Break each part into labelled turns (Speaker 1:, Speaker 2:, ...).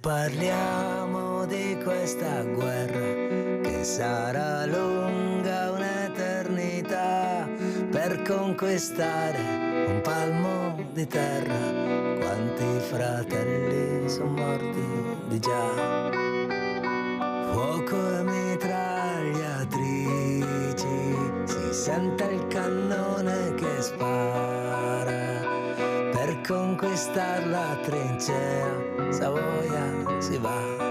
Speaker 1: parliamo di questa guerra che sarà lunga un'eternità per conquistare un palmo di terra. Quanti fratelli sono morti di già. Fuoco e mitragliatrici, si sente il cannone che spara per conquistare la trincea. Savoia si va.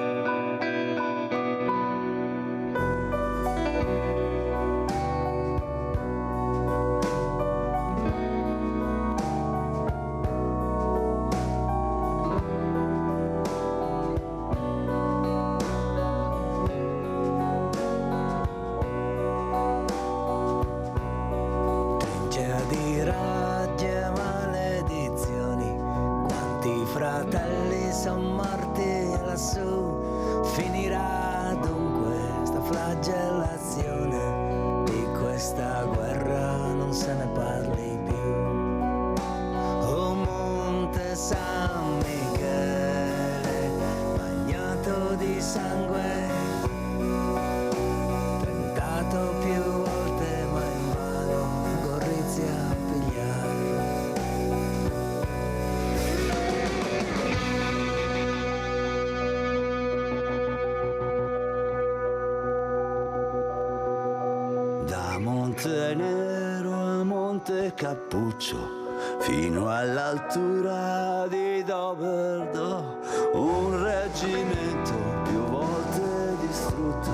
Speaker 2: Montenero a Monte Cappuccio fino all'altura di Doberdo, un reggimento più volte distrutto,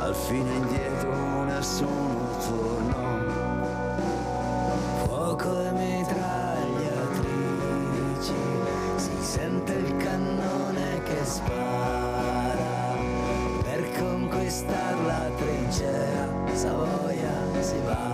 Speaker 2: al fine indietro nessuno tornò. Fuoco e mitragliatrici, si sente il cannone che spara per conquistare la trincea. Savoia si va.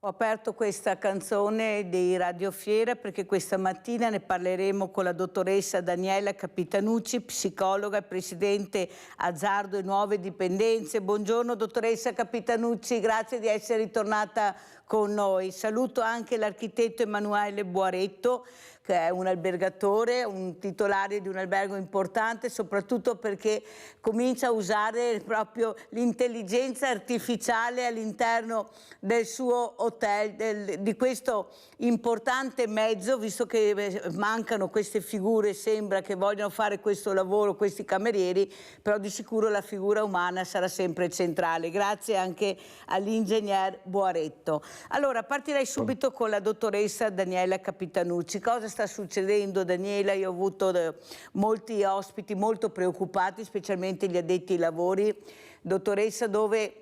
Speaker 3: Ho aperto questa canzone di Radio Fiera perché questa mattina ne parleremo con la dottoressa Daniela Capitanucci, psicologa e presidente Azzardo e Nuove Dipendenze. Buongiorno dottoressa Capitanucci, grazie di essere ritornata con noi. Saluto anche l'architetto Emanuele Buaretto, che è un albergatore, un titolare di un albergo importante, soprattutto perché comincia a usare proprio l'intelligenza artificiale all'interno del suo hotel, di questo importante mezzo, visto che mancano queste figure, sembra che vogliono fare questo lavoro, questi camerieri, però di sicuro la figura umana sarà sempre centrale. Grazie anche all'ingegner Boaretto. Allora, partirei subito con la dottoressa Daniela Capitanucci. Cosa sta succedendo, Daniela? Io ho avuto molti ospiti molto preoccupati, specialmente gli addetti ai lavori, dottoressa, dove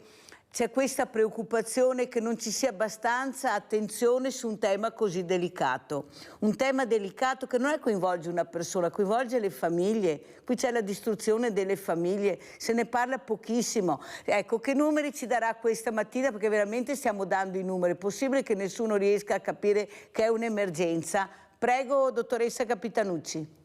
Speaker 3: c'è questa preoccupazione che non ci sia abbastanza attenzione su un tema così delicato. Un tema delicato che non è coinvolge una persona, coinvolge le famiglie. Qui c'è la distruzione delle famiglie, se ne parla pochissimo. Ecco, che numeri ci darà questa mattina? Perché veramente stiamo dando i numeri. È possibile che nessuno riesca a capire che è un'emergenza? Prego, dottoressa Capitanucci.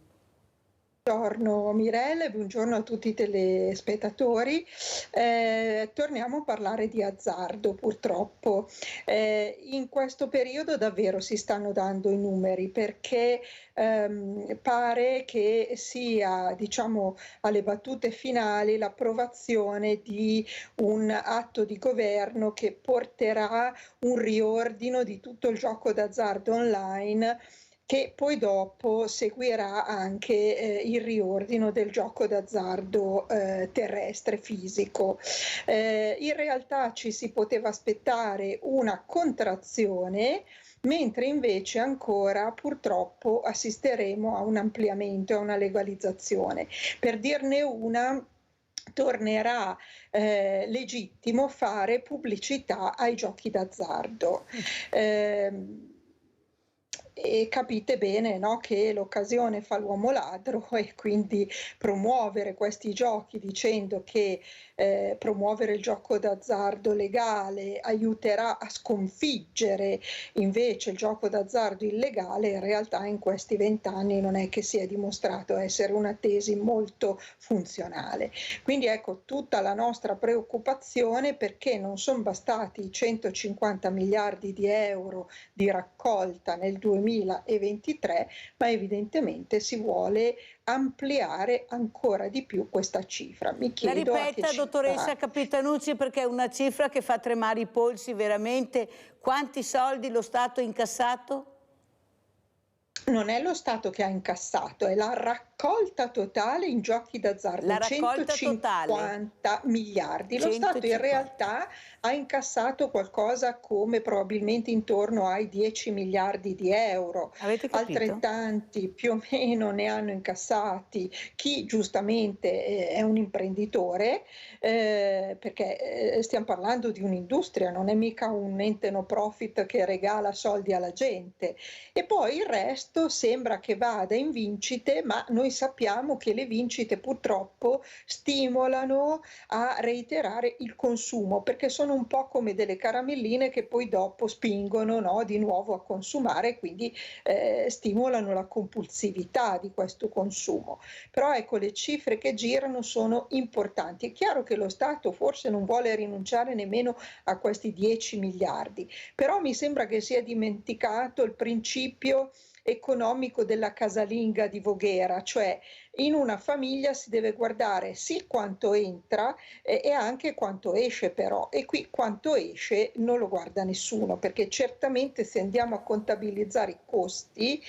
Speaker 4: Buongiorno Mirelle, buongiorno a tutti i telespettatori. Torniamo a parlare di azzardo, purtroppo. In questo periodo davvero si stanno dando i numeri, perché pare che sia, diciamo, alle battute finali l'approvazione di un atto di governo che porterà un riordino di tutto il gioco d'azzardo online, che poi dopo seguirà anche il riordino del gioco d'azzardo terrestre, fisico. In realtà ci si poteva aspettare una contrazione, mentre invece ancora purtroppo assisteremo a un ampliamento e a una legalizzazione. Per dirne una, tornerà legittimo fare pubblicità ai giochi d'azzardo. E capite bene, no, che l'occasione fa l'uomo ladro, e quindi promuovere questi giochi dicendo che promuovere il gioco d'azzardo legale aiuterà a sconfiggere invece il gioco d'azzardo illegale, in realtà in questi 20 anni non è che si è dimostrato essere una tesi molto funzionale. Quindi ecco tutta la nostra preoccupazione, perché non sono bastati i 150 miliardi di euro di raccolta nel 2023, ma evidentemente si vuole ampliare ancora di più questa cifra. Mi chiedo,
Speaker 3: la ripeta, dottoressa Capitanucci, perché è una cifra che fa tremare i polsi veramente. Quanti soldi lo Stato ha incassato?
Speaker 4: Non è lo Stato che ha incassato, è la raccolta totale in giochi d'azzardo,
Speaker 3: la raccolta
Speaker 4: 150
Speaker 3: totale.
Speaker 4: miliardi. Lo
Speaker 3: 150.
Speaker 4: Stato in realtà ha incassato qualcosa come probabilmente intorno ai 10 miliardi di euro.
Speaker 3: Avete capito?
Speaker 4: Altrettanti più o meno ne hanno incassati chi giustamente è un imprenditore, perché stiamo parlando di un'industria, non è mica un ente no profit che regala soldi alla gente. E poi il resto sembra che vada in vincite, ma noi sappiamo che le vincite purtroppo stimolano a reiterare il consumo, perché sono un po' come delle caramelline che poi dopo spingono, no, di nuovo a consumare, quindi stimolano la compulsività di questo consumo. Però ecco, le cifre che girano sono importanti. È chiaro che lo Stato forse non vuole rinunciare nemmeno a questi 10 miliardi, però mi sembra che sia dimenticato il principio economico della casalinga di Voghera, cioè in una famiglia si deve guardare sì quanto entra e anche quanto esce, però, e qui quanto esce non lo guarda nessuno, perché certamente se andiamo a contabilizzare i costi,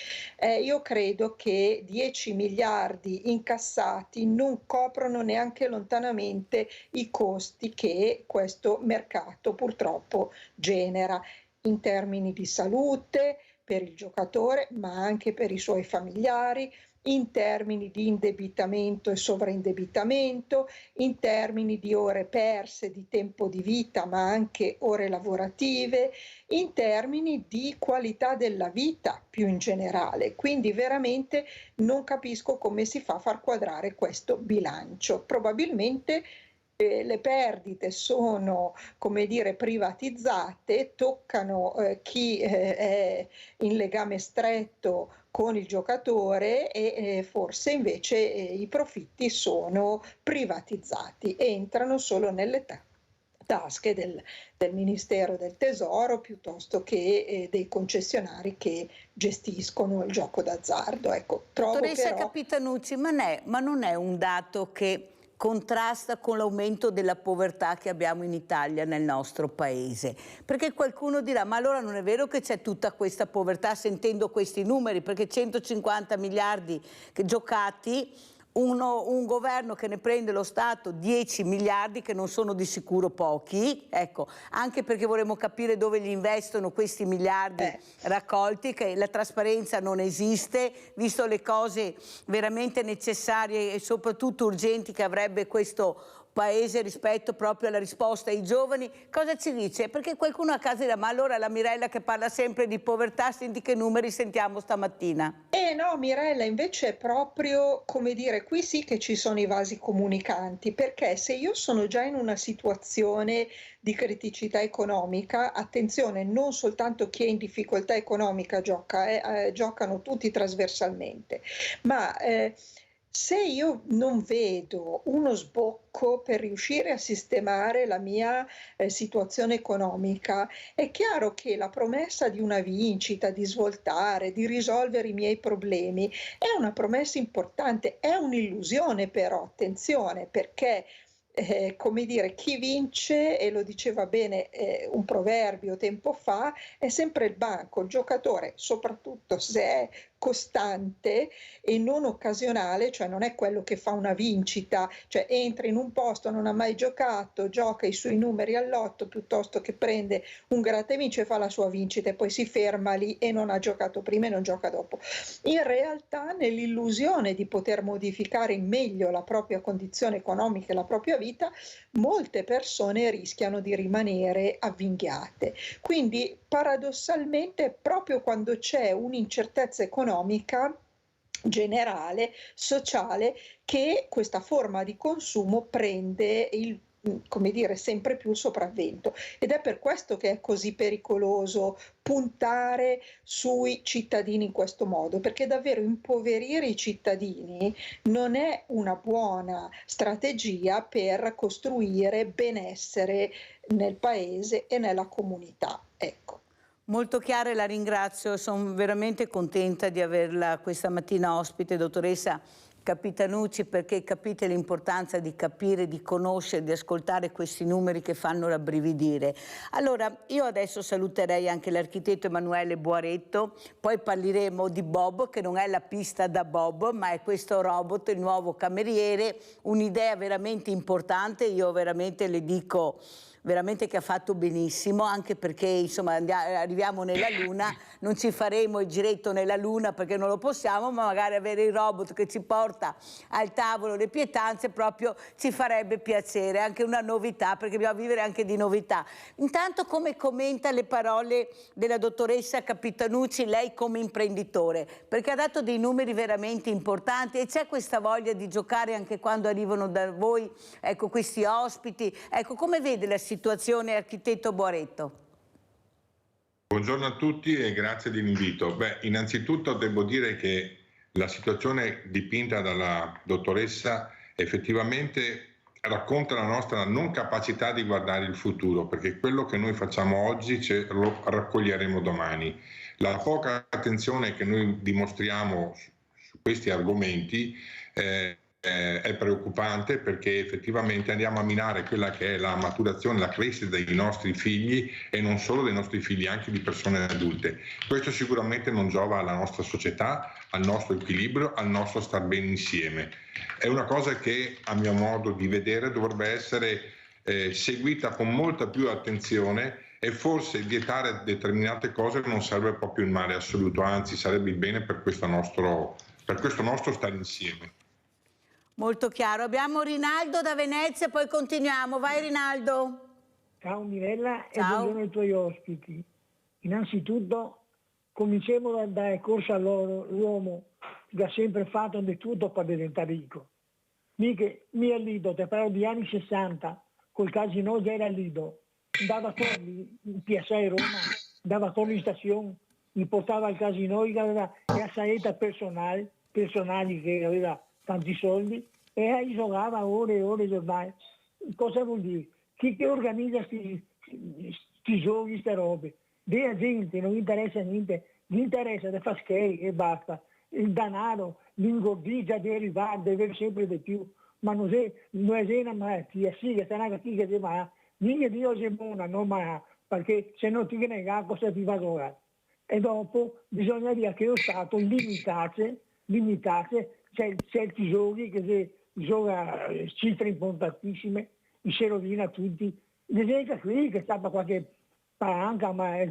Speaker 4: io credo che 10 miliardi incassati non coprono neanche lontanamente i costi che questo mercato purtroppo genera in termini di salute per il giocatore, ma anche per i suoi familiari, in termini di indebitamento e sovraindebitamento, in termini di ore perse, di tempo di vita, ma anche ore lavorative, in termini di qualità della vita più in generale. Quindi veramente non capisco come si fa a far quadrare questo bilancio. Probabilmente le perdite sono, come dire, privatizzate, toccano chi è in legame stretto con il giocatore e forse invece i profitti sono privatizzati, entrano solo nelle tasche del Ministero del Tesoro piuttosto che dei concessionari che gestiscono il gioco d'azzardo. Ecco, trovo
Speaker 3: Dottoressa
Speaker 4: però...
Speaker 3: Capitanucci, ma non è un dato che contrasta con l'aumento della povertà che abbiamo in Italia, nel nostro paese. Perché qualcuno dirà, ma allora non è vero che c'è tutta questa povertà sentendo questi numeri, perché 150 miliardi giocati, un governo che ne prende lo Stato 10 miliardi, che non sono di sicuro pochi, ecco, anche perché vorremmo capire dove li investono questi miliardi raccolti, che la trasparenza non esiste, visto le cose veramente necessarie e soprattutto urgenti che avrebbe questo Paese rispetto proprio alla risposta ai giovani. Cosa ci dice? Perché qualcuno a casa dirà, ma allora la Mirella che parla sempre di povertà, senti che numeri sentiamo stamattina?
Speaker 4: No, Mirella, invece è proprio, come dire, qui sì che ci sono i vasi comunicanti, perché se io sono già in una situazione di criticità economica, attenzione, non soltanto chi è in difficoltà economica gioca, giocano tutti trasversalmente, ma se io non vedo uno sbocco per riuscire a sistemare la mia situazione economica, è chiaro che la promessa di una vincita, di svoltare, di risolvere i miei problemi, è una promessa importante, è un'illusione però, attenzione, perché come dire, chi vince, e lo diceva bene un proverbio tempo fa, è sempre il banco, il giocatore, soprattutto se è costante e non occasionale, cioè non è quello che fa una vincita, cioè entra in un posto, non ha mai giocato, gioca i suoi numeri all'otto piuttosto che prende un gratta e vince e fa la sua vincita e poi si ferma lì e non ha giocato prima e non gioca dopo. In realtà, nell'illusione di poter modificare in meglio la propria condizione economica e la propria vita, molte persone rischiano di rimanere avvinghiate. Quindi paradossalmente, proprio quando c'è un'incertezza economica generale, sociale, che questa forma di consumo prende come dire, sempre più il sopravvento, ed è per questo che è così pericoloso puntare sui cittadini in questo modo, perché davvero impoverire i cittadini non è una buona strategia per costruire benessere nel paese e nella comunità. Ecco.
Speaker 3: Molto chiara, la ringrazio, sono veramente contenta di averla questa mattina ospite, dottoressa Capitanucci, perché capite l'importanza di capire, di conoscere, di ascoltare questi numeri che fanno rabbrividire. Allora, io adesso saluterei anche l'architetto Emanuele Boaretto, poi parleremo di Bob, che non è la pista da Bob, ma è questo robot, il nuovo cameriere, un'idea veramente importante, io veramente le dico veramente che ha fatto benissimo, anche perché insomma arriviamo nella Luna, non ci faremo il giretto nella Luna perché non lo possiamo, ma magari avere il robot che ci porta al tavolo le pietanze proprio ci farebbe piacere, anche una novità, perché dobbiamo vivere anche di novità. Intanto, come commenta le parole della dottoressa Capitanucci, lei come imprenditore, perché ha dato dei numeri veramente importanti e c'è questa voglia di giocare anche quando arrivano da voi, ecco, questi ospiti, ecco, come vede la situazione, architetto Boaretto?
Speaker 5: Buongiorno a tutti e grazie dell'invito. Innanzitutto devo dire che la situazione dipinta dalla dottoressa effettivamente racconta la nostra non capacità di guardare il futuro, perché quello che noi facciamo oggi lo raccoglieremo domani. La poca attenzione che noi dimostriamo su questi argomenti è preoccupante, perché effettivamente andiamo a minare quella che è la maturazione, la crescita dei nostri figli, e non solo dei nostri figli, anche di persone adulte. Questo sicuramente non giova alla nostra società, al nostro equilibrio, al nostro star bene insieme. È una cosa che, a mio modo di vedere, dovrebbe essere seguita con molta più attenzione, e forse vietare determinate cose non sarebbe proprio il male assoluto, anzi sarebbe il bene per questo nostro stare insieme.
Speaker 3: Molto chiaro. Abbiamo Rinaldo da Venezia, poi continuiamo. Vai Rinaldo.
Speaker 6: Ciao Mirella.
Speaker 3: Ciao.
Speaker 6: E buongiorno ai tuoi ospiti. Innanzitutto cominciamo a dare corso a loro, l'uomo che ha sempre fatto di tutto per diventare ricco. Mio Lido, te parlo di anni 60, col casino già era Lido, andava fuori in PSA Roma, andava fuori in stazione, mi portava al casino e aveva la saletta personali che aveva tanti soldi, e giocava ore e ore giornali. Cosa vuol dire? Chi che organizza questi giochi, queste robe? Della gente non interessa niente, gli interessa di fare scherzi e basta. Il denaro, l'ingordigia di arrivare, di avere sempre di più. ma non è una malattia, sì, che sarà che ti va, mica Dio è buona, non ma, perché se non ti nega cosa ti va a ora. E dopo bisognerebbe che lo Stato limitasse certi giochi che se gioca cifre importantissime, se rovina tutti. Ad esempio qui che è stata qualche palanca, ma è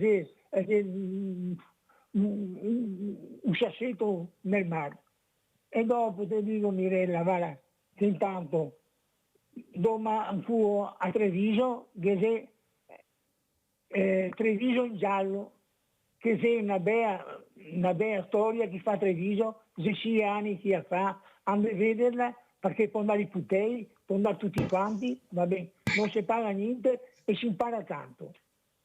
Speaker 6: un sassetto nel mare. E dopo ti dico Mirella, guarda, che intanto domani fu a Treviso, che c'è Treviso in giallo, che c'è una bella storia che fa Treviso, se 6 anni che fa, andare a vederla, perché può andare i putei, può andare tutti quanti, va bene, non si paga niente e si impara tanto.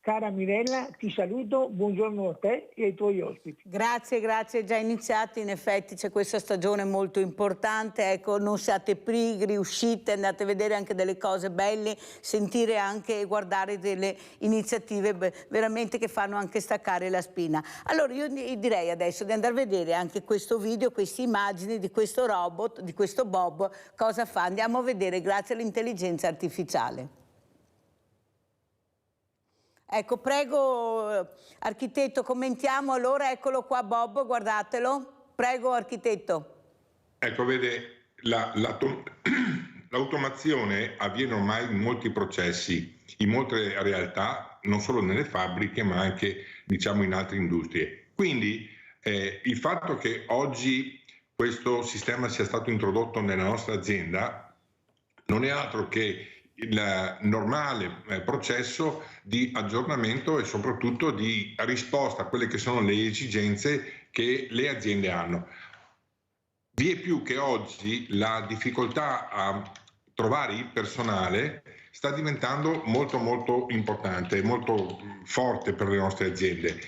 Speaker 6: Cara Mirella, ti saluto, buongiorno a te e ai tuoi ospiti.
Speaker 3: Grazie, è già iniziato, in effetti c'è questa stagione molto importante, ecco, non siate pigri, uscite, andate a vedere anche delle cose belle, sentire anche e guardare delle iniziative veramente che fanno anche staccare la spina. Allora io direi adesso di andare a vedere anche questo video, queste immagini di questo robot, di questo Bob, cosa fa. Andiamo a vedere grazie all'intelligenza artificiale. Ecco, prego architetto, commentiamo allora, eccolo qua Bob, guardatelo, prego architetto.
Speaker 5: Ecco, vede, l'automazione avviene ormai in molti processi, in molte realtà, non solo nelle fabbriche ma anche diciamo in altre industrie. Quindi il fatto che oggi questo sistema sia stato introdotto nella nostra azienda non è altro che il normale processo di aggiornamento e soprattutto di risposta a quelle che sono le esigenze che le aziende hanno. Vi è più che oggi la difficoltà a trovare il personale sta diventando molto importante, molto forte per le nostre aziende.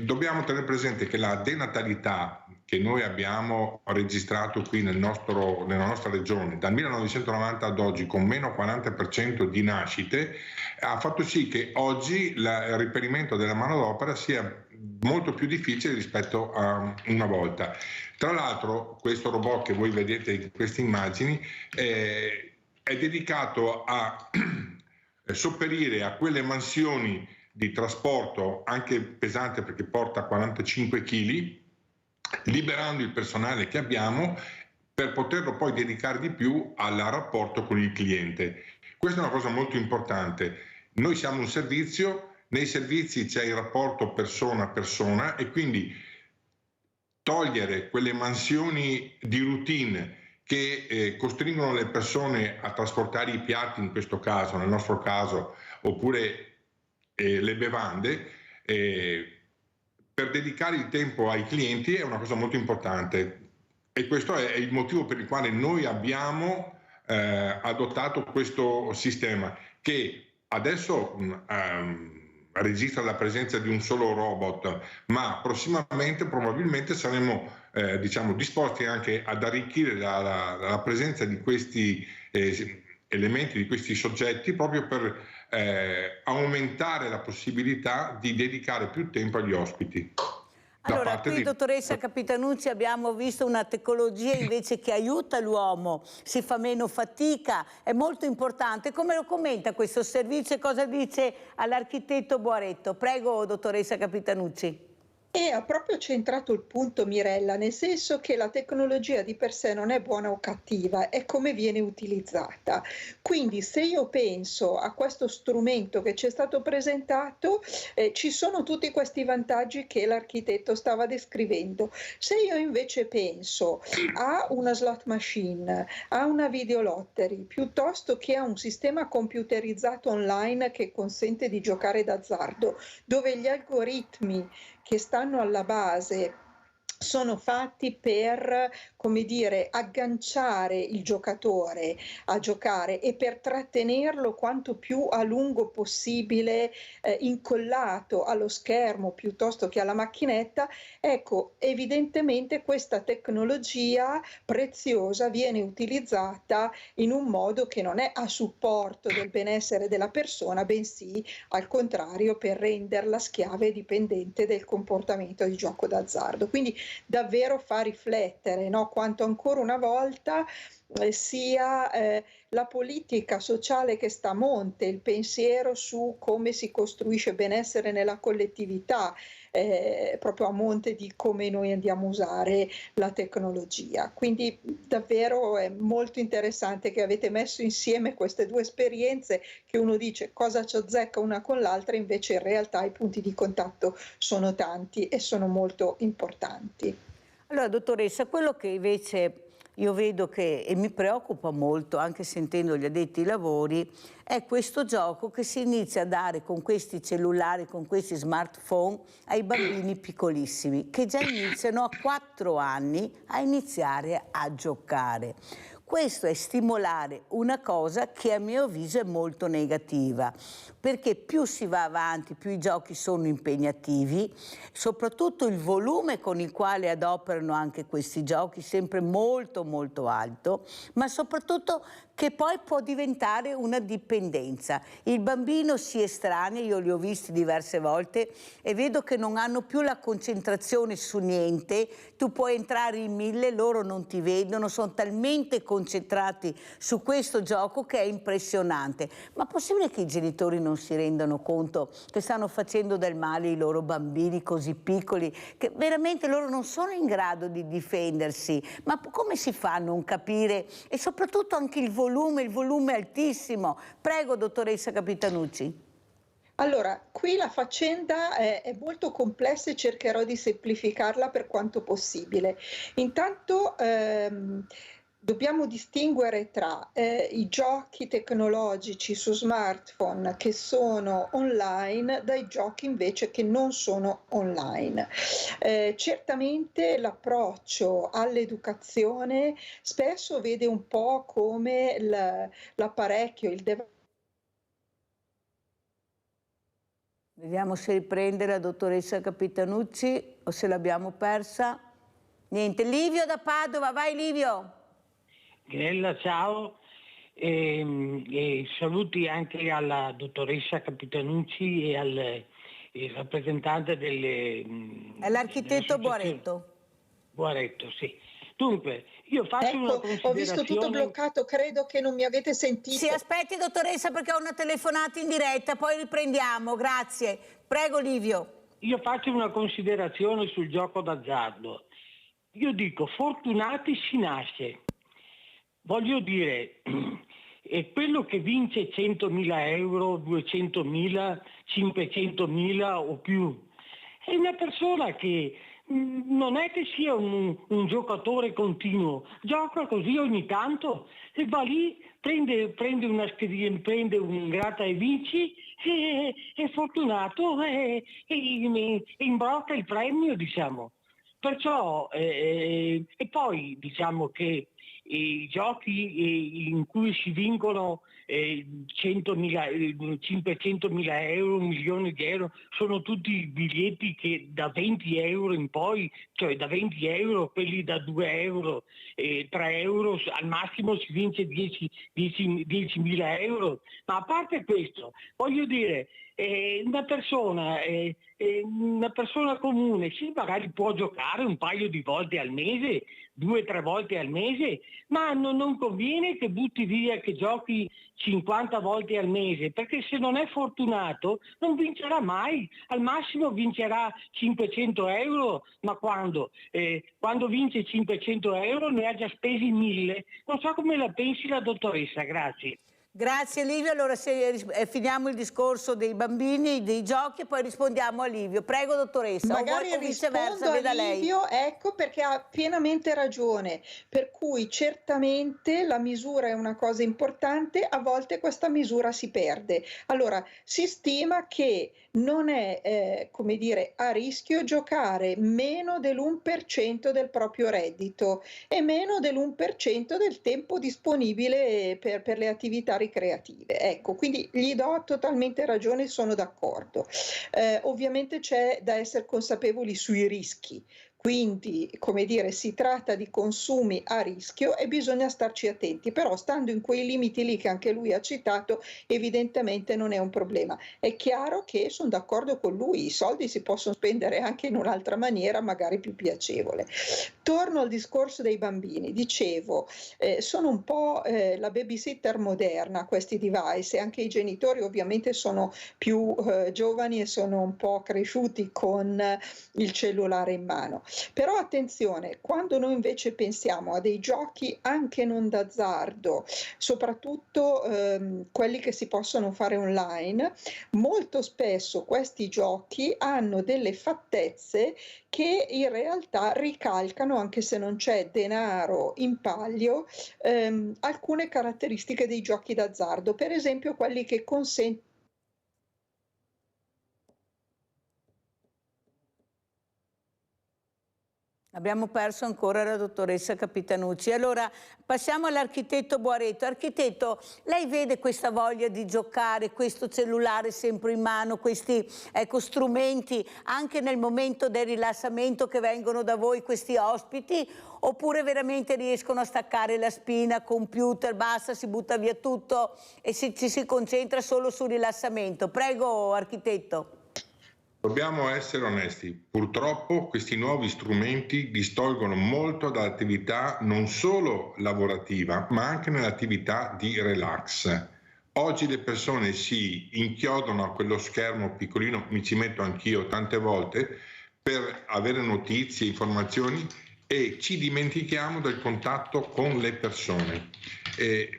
Speaker 5: Dobbiamo tenere presente che la denatalità che noi abbiamo registrato qui nella nostra regione dal 1990 ad oggi con meno 40% di nascite ha fatto sì che oggi il reperimento della manodopera sia molto più difficile rispetto a una volta. Tra l'altro questo robot che voi vedete in queste immagini è dedicato a sopperire a quelle mansioni di trasporto anche pesante perché porta 45 kg, liberando il personale che abbiamo per poterlo poi dedicare di più al rapporto con il cliente. Questa è una cosa molto importante. Noi siamo un servizio, nei servizi c'è il rapporto persona a persona e quindi togliere quelle mansioni di routine che costringono le persone a trasportare i piatti, in questo caso, nel nostro caso, oppure le bevande, per dedicare il tempo ai clienti è una cosa molto importante e questo è il motivo per il quale noi abbiamo adottato questo sistema che adesso registra la presenza di un solo robot, ma prossimamente probabilmente saremo diciamo, disposti anche ad arricchire la presenza di questi elementi, di questi soggetti proprio per aumentare la possibilità di dedicare più tempo agli ospiti.
Speaker 3: Allora, qui dottoressa Capitanucci abbiamo visto una tecnologia invece che aiuta l'uomo, si fa meno fatica, è molto importante. Come lo commenta questo servizio e cosa dice all'architetto Boaretto? Prego, dottoressa Capitanucci.
Speaker 4: E ha proprio centrato il punto Mirella, nel senso che la tecnologia di per sé non è buona o cattiva, è come viene utilizzata. Quindi se io penso a questo strumento che ci è stato presentato, ci sono tutti questi vantaggi che l'architetto stava descrivendo. Se io invece penso a una slot machine, a una videolottery, piuttosto che a un sistema computerizzato online che consente di giocare d'azzardo, dove gli algoritmi che stanno alla base sono fatti per, come dire, agganciare il giocatore a giocare e per trattenerlo quanto più a lungo possibile incollato allo schermo piuttosto che alla macchinetta, ecco, evidentemente questa tecnologia preziosa viene utilizzata in un modo che non è a supporto del benessere della persona, bensì al contrario per renderla schiava e dipendente del comportamento di gioco d'azzardo. Quindi davvero fa riflettere, no? Quanto ancora una volta sia la politica sociale che sta a monte, il pensiero su come si costruisce benessere nella collettività, proprio a monte di come noi andiamo a usare la tecnologia. Quindi davvero è molto interessante che avete messo insieme queste due esperienze, che uno dice cosa ci azzecca una con l'altra, invece in realtà i punti di contatto sono tanti e sono molto importanti.
Speaker 3: Allora, dottoressa, quello che invece io vedo che, e mi preoccupa molto, anche sentendo gli addetti ai lavori, è questo gioco che si inizia a dare con questi cellulari, con questi smartphone ai bambini piccolissimi, che già iniziano a 4 anni a iniziare a giocare. Questo è stimolare una cosa che a mio avviso è molto negativa, perché più si va avanti, più i giochi sono impegnativi, soprattutto il volume con il quale adoperano anche questi giochi, sempre molto molto alto, ma soprattutto che poi può diventare una dipendenza. Il bambino si estranea, io li ho visti diverse volte e vedo che non hanno più la concentrazione su niente, tu puoi entrare in 1000, loro non ti vedono, sono talmente concentrati su questo gioco che è impressionante. Ma possibile che i genitori non si rendano conto che stanno facendo del male ai loro bambini così piccoli, che veramente loro non sono in grado di difendersi? Ma come si fa a non capire? E soprattutto anche il volume altissimo. Prego, dottoressa Capitanucci.
Speaker 4: Allora, qui la faccenda è molto complessa e cercherò di semplificarla per quanto possibile. Intanto dobbiamo distinguere tra i giochi tecnologici su smartphone che sono online dai giochi invece che non sono online. Certamente l'approccio all'educazione spesso vede un po' come l'apparecchio, il device.
Speaker 3: Vediamo se riprende la dottoressa Capitanucci o se l'abbiamo persa. Niente. Livio da Padova, vai Livio.
Speaker 7: Ghirella, ciao. E saluti anche alla dottoressa Capitanucci e al rappresentante delle...
Speaker 3: È l'architetto Boaretto.
Speaker 7: Boaretto, sì. Dunque, io faccio una considerazione...
Speaker 4: Ho visto tutto bloccato, credo che non mi avete sentito.
Speaker 3: Sì, aspetti dottoressa perché ho una telefonata in diretta, poi riprendiamo, grazie. Prego Livio.
Speaker 7: Io faccio una considerazione sul gioco d'azzardo. Io dico, fortunati si nasce. Voglio dire, è quello che vince 100.000 euro, 200.000, 500.000 o più. È una persona che non è che sia un giocatore continuo, gioca così ogni tanto e va lì, prende un gratta e vinci, è fortunato e imbrocca il premio, diciamo. Perciò, e poi diciamo che i giochi in cui si vincono 100.000, 500.000 euro, 1 milione di euro, sono tutti biglietti che da 20 euro in poi, cioè da 20 euro, quelli da 2 euro, 3 euro, al massimo si vince 10.000 euro. Ma a parte questo, voglio dire, una persona comune, sì, magari può giocare un paio di volte al mese, 2 o 3 volte al mese, ma non conviene che butti via, che giochi 50 volte al mese, perché se non è fortunato non vincerà mai, al massimo vincerà 500 euro, ma quando vince 500 euro ne ha già spesi 1000. Non so come la pensi la dottoressa, grazie.
Speaker 3: Grazie Livio, allora finiamo il discorso dei bambini, dei giochi e poi rispondiamo a Livio. Prego dottoressa.
Speaker 4: Magari rispondo a Livio, ecco perché ha pienamente ragione, per cui certamente la misura è una cosa importante, a volte questa misura si perde. Allora si stima che non è come dire, a rischio giocare meno dell'1% del proprio reddito e meno dell'1% del tempo disponibile per le attività ricreative. Ecco, quindi gli do totalmente ragione, sono d'accordo. Ovviamente c'è da essere consapevoli sui rischi. quindi, come dire, si tratta di consumi a rischio e bisogna starci attenti, però stando in quei limiti lì che anche lui ha citato, evidentemente non è un problema. È chiaro che sono d'accordo con lui, i soldi si possono spendere anche in un'altra maniera, magari più piacevole. Torno al discorso dei bambini, dicevo, sono un po' la babysitter moderna questi device, e anche i genitori ovviamente sono più giovani e sono un po' cresciuti con il cellulare in mano. Però attenzione, quando noi invece pensiamo a dei giochi anche non d'azzardo, soprattutto quelli che si possono fare online, molto spesso questi giochi hanno delle fattezze che in realtà ricalcano, anche se non c'è denaro in palio, alcune caratteristiche dei giochi d'azzardo, per esempio quelli che consentono.
Speaker 3: Abbiamo perso ancora la dottoressa Capitanucci. Allora passiamo all'architetto Boareto. Architetto, lei vede questa voglia di giocare, questo cellulare sempre in mano, questi strumenti anche nel momento del rilassamento che vengono da voi questi ospiti, oppure veramente riescono a staccare la spina, computer, basta, si butta via tutto e ci si concentra solo sul rilassamento? Prego, architetto.
Speaker 5: Dobbiamo essere onesti, purtroppo questi nuovi strumenti distolgono molto dall'attività non solo lavorativa, ma anche nell'attività di relax. Oggi le persone si inchiodano a quello schermo piccolino, mi ci metto anch'io tante volte, per avere notizie, informazioni, e ci dimentichiamo del contatto con le persone.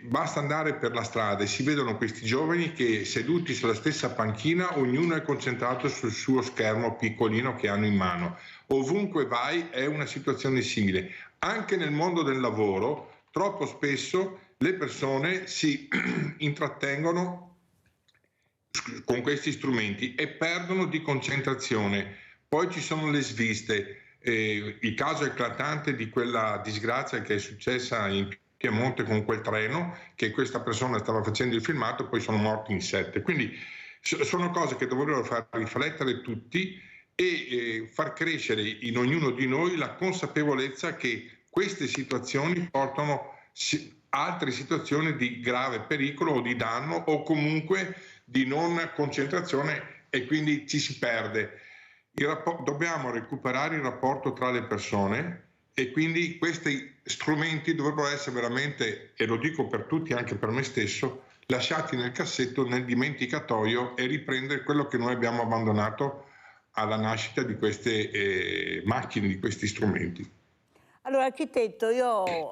Speaker 5: Basta andare per la strada e si vedono questi giovani che seduti sulla stessa panchina, ognuno è concentrato sul suo schermo piccolino che hanno in mano. Ovunque vai è una situazione simile. Anche nel mondo del lavoro troppo spesso le persone si intrattengono con questi strumenti e perdono di concentrazione. Poi ci sono le sviste. Il caso eclatante di quella disgrazia che è successa in Piemonte con quel treno, che questa persona stava facendo il filmato e poi sono morti in 7. Quindi sono cose che dovrebbero far riflettere tutti e far crescere in ognuno di noi la consapevolezza che queste situazioni portano altre situazioni di grave pericolo o di danno o comunque di non concentrazione, e quindi ci si perde. Dobbiamo recuperare il rapporto tra le persone, e quindi questi strumenti dovrebbero essere veramente, e lo dico per tutti, anche per me stesso, lasciati nel cassetto, nel dimenticatoio, e riprendere quello che noi abbiamo abbandonato alla nascita di queste macchine, di questi strumenti.
Speaker 3: Allora, architetto,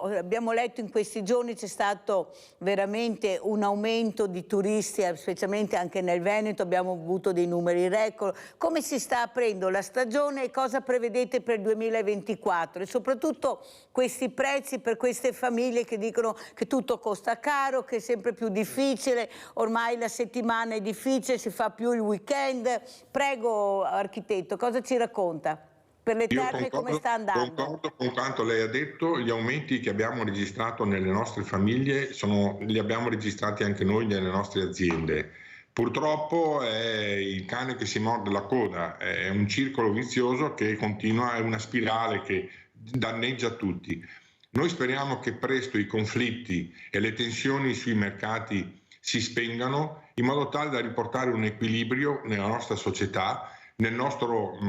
Speaker 3: abbiamo letto in questi giorni c'è stato veramente un aumento di turisti, specialmente anche nel Veneto, abbiamo avuto dei numeri record. Come si sta aprendo la stagione e cosa prevedete per il 2024? E soprattutto questi prezzi per queste famiglie che dicono che tutto costa caro, che è sempre più difficile, ormai la settimana è difficile, si fa più il weekend. Prego, architetto, cosa ci racconta? Per le terme come sta andando?
Speaker 5: Concordo con quanto lei ha detto. Gli aumenti che abbiamo registrato nelle nostre famiglie li abbiamo registrati anche noi nelle nostre aziende. Purtroppo è il cane che si morde la coda, è un circolo vizioso che continua, è una spirale che danneggia tutti. Noi speriamo che presto i conflitti e le tensioni sui mercati si spengano, in modo tale da riportare un equilibrio nella nostra società, nel nostro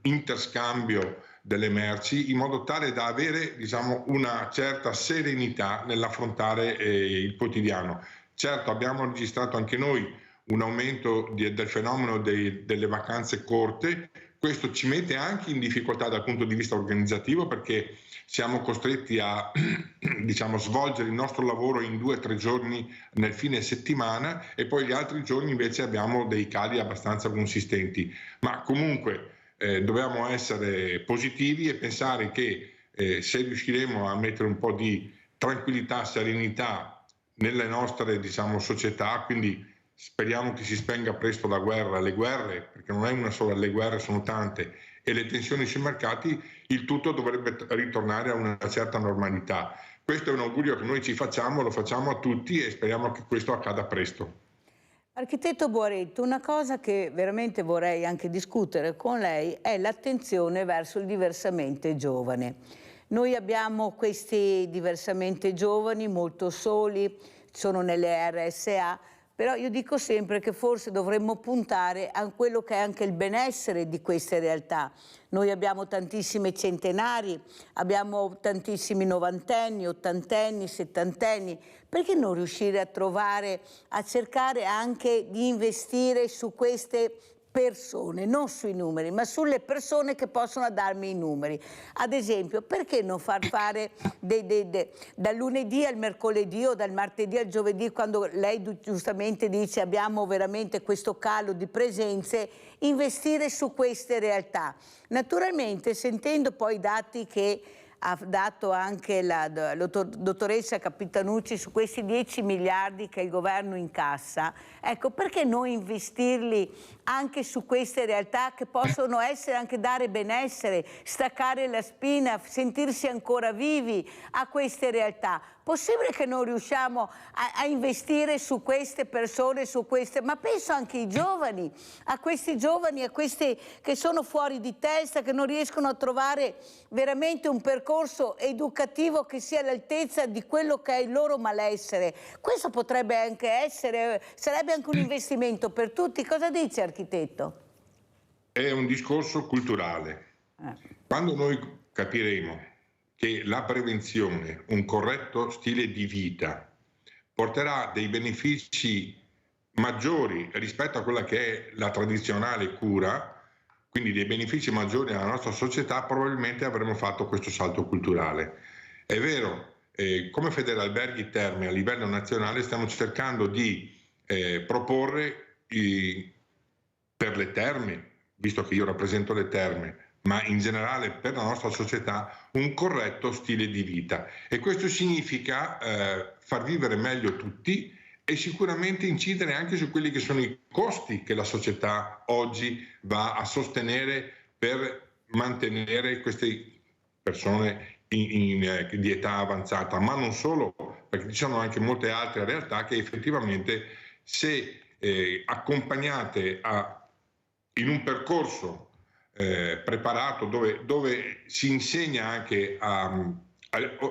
Speaker 5: interscambio delle merci, in modo tale da avere, diciamo, una certa serenità nell'affrontare il quotidiano. Certo, abbiamo registrato anche noi un aumento del fenomeno delle vacanze corte. Questo ci mette anche in difficoltà dal punto di vista organizzativo, perché siamo costretti a svolgere il nostro lavoro in 2 o 3 giorni nel fine settimana, e poi gli altri giorni invece abbiamo dei cali abbastanza consistenti. Ma comunque dobbiamo essere positivi e pensare che se riusciremo a mettere un po' di tranquillità, serenità nelle nostre, società, quindi speriamo che si spenga presto le guerre, perché non è una sola, le guerre sono tante, e le tensioni sui mercati, il tutto dovrebbe ritornare a una certa normalità. Questo è un augurio che noi ci facciamo, lo facciamo a tutti, e speriamo che questo accada presto.
Speaker 3: Architetto Boaretto, una cosa che veramente vorrei anche discutere con lei è l'attenzione verso il diversamente giovane. Noi abbiamo questi diversamente giovani molto soli, sono nelle RSA, però io dico sempre che forse dovremmo puntare a quello che è anche il benessere di queste realtà. Noi abbiamo tantissimi centenari, abbiamo tantissimi novantenni, ottantenni, settantenni. Perché non riuscire a trovare, a cercare anche di investire su queste persone, non sui numeri, ma sulle persone che possono darmi i numeri? Ad esempio, perché non far fare dal lunedì al mercoledì o dal martedì al giovedì, quando lei giustamente dice abbiamo veramente questo calo di presenze, investire su queste realtà? Naturalmente, sentendo poi i dati che ha dato anche la dottoressa Capitanucci su questi 10 miliardi che il governo incassa, ecco, perché non investirli anche su queste realtà che possono essere anche dare benessere, staccare la spina, sentirsi ancora vivi a queste realtà? Possibile che non riusciamo a investire su queste persone, su queste, ma penso anche ai giovani, a questi che sono fuori di testa, che non riescono a trovare veramente un percorso educativo che sia all'altezza di quello che è il loro malessere. Questo potrebbe anche essere, sarebbe anche un investimento per tutti. Cosa dice, architetto?
Speaker 5: È un discorso culturale. Quando noi capiremo che la prevenzione, un corretto stile di vita, porterà dei benefici maggiori rispetto a quella che è la tradizionale cura, quindi dei benefici maggiori alla nostra società, probabilmente avremo fatto questo salto culturale. È vero, come Federalberghi Terme a livello nazionale stiamo cercando di proporre per le terme, visto che io rappresento le terme, ma in generale per la nostra società, un corretto stile di vita. E questo significa far vivere meglio tutti e sicuramente incidere anche su quelli che sono i costi che la società oggi va a sostenere per mantenere queste persone di età avanzata, ma non solo, perché ci sono anche molte altre realtà che effettivamente, se accompagnate in un percorso preparato dove si insegna anche a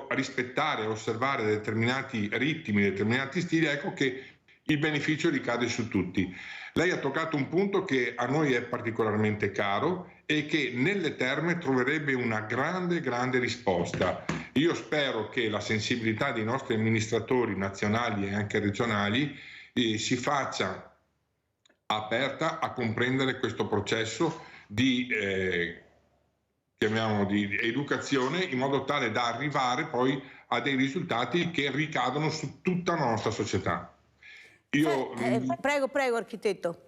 Speaker 5: rispettare, a osservare determinati ritmi, determinati stili, ecco che il beneficio ricade su tutti. Lei ha toccato un punto che a noi è particolarmente caro e che nelle terme troverebbe una grande risposta. Io spero che la sensibilità dei nostri amministratori nazionali e anche regionali si faccia aperta a comprendere questo processo di educazione, in modo tale da arrivare poi a dei risultati che ricadono su tutta la nostra società.
Speaker 3: Prego, architetto.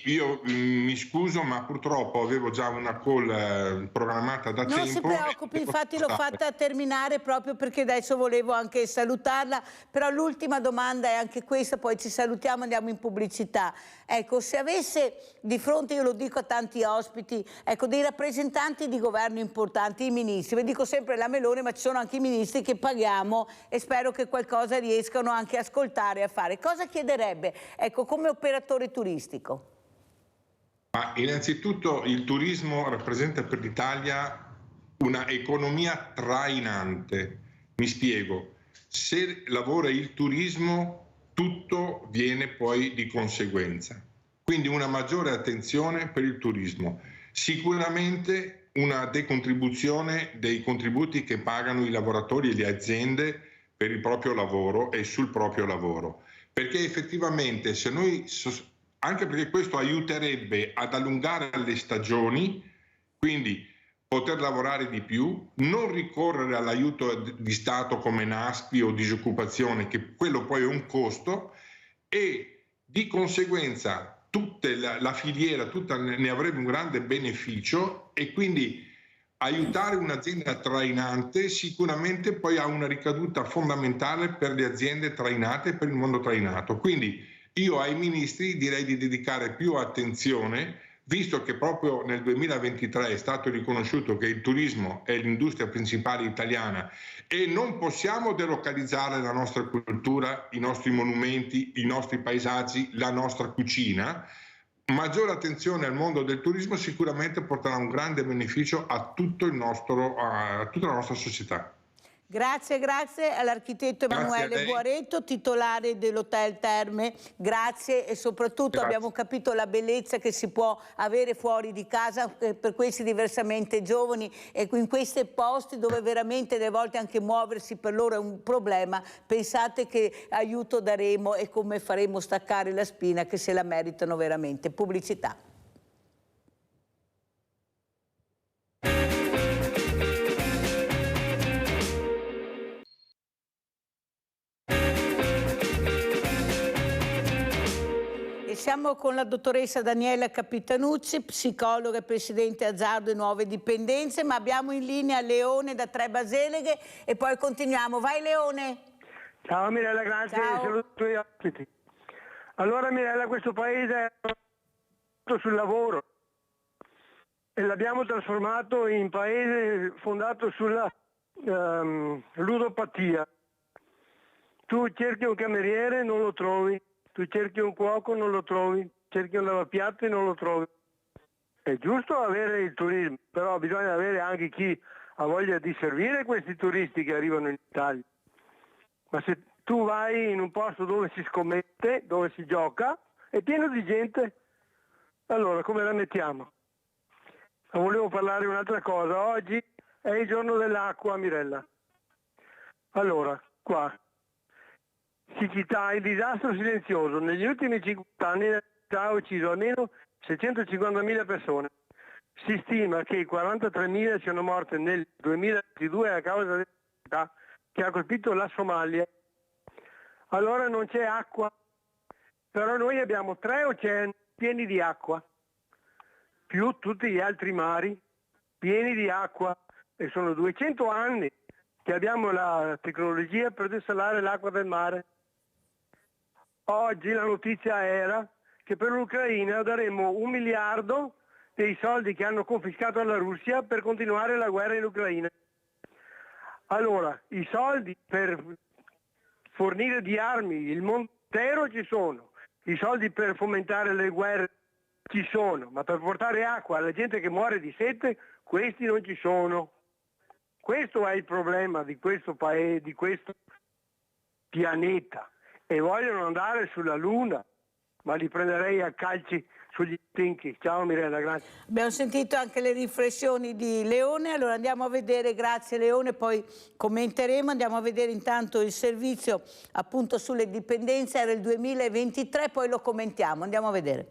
Speaker 5: Io mi scuso, ma purtroppo avevo già una call programmata da tempo.
Speaker 3: Non si preoccupi, infatti l'ho fatta terminare proprio perché adesso volevo anche salutarla, però l'ultima domanda è anche questa, poi ci salutiamo e andiamo in pubblicità. Ecco, se avesse di fronte, io lo dico a tanti ospiti, ecco, dei rappresentanti di governo importanti, i ministri, vi dico sempre la Meloni, ma ci sono anche i ministri che paghiamo e spero che qualcosa riescano anche a ascoltare e a fare. Cosa chiederebbe, ecco, come operatore turistico?
Speaker 5: Ma innanzitutto il turismo rappresenta per l'Italia una economia trainante. Mi spiego, se lavora il turismo tutto viene poi di conseguenza. Quindi una maggiore attenzione per il turismo. Sicuramente una decontribuzione dei contributi che pagano i lavoratori e le aziende per il proprio lavoro e sul proprio lavoro. Perché effettivamente se noi... anche perché questo aiuterebbe ad allungare le stagioni, quindi poter lavorare di più, non ricorrere all'aiuto di Stato come NASPI o disoccupazione, che quello poi è un costo, e di conseguenza tutta la filiera tutta ne avrebbe un grande beneficio, e quindi aiutare un'azienda trainante sicuramente poi ha una ricaduta fondamentale per le aziende trainate e per il mondo trainato. Quindi io ai ministri direi di dedicare più attenzione visto che proprio nel 2023 è stato riconosciuto che il turismo è l'industria principale italiana e non possiamo delocalizzare la nostra cultura, i nostri monumenti, i nostri paesaggi, la nostra cucina, maggiore attenzione al mondo del turismo sicuramente porterà un grande beneficio a tutta la nostra società.
Speaker 3: Grazie all'architetto Emanuele Guaretto, titolare dell'Hotel Terme, grazie, e soprattutto abbiamo capito la bellezza che si può avere fuori di casa per questi diversamente giovani, e in questi posti dove veramente delle volte anche muoversi per loro è un problema. Pensate che aiuto daremo e come faremo staccare la spina, che se la meritano veramente. Pubblicità. Siamo con la dottoressa Daniela Capitanucci, psicologa e presidente Azzardo e Nuove Dipendenze, ma abbiamo in linea Leone da Tre Baseleghe e poi continuiamo. Vai Leone!
Speaker 8: Ciao Mirella, grazie, saluto i tuoi ospiti. Allora Mirella, questo paese è fondato sul lavoro e l'abbiamo trasformato in paese fondato sulla ludopatia. Tu cerchi un cameriere, non lo trovi. Tu cerchi un cuoco, non lo trovi, cerchi un lavapiatti, non lo trovi. È giusto avere il turismo, però bisogna avere anche chi ha voglia di servire questi turisti che arrivano in Italia. Ma se tu vai in un posto dove si scommette, dove si gioca, è pieno di gente, allora come la mettiamo? Ma volevo parlare di un'altra cosa. Oggi è il giorno dell'acqua, Mirella. Allora, qua. Siccità, il disastro silenzioso. Negli ultimi 50 anni la città ha ucciso almeno 650.000 persone. Si stima che 43.000 siano morte nel 2022 a causa della siccità che ha colpito la Somalia. Allora non c'è acqua, però noi abbiamo 3 oceani pieni di acqua, più tutti gli altri mari pieni di acqua, e sono 200 anni che abbiamo la tecnologia per desalare l'acqua del mare. Oggi la notizia era che per l'Ucraina daremo 1 miliardo dei soldi che hanno confiscato alla Russia per continuare la guerra in Ucraina. Allora, i soldi per fornire di armi il mondo intero ci sono, i soldi per fomentare le guerre ci sono, ma per portare acqua alla gente che muore di sete, questi non ci sono. Questo è il problema di questo paese, di questo pianeta. E vogliono andare sulla Luna, ma li prenderei a calci sugli stinchi. Ciao Mirella, grazie.
Speaker 3: Abbiamo sentito anche le riflessioni di Leone, allora andiamo a vedere, grazie Leone, poi commenteremo, andiamo a vedere intanto il servizio appunto sulle dipendenze, era il 2023, poi lo commentiamo, andiamo a vedere.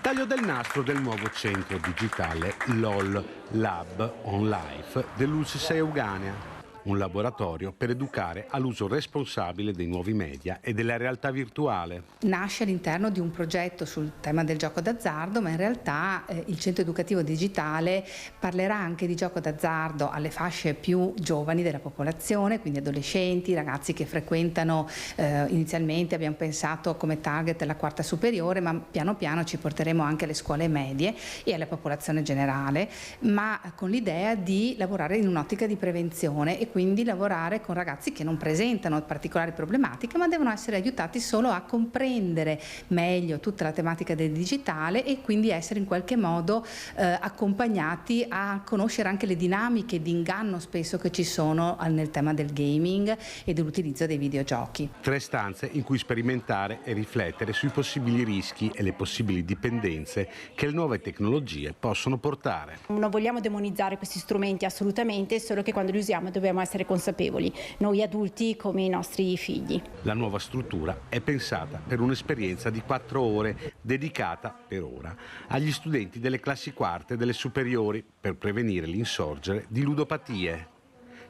Speaker 9: Taglio del nastro del nuovo centro digitale LOL, Lab on Life, dell'ULSS Euganea. Un laboratorio per educare all'uso responsabile dei nuovi media e della realtà virtuale.
Speaker 10: Nasce all'interno di un progetto sul tema del gioco d'azzardo, ma in realtà il centro educativo digitale parlerà anche di gioco d'azzardo alle fasce più giovani della popolazione, quindi adolescenti, ragazzi che frequentano, inizialmente abbiamo pensato come target la quarta superiore, ma piano piano ci porteremo anche alle scuole medie e alla popolazione generale, ma con l'idea di lavorare in un'ottica di prevenzione e quindi lavorare con ragazzi che non presentano particolari problematiche, ma devono essere aiutati solo a comprendere meglio tutta la tematica del digitale e quindi essere in qualche modo accompagnati a conoscere anche le dinamiche di inganno spesso che ci sono nel tema del gaming e dell'utilizzo dei videogiochi.
Speaker 9: 3 stanze in cui sperimentare e riflettere sui possibili rischi e le possibili dipendenze che le nuove tecnologie possono portare.
Speaker 11: Non vogliamo demonizzare questi strumenti assolutamente, solo che quando li usiamo dobbiamo essere consapevoli, noi adulti come i nostri figli.
Speaker 9: La nuova struttura è pensata per un'esperienza di 4 ore dedicata per ora agli studenti delle classi quarte e delle superiori per prevenire l'insorgere di ludopatie.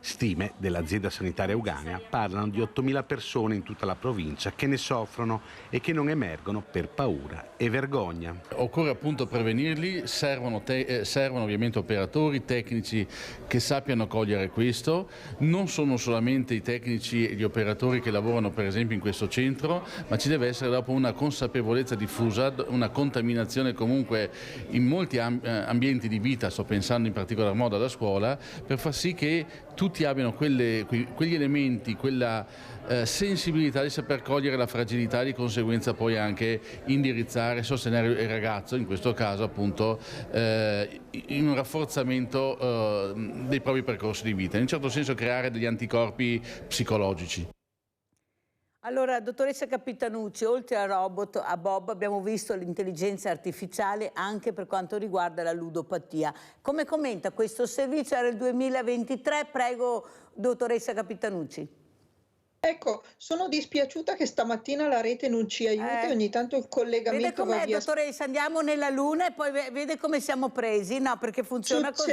Speaker 9: Stime dell'azienda sanitaria euganea parlano di 8.000 persone in tutta la provincia che ne soffrono e che non emergono per paura e vergogna.
Speaker 12: Occorre appunto prevenirli, servono ovviamente operatori, tecnici che sappiano cogliere questo. Non sono solamente i tecnici e gli operatori che lavorano per esempio in questo centro, ma ci deve essere dopo una consapevolezza diffusa, una contaminazione comunque in molti ambienti di vita, sto pensando in particolar modo alla scuola, per far sì che tutti abbiano quegli elementi, quella sensibilità di saper cogliere la fragilità e di conseguenza poi anche indirizzare, sostenere il ragazzo, in questo caso appunto in un rafforzamento dei propri percorsi di vita, in un certo senso creare degli anticorpi psicologici.
Speaker 3: Allora, dottoressa Capitanucci, oltre a Bob abbiamo visto l'intelligenza artificiale anche per quanto riguarda la ludopatia. Come commenta questo servizio? Era il 2023, prego dottoressa Capitanucci.
Speaker 4: Ecco, sono dispiaciuta che stamattina la rete non ci aiuti, ogni tanto il collegamento va via.
Speaker 3: Dottoressa, andiamo nella luna e poi vede come siamo presi, no? Perché funziona così.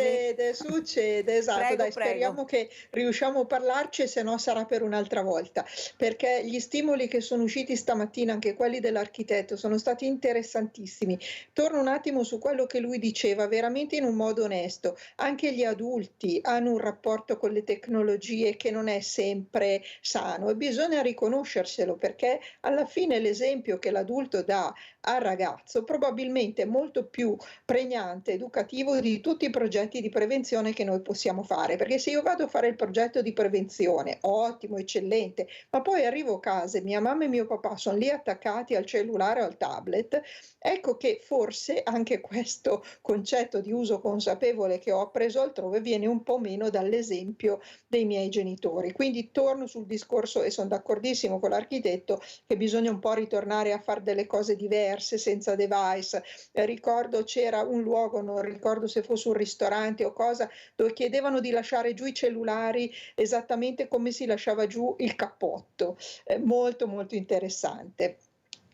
Speaker 4: Succede, esatto.
Speaker 3: Prego,
Speaker 4: dai, speriamo che riusciamo a parlarci, se no sarà per un'altra volta, perché gli stimoli che sono usciti stamattina, anche quelli dell'architetto, sono stati interessantissimi. Torno un attimo su quello che lui diceva, veramente in un modo onesto. Anche gli adulti hanno un rapporto con le tecnologie che non è sempre sano. E bisogna riconoscerselo, perché alla fine l'esempio che l'adulto dà al ragazzo probabilmente è molto più pregnante, educativo di tutti i progetti di prevenzione che noi possiamo fare, perché se io vado a fare il progetto di prevenzione, ottimo, eccellente, ma poi arrivo a casa e mia mamma e mio papà sono lì attaccati al cellulare o al tablet, ecco che forse anche questo concetto di uso consapevole che ho appreso altrove viene un po' meno dall'esempio dei miei genitori. Quindi torno sul discorso, e sono d'accordissimo con l'architetto, che bisogna un po' ritornare a fare delle cose diverse, senza device. Ricordo c'era un luogo, non ricordo se fosse un ristorante o cosa, dove chiedevano di lasciare giù i cellulari esattamente come si lasciava giù il cappotto. Molto molto interessante.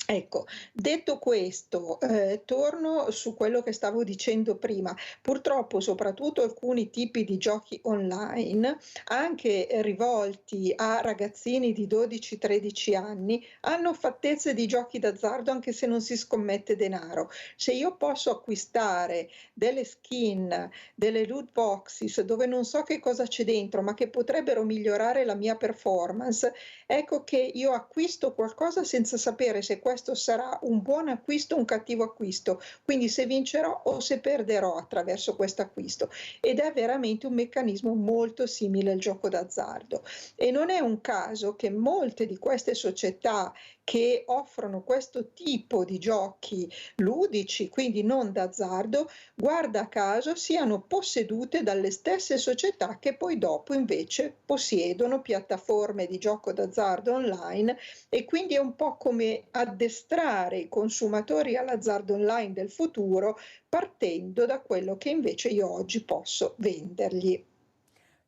Speaker 4: Ecco, detto questo, torno su quello che stavo dicendo prima. Purtroppo, soprattutto alcuni tipi di giochi online, anche rivolti a ragazzini di 12-13 anni, hanno fattezze di giochi d'azzardo anche se non si scommette denaro. Se io posso acquistare delle skin, delle loot boxes, dove non so che cosa c'è dentro, ma che potrebbero migliorare la mia performance, ecco che io acquisto qualcosa senza sapere se questo sarà un buon acquisto o un cattivo acquisto, quindi se vincerò o se perderò attraverso questo acquisto, ed è veramente un meccanismo molto simile al gioco d'azzardo. E non è un caso che molte di queste società che offrono questo tipo di giochi ludici, quindi non d'azzardo, guarda caso siano possedute dalle stesse società che poi dopo invece possiedono piattaforme di gioco d'azzardo online, e quindi è un po' come addestrare i consumatori all'azzardo online del futuro partendo da quello che invece io oggi posso vendergli.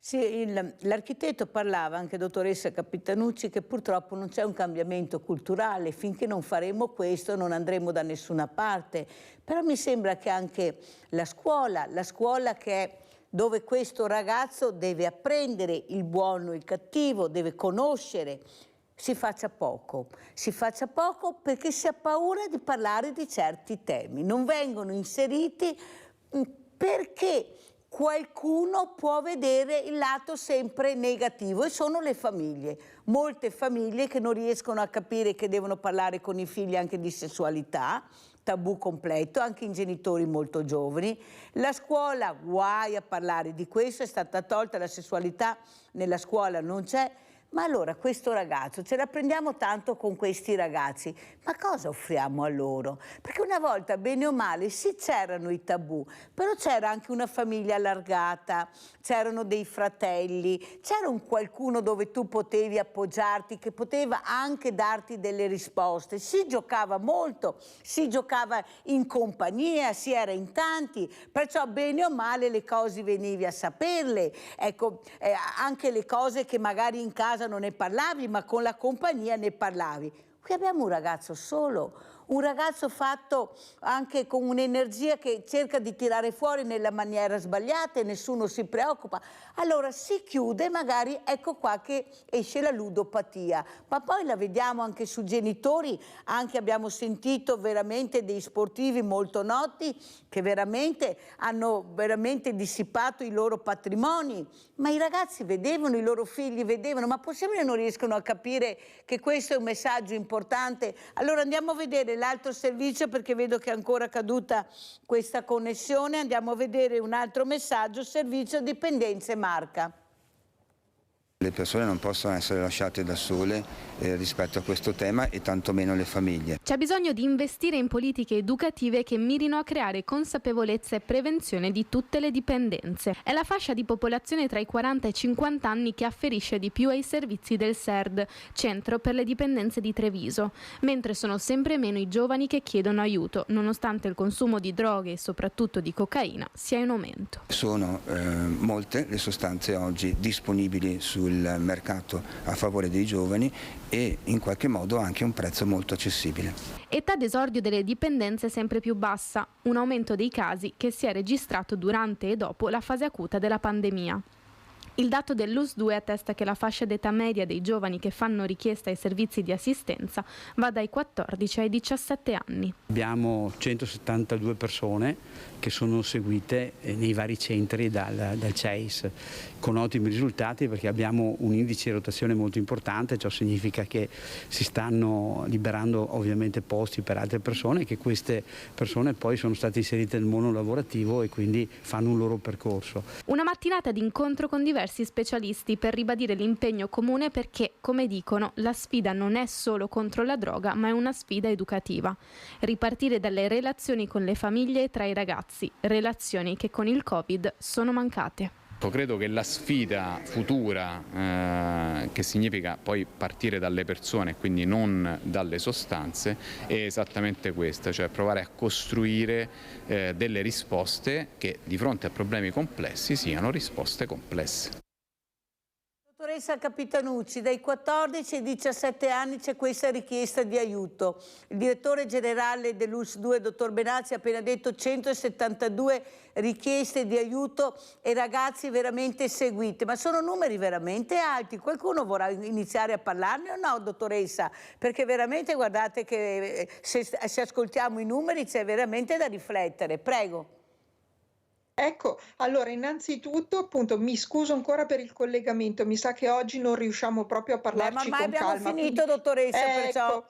Speaker 3: Sì, l'architetto parlava, anche dottoressa Capitanucci, che purtroppo non c'è un cambiamento culturale, finché non faremo questo non andremo da nessuna parte, però mi sembra che anche la scuola che è dove questo ragazzo deve apprendere il buono e il cattivo, deve conoscere, si faccia poco perché si ha paura di parlare di certi temi, non vengono inseriti perché qualcuno può vedere il lato sempre negativo, e sono le famiglie. Molte famiglie che non riescono a capire che devono parlare con i figli anche di sessualità, tabù completo, anche in genitori molto giovani. La scuola, guai a parlare di questo, è stata tolta la sessualità, nella scuola non c'è. Ma allora questo ragazzo, ce la prendiamo tanto con questi ragazzi, ma cosa offriamo a loro? Perché una volta, bene o male, sì, c'erano i tabù, però c'era anche una famiglia allargata, c'erano dei fratelli, c'era un qualcuno dove tu potevi appoggiarti, che poteva anche darti delle risposte. Si giocava molto, si giocava in compagnia, si era in tanti, perciò bene o male le cose venivi a saperle. Ecco, anche le cose che magari in casa non ne parlavi, ma con la compagnia ne parlavi. Qui abbiamo un ragazzo solo, un ragazzo fatto anche con un'energia che cerca di tirare fuori nella maniera sbagliata e nessuno si preoccupa, allora si chiude, magari ecco qua che esce la ludopatia. Ma poi la vediamo anche su genitori, anche abbiamo sentito veramente dei sportivi molto noti che veramente hanno veramente dissipato i loro patrimoni, ma i ragazzi vedevano, i loro figli vedevano, ma possibile non riescono a capire che questo è un messaggio importante? Allora andiamo a vedere l'altro servizio, perché vedo che è ancora caduta questa connessione, andiamo a vedere un altro messaggio, servizio dipendenze Marca.
Speaker 13: Le persone non possono essere lasciate da sole rispetto a questo tema e tantomeno le famiglie.
Speaker 14: C'è bisogno di investire in politiche educative che mirino a creare consapevolezza e prevenzione di tutte le dipendenze. È la fascia di popolazione tra i 40 e i 50 anni che afferisce di più ai servizi del CERD, Centro per le Dipendenze di Treviso, mentre sono sempre meno i giovani che chiedono aiuto, nonostante il consumo di droghe e soprattutto di cocaina sia in aumento. Sono
Speaker 13: molte le sostanze oggi disponibili sul mercato a favore dei giovani e in qualche modo anche un prezzo molto accessibile.
Speaker 14: Età d'esordio delle dipendenze sempre più bassa, un aumento dei casi che si è registrato durante e dopo la fase acuta della pandemia. Il dato dell'US2 attesta che la fascia d'età media dei giovani che fanno richiesta ai servizi di assistenza va dai 14 ai 17 anni.
Speaker 15: Abbiamo 172 persone che sono seguite nei vari centri dal CEIS, con ottimi risultati perché abbiamo un indice di rotazione molto importante, ciò significa che si stanno liberando ovviamente posti per altre persone e che queste persone poi sono state inserite nel mondo lavorativo e quindi fanno un loro percorso.
Speaker 14: Una mattinata di incontro con diversi specialisti per ribadire l'impegno comune perché, come dicono, la sfida non è solo contro la droga ma è una sfida educativa. Ripartire dalle relazioni con le famiglie e tra i ragazzi, relazioni che con il Covid sono mancate.
Speaker 16: Credo che la sfida futura, che significa poi partire dalle persone, quindi non dalle sostanze, è esattamente questa, cioè provare a costruire delle risposte che di fronte a problemi complessi siano risposte complesse.
Speaker 3: Dottoressa Capitanucci, dai 14 ai 17 anni c'è questa richiesta di aiuto. Il direttore generale dell'ULS2, dottor Benazzi, ha appena detto 172 richieste di aiuto e ragazzi veramente seguiti. Ma sono numeri veramente alti. Qualcuno vorrà iniziare a parlarne o no, dottoressa? Perché veramente guardate che se ascoltiamo i numeri c'è veramente da riflettere. Prego.
Speaker 4: Ecco, allora innanzitutto appunto mi scuso ancora per il collegamento, mi sa che oggi non riusciamo proprio a parlarci
Speaker 3: ma
Speaker 4: con
Speaker 3: abbiamo
Speaker 4: calma.
Speaker 3: finito, quindi, dottoressa, perciò...
Speaker 4: Ecco.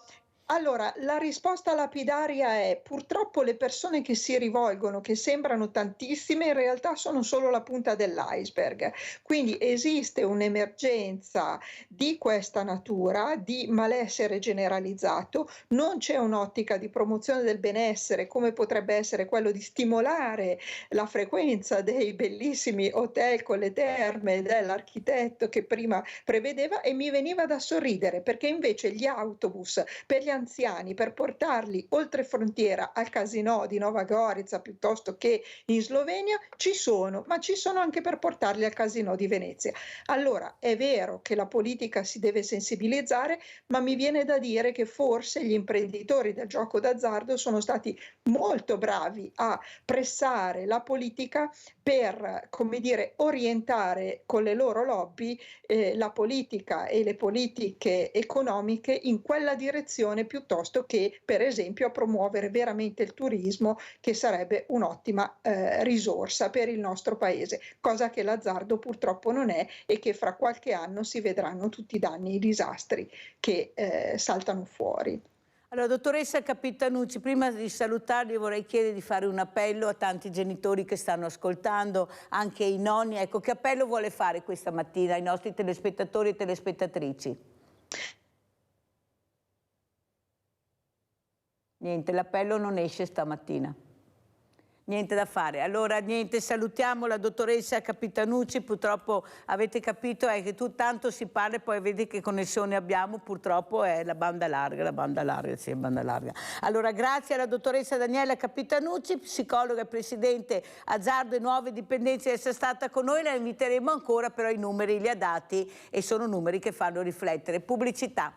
Speaker 4: Allora, la risposta lapidaria è: purtroppo le persone che si rivolgono, che sembrano tantissime, in realtà sono solo la punta dell'iceberg. Quindi esiste un'emergenza di questa natura, di malessere generalizzato, non c'è un'ottica di promozione del benessere come potrebbe essere quello di stimolare la frequenza dei bellissimi hotel con le terme dell'architetto che prima prevedeva, e mi veniva da sorridere perché invece gli autobus per gli anziani per portarli oltre frontiera al Casinò di Nova Gorica piuttosto che in Slovenia ci sono, ma ci sono anche per portarli al Casinò di Venezia. Allora è vero che la politica si deve sensibilizzare, ma mi viene da dire che forse gli imprenditori del gioco d'azzardo sono stati molto bravi a pressare la politica per, come dire, orientare con le loro lobby la politica e le politiche economiche in quella direzione piuttosto che per esempio a promuovere veramente il turismo, che sarebbe un'ottima risorsa per il nostro paese, cosa che l'azzardo purtroppo non è e che fra qualche anno si vedranno tutti i danni e i disastri che saltano fuori.
Speaker 3: Allora, dottoressa Capitanucci, prima di salutarli vorrei chiedere di fare un appello a tanti genitori che stanno ascoltando, anche ai nonni. Ecco, che appello vuole fare questa mattina ai nostri telespettatori e telespettatrici? Niente, l'appello non esce stamattina. Niente da fare. Allora, niente, salutiamo la dottoressa Capitanucci. Purtroppo avete capito che tu tanto si parla e poi vedi che connessione abbiamo. Purtroppo è la banda larga, sì, banda larga. Allora, grazie alla dottoressa Daniela Capitanucci, psicologa e presidente Azzardo e Nuove Dipendenze, di essere stata con noi. La inviteremo ancora, però i numeri li ha dati e sono numeri che fanno riflettere. Pubblicità.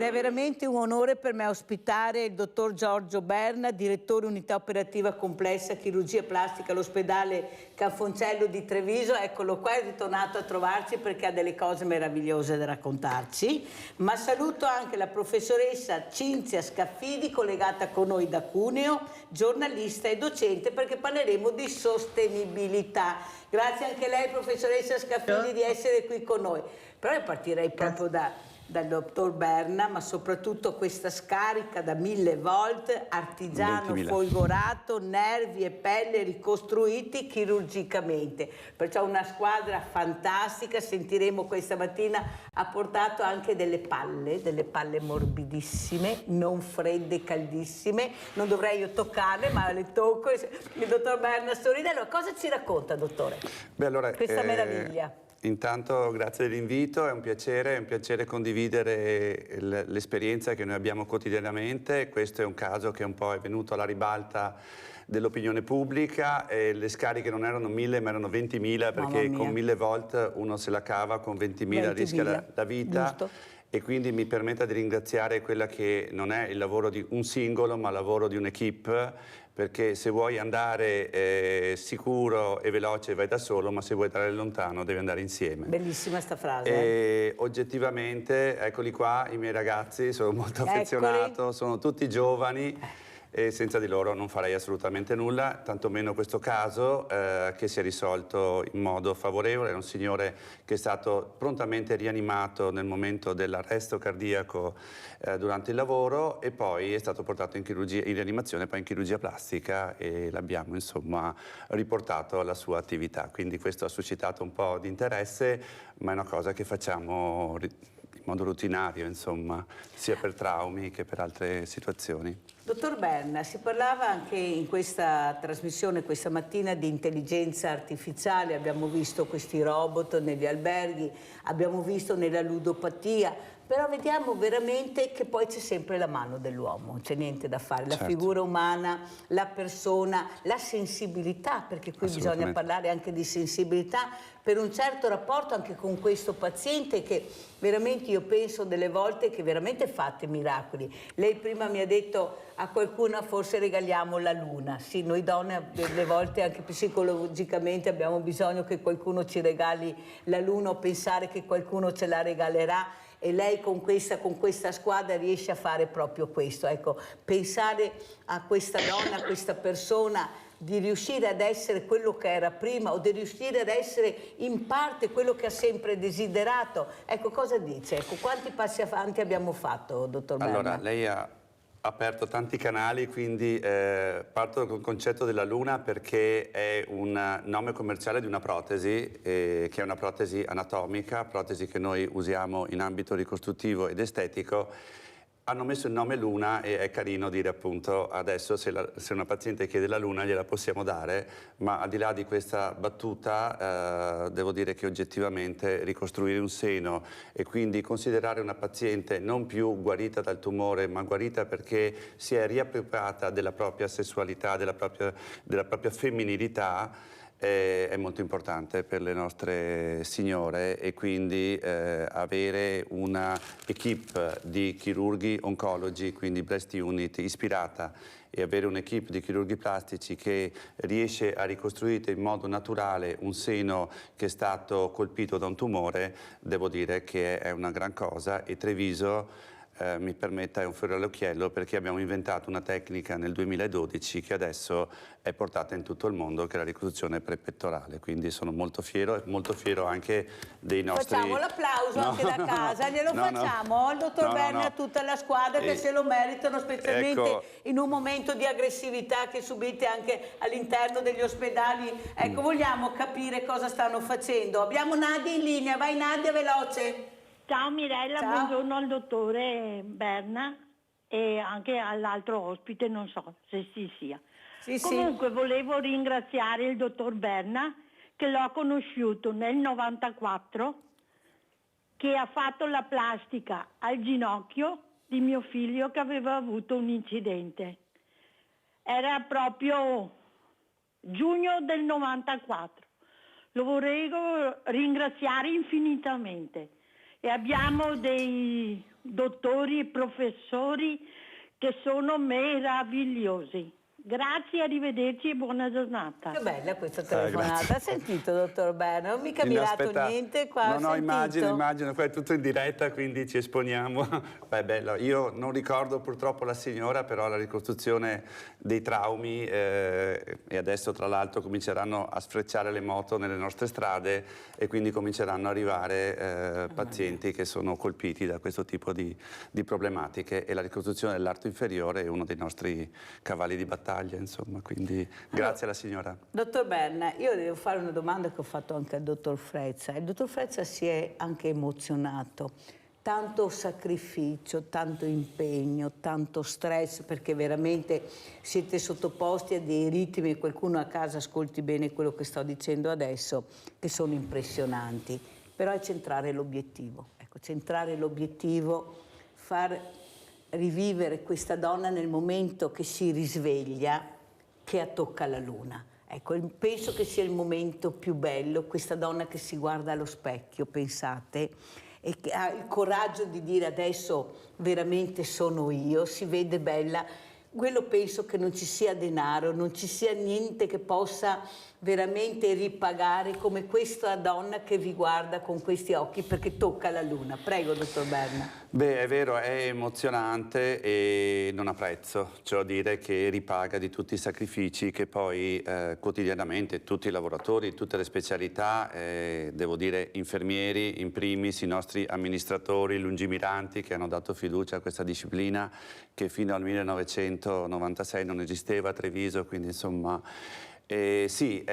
Speaker 3: è veramente un onore per me ospitare il dottor Giorgio Berna, direttore unità operativa complessa chirurgia plastica all'ospedale Canfoncello di Treviso. Eccolo qua, è ritornato a trovarci perché ha delle cose meravigliose da raccontarci. Ma saluto anche la professoressa Cinzia Scaffidi, collegata con noi da Cuneo, giornalista e docente, perché parleremo di sostenibilità. Grazie anche a lei, professoressa Scaffidi, di essere qui con noi. Però io partirei proprio dal dottor Berna, ma soprattutto questa scarica da 1000 volt, artigiano
Speaker 17: 20.000.
Speaker 3: folgorato, nervi e pelle ricostruiti chirurgicamente. Perciò una squadra fantastica. Sentiremo questa mattina, ha portato anche delle palle morbidissime, non fredde, caldissime. Non dovrei io toccarle, ma le tocco. Il dottor Berna sorride. Allora, cosa ci racconta, dottore?
Speaker 17: Beh, allora,
Speaker 3: Questa meraviglia.
Speaker 17: Intanto grazie dell'invito, è un piacere condividere l'esperienza che noi abbiamo quotidianamente. Questo è un caso che un po' è venuto alla ribalta dell'opinione pubblica, e le scariche non erano 1000 ma erano 20.000, perché con 1000 volt uno se la cava, con 20.000 rischia la vita.
Speaker 3: Giusto.
Speaker 17: E quindi mi permetta di ringraziare quella che non è il lavoro di un singolo, ma il lavoro di un'equipe, perché se vuoi andare sicuro e veloce vai da solo, ma se vuoi andare lontano devi andare insieme.
Speaker 3: Bellissima sta frase.
Speaker 17: E oggettivamente, eccoli qua, i miei ragazzi, sono molto affezionato, sono tutti giovani. E senza di loro non farei assolutamente nulla, tantomeno questo caso che si è risolto in modo favorevole. È un signore che è stato prontamente rianimato nel momento dell'arresto cardiaco durante il lavoro, e poi è stato portato in rianimazione, poi in chirurgia plastica, e l'abbiamo insomma riportato alla sua attività. Quindi questo ha suscitato un po' di interesse, ma è una cosa che facciamo in modo rutinario, insomma, sia per traumi che per altre situazioni.
Speaker 3: Dottor Berna, si parlava anche in questa trasmissione questa mattina di intelligenza artificiale, abbiamo visto questi robot negli alberghi, abbiamo visto nella ludopatia, però vediamo veramente che poi c'è sempre la mano dell'uomo, c'è niente da fare, la figura umana, la persona, la sensibilità, perché qui bisogna parlare anche di sensibilità, per un certo rapporto anche con questo paziente che veramente io penso delle volte che veramente fate miracoli. Lei prima mi ha detto a qualcuno forse regaliamo la luna. Sì, noi donne delle volte anche psicologicamente abbiamo bisogno che qualcuno ci regali la luna, o pensare che qualcuno ce la regalerà, e lei con questa squadra riesce a fare proprio questo. Ecco, pensare a questa donna, a questa persona, di riuscire ad essere quello che era prima, o di riuscire ad essere in parte quello che ha sempre desiderato. Ecco, cosa dice? Ecco, quanti passi avanti abbiamo fatto, dottor Berna?
Speaker 17: Allora, lei ha aperto tanti canali, quindi parto col concetto della luna, perché è un nome commerciale di una protesi, che è una protesi anatomica, protesi che noi usiamo in ambito ricostruttivo ed estetico. Hanno messo il nome Luna, e è carino dire appunto adesso se una paziente chiede la Luna gliela possiamo dare, ma al di là di questa battuta devo dire che oggettivamente ricostruire un seno, e quindi considerare una paziente non più guarita dal tumore, ma guarita perché si è riappropriata della propria sessualità, della propria femminilità, è molto importante per le nostre signore, e quindi avere una equipe di chirurghi oncologi, quindi breast unit ispirata, e avere un'equipe di chirurghi plastici che riesce a ricostruire in modo naturale un seno che è stato colpito da un tumore, devo dire che è una gran cosa. E Treviso mi permetta, è un fiore all'occhiello, perché abbiamo inventato una tecnica nel 2012 che adesso è portata in tutto il mondo, che è la ricostruzione prepettorale. Quindi sono molto fiero anche dei nostri...
Speaker 3: Facciamo l'applauso anche da casa, glielo facciamo al dottor Berna e a tutta la squadra che se lo meritano, specialmente in un momento di aggressività che subite anche all'interno degli ospedali. Ecco, vogliamo capire cosa stanno facendo. Abbiamo Nadia in linea, vai Nadia, veloce.
Speaker 18: Ciao Mirella,
Speaker 3: Ciao.
Speaker 18: Buongiorno al dottore Berna e anche all'altro ospite, non so se si sia. Comunque volevo ringraziare il dottor Berna, che l'ho conosciuto nel 94, che ha fatto la plastica al ginocchio di mio figlio che aveva avuto un incidente. Era proprio giugno del 94. Lo vorrei ringraziare infinitamente. E abbiamo dei dottori e professori che sono meravigliosi. Grazie, arrivederci e buona giornata.
Speaker 3: Che bella questa telefonata. Ha sentito, dottor Berna? Non mi è mirato niente qua.
Speaker 17: No, immagino, qua è tutto in diretta, quindi ci esponiamo. Beh, bello. Io non ricordo purtroppo la signora, però la ricostruzione dei traumi e adesso tra l'altro cominceranno a sfrecciare le moto nelle nostre strade e quindi cominceranno ad arrivare pazienti che sono colpiti da questo tipo di problematiche, e la ricostruzione dell'arto inferiore è uno dei nostri cavalli di battaglia. Insomma, quindi grazie alla signora.
Speaker 3: Dottor Berna, io devo fare una domanda che ho fatto anche al dottor Frezza. Il dottor Frezza si è anche emozionato. Tanto sacrificio, tanto impegno, tanto stress, perché veramente siete sottoposti a dei ritmi, e qualcuno a casa ascolti bene quello che sto dicendo adesso, che sono impressionanti. Però è centrare l'obiettivo. Ecco, centrare l'obiettivo, far rivivere questa donna nel momento che si risveglia, che tocca la luna. Ecco, penso che sia il momento più bello, questa donna che si guarda allo specchio, pensate, e che ha il coraggio di dire adesso veramente sono io, si vede bella. Quello penso che non ci sia denaro, non ci sia niente che possa veramente ripagare come questa donna che vi guarda con questi occhi perché tocca la luna. Prego, dottor Berna.
Speaker 17: Beh, è vero, è emozionante e non ha prezzo, cioè dire che ripaga di tutti i sacrifici che poi quotidianamente tutti i lavoratori, tutte le specialità, devo dire infermieri in primis, i nostri amministratori lungimiranti che hanno dato fiducia a questa disciplina che fino al 1996 non esisteva a Treviso, quindi insomma sì,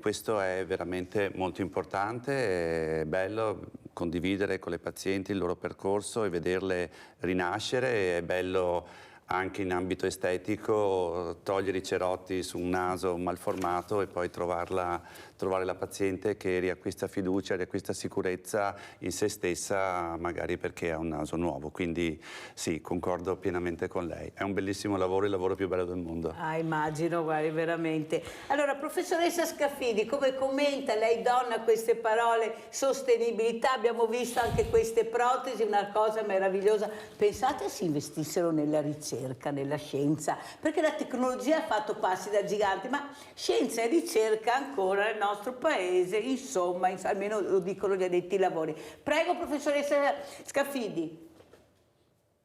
Speaker 17: questo è veramente molto importante, è bello condividere con le pazienti il loro percorso e vederle rinascere, è bello anche in ambito estetico togliere i cerotti su un naso malformato e poi trovare la paziente che riacquista fiducia, riacquista sicurezza in se stessa, magari perché ha un naso nuovo. Quindi sì, concordo pienamente con lei. È un bellissimo lavoro, il lavoro più bello del mondo.
Speaker 3: Ah, immagino, guardi, veramente. Allora, professoressa Scaffidi, come commenta lei, donna, queste parole? Sostenibilità, abbiamo visto anche queste protesi, una cosa meravigliosa. Pensate se investissero nella ricerca, nella scienza, perché la tecnologia ha fatto passi da gigante, ma scienza e ricerca ancora nel nostro paese, insomma, almeno lo dicono gli addetti ai lavori. Prego, professoressa Scaffidi.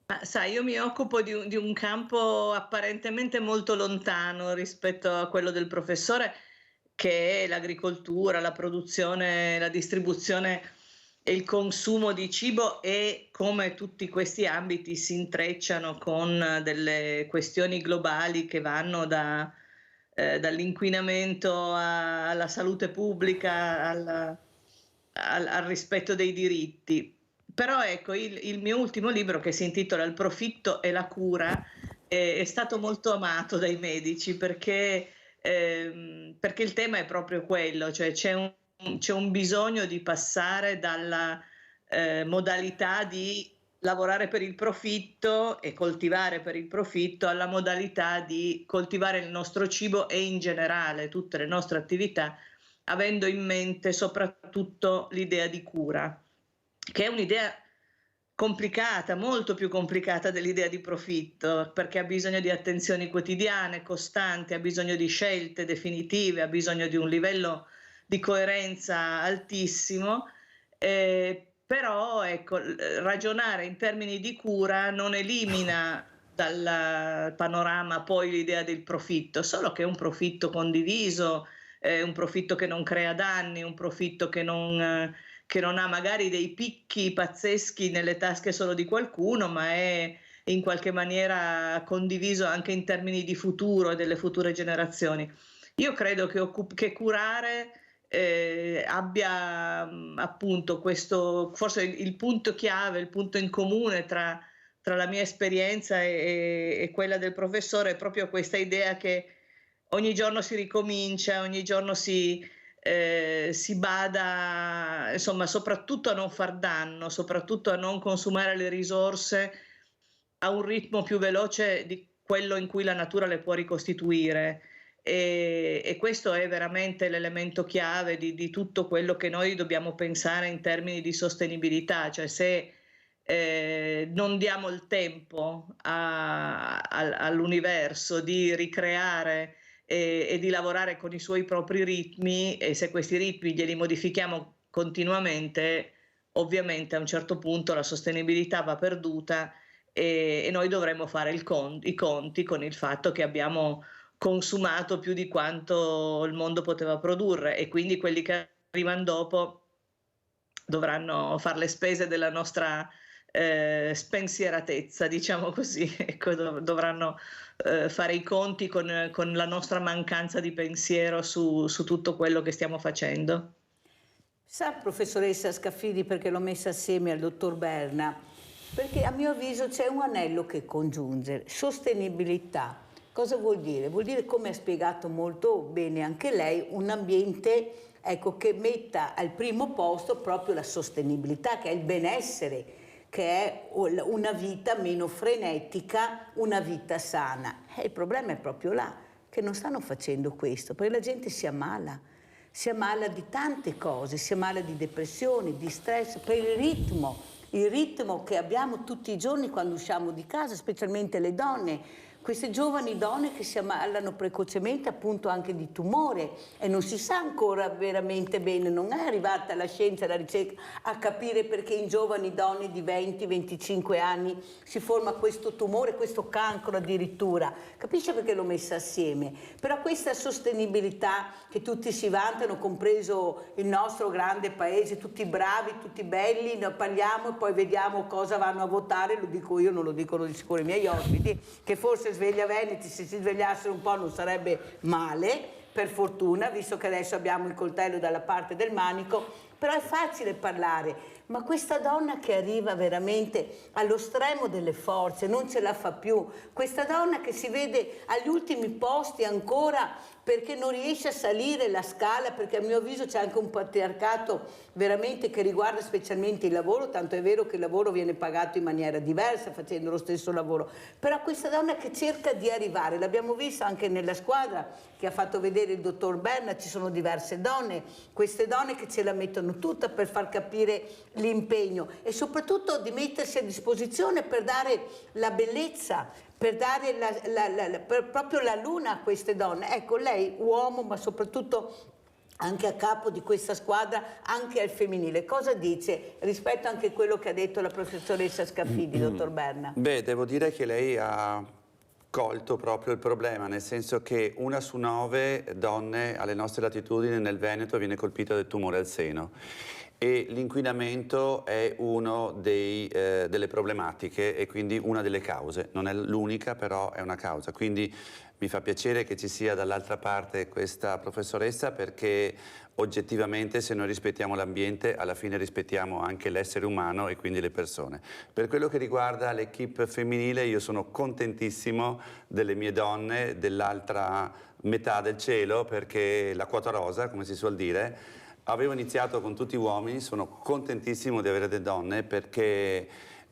Speaker 19: Ma sai, io mi occupo di un campo apparentemente molto lontano rispetto a quello del professore, che è l'agricoltura, la produzione, la distribuzione e il consumo di cibo, e come tutti questi ambiti si intrecciano con delle questioni globali che vanno dall'inquinamento alla salute pubblica, al rispetto dei diritti. Però ecco, il mio ultimo libro, che si intitola Il profitto e la cura, è stato molto amato dai medici perché il tema è proprio quello, cioè c'è un bisogno di passare dalla modalità di lavorare per il profitto e coltivare per il profitto alla modalità di coltivare il nostro cibo e in generale tutte le nostre attività, avendo in mente soprattutto l'idea di cura, che è un'idea complicata, molto più complicata dell'idea di profitto, perché ha bisogno di attenzioni quotidiane, costanti, ha bisogno di scelte definitive, ha bisogno di un livello di coerenza altissimo, però ecco, ragionare in termini di cura non elimina dal panorama poi l'idea del profitto, solo che è un profitto condiviso, un profitto che non crea danni, un profitto che non ha magari dei picchi pazzeschi nelle tasche solo di qualcuno, ma è in qualche maniera condiviso anche in termini di futuro e delle future generazioni. Io credo che curare abbia appunto questo, forse il punto chiave, il punto in comune tra la mia esperienza e quella del professore, è proprio questa idea che ogni giorno si ricomincia, ogni giorno si bada, insomma, soprattutto a non far danno, soprattutto a non consumare le risorse a un ritmo più veloce di quello in cui la natura le può ricostituire. E questo è veramente l'elemento chiave di tutto quello che noi dobbiamo pensare in termini di sostenibilità, cioè se non diamo il tempo all'universo di ricreare e di lavorare con i suoi propri ritmi, e se questi ritmi glieli modifichiamo continuamente, ovviamente a un certo punto la sostenibilità va perduta e noi dovremo fare i conti con il fatto che abbiamo consumato più di quanto il mondo poteva produrre, e quindi quelli che arrivano dopo dovranno fare le spese della nostra spensieratezza, diciamo così. Ecco, dovranno fare i conti con la nostra mancanza di pensiero su tutto quello che stiamo facendo.
Speaker 3: Sa, professoressa Scaffidi, perché l'ho messa assieme al dottor Berna, perché a mio avviso c'è un anello che congiunge. Sostenibilità, cosa vuol dire? Vuol dire, come ha spiegato molto bene anche lei, un ambiente, ecco, che metta al primo posto proprio la sostenibilità, che è il benessere, che è una vita meno frenetica, una vita sana. Il problema è proprio là, che non stanno facendo questo, perché la gente si ammala di tante cose, si ammala di depressione, di stress, per il ritmo che abbiamo tutti i giorni quando usciamo di casa, specialmente le donne. Queste giovani donne che si ammalano precocemente appunto anche di tumore, e non si sa ancora veramente bene, non è arrivata la scienza e la ricerca a capire perché in giovani donne di 20-25 anni si forma questo tumore, questo cancro addirittura. Capisce perché l'ho messa assieme? Però questa sostenibilità che tutti si vantano, compreso il nostro grande paese, tutti bravi, tutti belli, ne parliamo e poi vediamo cosa vanno a votare, lo dico io, non lo dicono di sicuro i miei ospiti, che forse Sveglia Veneti, se si svegliassero un po' non sarebbe male, per fortuna, visto che adesso abbiamo il coltello dalla parte del manico, però è facile parlare. Ma questa donna che arriva veramente allo stremo delle forze, non ce la fa più, questa donna che si vede agli ultimi posti ancora perché non riesce a salire la scala, perché a mio avviso c'è anche un patriarcato veramente che riguarda specialmente il lavoro, tanto è vero che il lavoro viene pagato in maniera diversa facendo lo stesso lavoro, però questa donna che cerca di arrivare, l'abbiamo visto anche nella squadra che ha fatto vedere il dottor Berna, ci sono diverse donne, queste donne che ce la mettono tutta per far capire l'impegno e soprattutto di mettersi a disposizione per dare la bellezza, per dare proprio la luna a queste donne. Ecco, lei uomo, ma soprattutto anche a capo di questa squadra, anche al femminile, cosa dice rispetto anche a quello che ha detto la professoressa Scaffidi, dottor Berna?
Speaker 17: Beh, devo dire che lei ha colto proprio il problema, nel senso che 1 su 9 donne alle nostre latitudini nel Veneto viene colpita del tumore al seno. E l'inquinamento è una delle problematiche e quindi una delle cause, non è l'unica però è una causa, quindi mi fa piacere che ci sia dall'altra parte questa professoressa, perché oggettivamente se noi rispettiamo l'ambiente alla fine rispettiamo anche l'essere umano e quindi le persone. Per quello che riguarda l'equipe femminile io sono contentissimo delle mie donne dell'altra metà del cielo, perché la quota rosa, come si suol dire. Avevo iniziato con tutti uomini, sono contentissimo di avere delle donne perché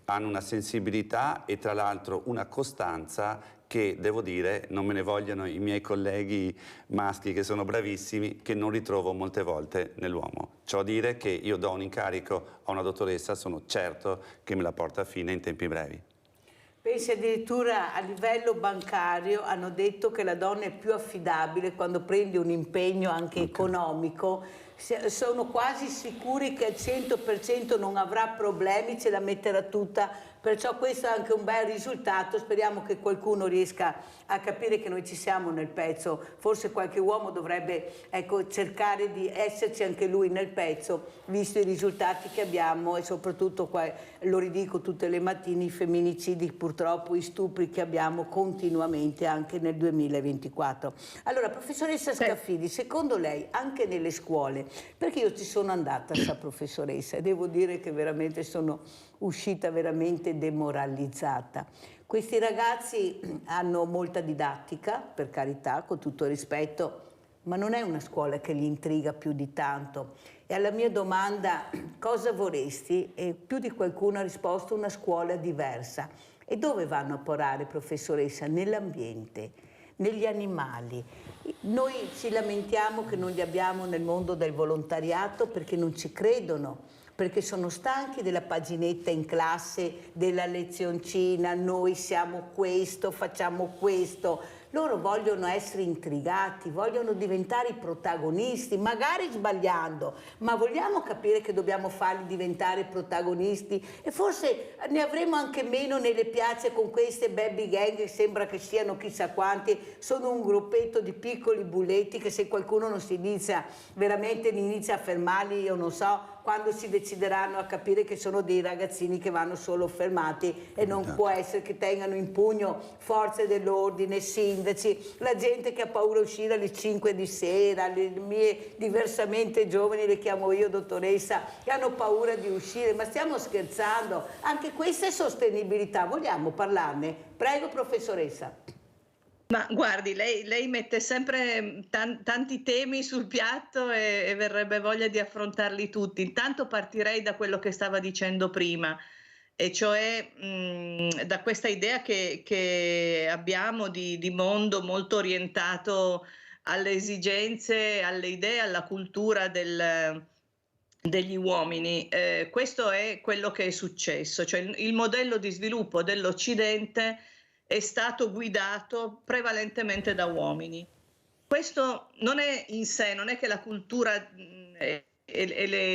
Speaker 17: hanno una sensibilità e tra l'altro una costanza che, devo dire, non me ne vogliono i miei colleghi maschi che sono bravissimi, che non ritrovo molte volte nell'uomo. Ciò a dire che io do un incarico a una dottoressa, sono certo che me la porta a fine in tempi brevi.
Speaker 3: Pensi addirittura a livello bancario hanno detto che la donna è più affidabile quando prende un impegno anche economico, sono quasi sicuri che al 100% non avrà problemi, ce la metterà tutta, perciò questo è anche un bel risultato. Speriamo che qualcuno riesca a capire che noi ci siamo nel pezzo, forse qualche uomo dovrebbe cercare di esserci anche lui nel pezzo, visto i risultati che abbiamo e soprattutto, lo ridico tutte le mattine, i femminicidi, purtroppo i stupri che abbiamo continuamente anche nel 2024. Allora, professoressa Scaffidi, secondo lei anche nelle scuole, perché io ci sono andata, sa professoressa, e devo dire che veramente sono uscita veramente demoralizzata. Questi ragazzi hanno molta didattica, per carità, con tutto il rispetto, ma non è una scuola che li intriga più di tanto. E alla mia domanda cosa vorresti, e più di qualcuno ha risposto una scuola diversa. E dove vanno a porare, professoressa? Nell'ambiente, negli animali. Noi ci lamentiamo che non li abbiamo nel mondo del volontariato perché non ci credono. perché sono stanchi della paginetta in classe, della lezioncina, noi siamo questo, facciamo questo. Loro vogliono essere intrigati, vogliono diventare i protagonisti, magari sbagliando, ma vogliamo capire che dobbiamo farli diventare protagonisti, e forse ne avremo anche meno nelle piazze con queste baby gang che sembra che siano chissà quanti, sono un gruppetto di piccoli bulletti che se qualcuno non si inizia veramente a fermarli, io non so quando si decideranno a capire che sono dei ragazzini che vanno solo fermati, e non può essere che tengano in pugno forze dell'ordine, sindaci, la gente che ha paura di uscire alle 5 di sera, le mie diversamente giovani, le chiamo io dottoressa, che hanno paura di uscire. Ma stiamo scherzando? Anche questa è sostenibilità, vogliamo parlarne? Prego professoressa.
Speaker 19: Ma guardi, lei mette sempre tanti temi sul piatto e verrebbe voglia di affrontarli tutti. Intanto partirei da quello che stava dicendo prima, e cioè da questa idea che abbiamo di mondo molto orientato alle esigenze, alle idee, alla cultura degli uomini. Questo è quello che è successo, cioè il modello di sviluppo dell'Occidente è stato guidato prevalentemente da uomini. Questo non è in sé, non è che la cultura e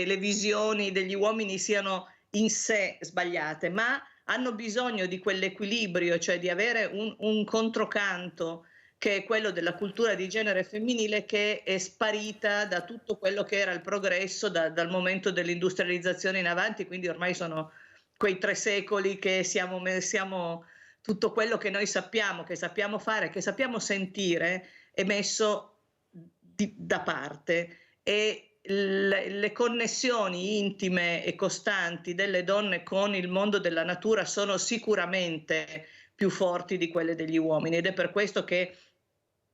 Speaker 19: le visioni degli uomini siano in sé sbagliate, ma hanno bisogno di quell'equilibrio, cioè di avere un controcanto, che è quello della cultura di genere femminile, che è sparita da tutto quello che era il progresso dal momento dell'industrializzazione in avanti. Quindi ormai sono quei 3 secoli che siamo tutto quello che noi sappiamo, che sappiamo fare, che sappiamo sentire, è messo da parte, e le connessioni intime e costanti delle donne con il mondo della natura sono sicuramente più forti di quelle degli uomini, ed è per questo che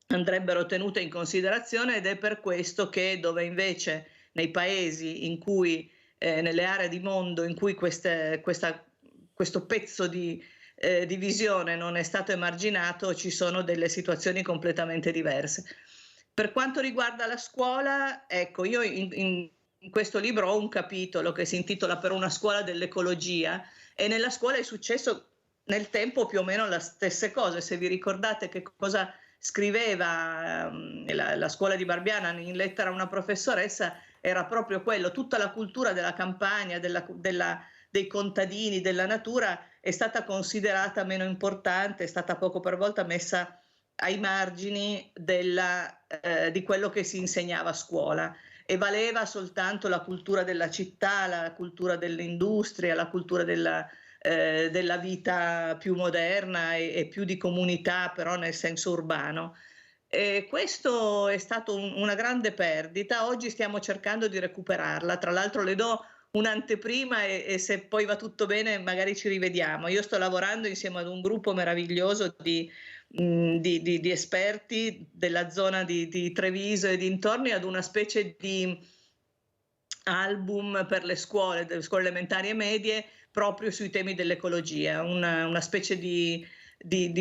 Speaker 19: andrebbero tenute in considerazione, ed è per questo che dove invece nei paesi in cui, nelle aree di mondo in cui questo pezzo di visione non è stato emarginato, ci sono delle situazioni completamente diverse. Per quanto riguarda la scuola, ecco, io in questo libro ho un capitolo che si intitola Per una scuola dell'ecologia, e nella scuola è successo nel tempo più o meno le stesse cose. Se vi ricordate che cosa scriveva la scuola di Barbiana in Lettera a una professoressa, era proprio quello: tutta la cultura della campagna, dei contadini, della natura è stata considerata meno importante, è stata poco per volta messa ai margini di quello che si insegnava a scuola, e valeva soltanto la cultura della città, la cultura dell'industria, la cultura della vita più moderna e più di comunità, però nel senso urbano. E questo è stato una grande perdita. Oggi stiamo cercando di recuperarla. Tra l'altro le do un'anteprima e se poi va tutto bene magari ci rivediamo. Io sto lavorando insieme ad un gruppo meraviglioso di esperti della zona di Treviso e dintorni ad una specie di album per le scuole elementari e medie proprio sui temi dell'ecologia, una specie di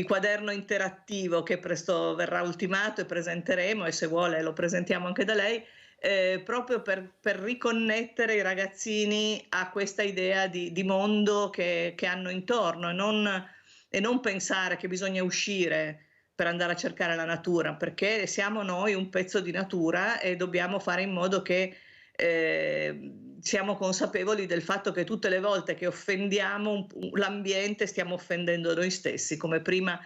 Speaker 19: quaderno interattivo che presto verrà ultimato e presenteremo, e se vuole lo presentiamo anche da lei, proprio per riconnettere i ragazzini a questa idea di mondo che hanno intorno, e non pensare che bisogna uscire per andare a cercare la natura, perché siamo noi un pezzo di natura e dobbiamo fare in modo che siamo consapevoli del fatto che tutte le volte che offendiamo l'ambiente stiamo offendendo noi stessi, come prima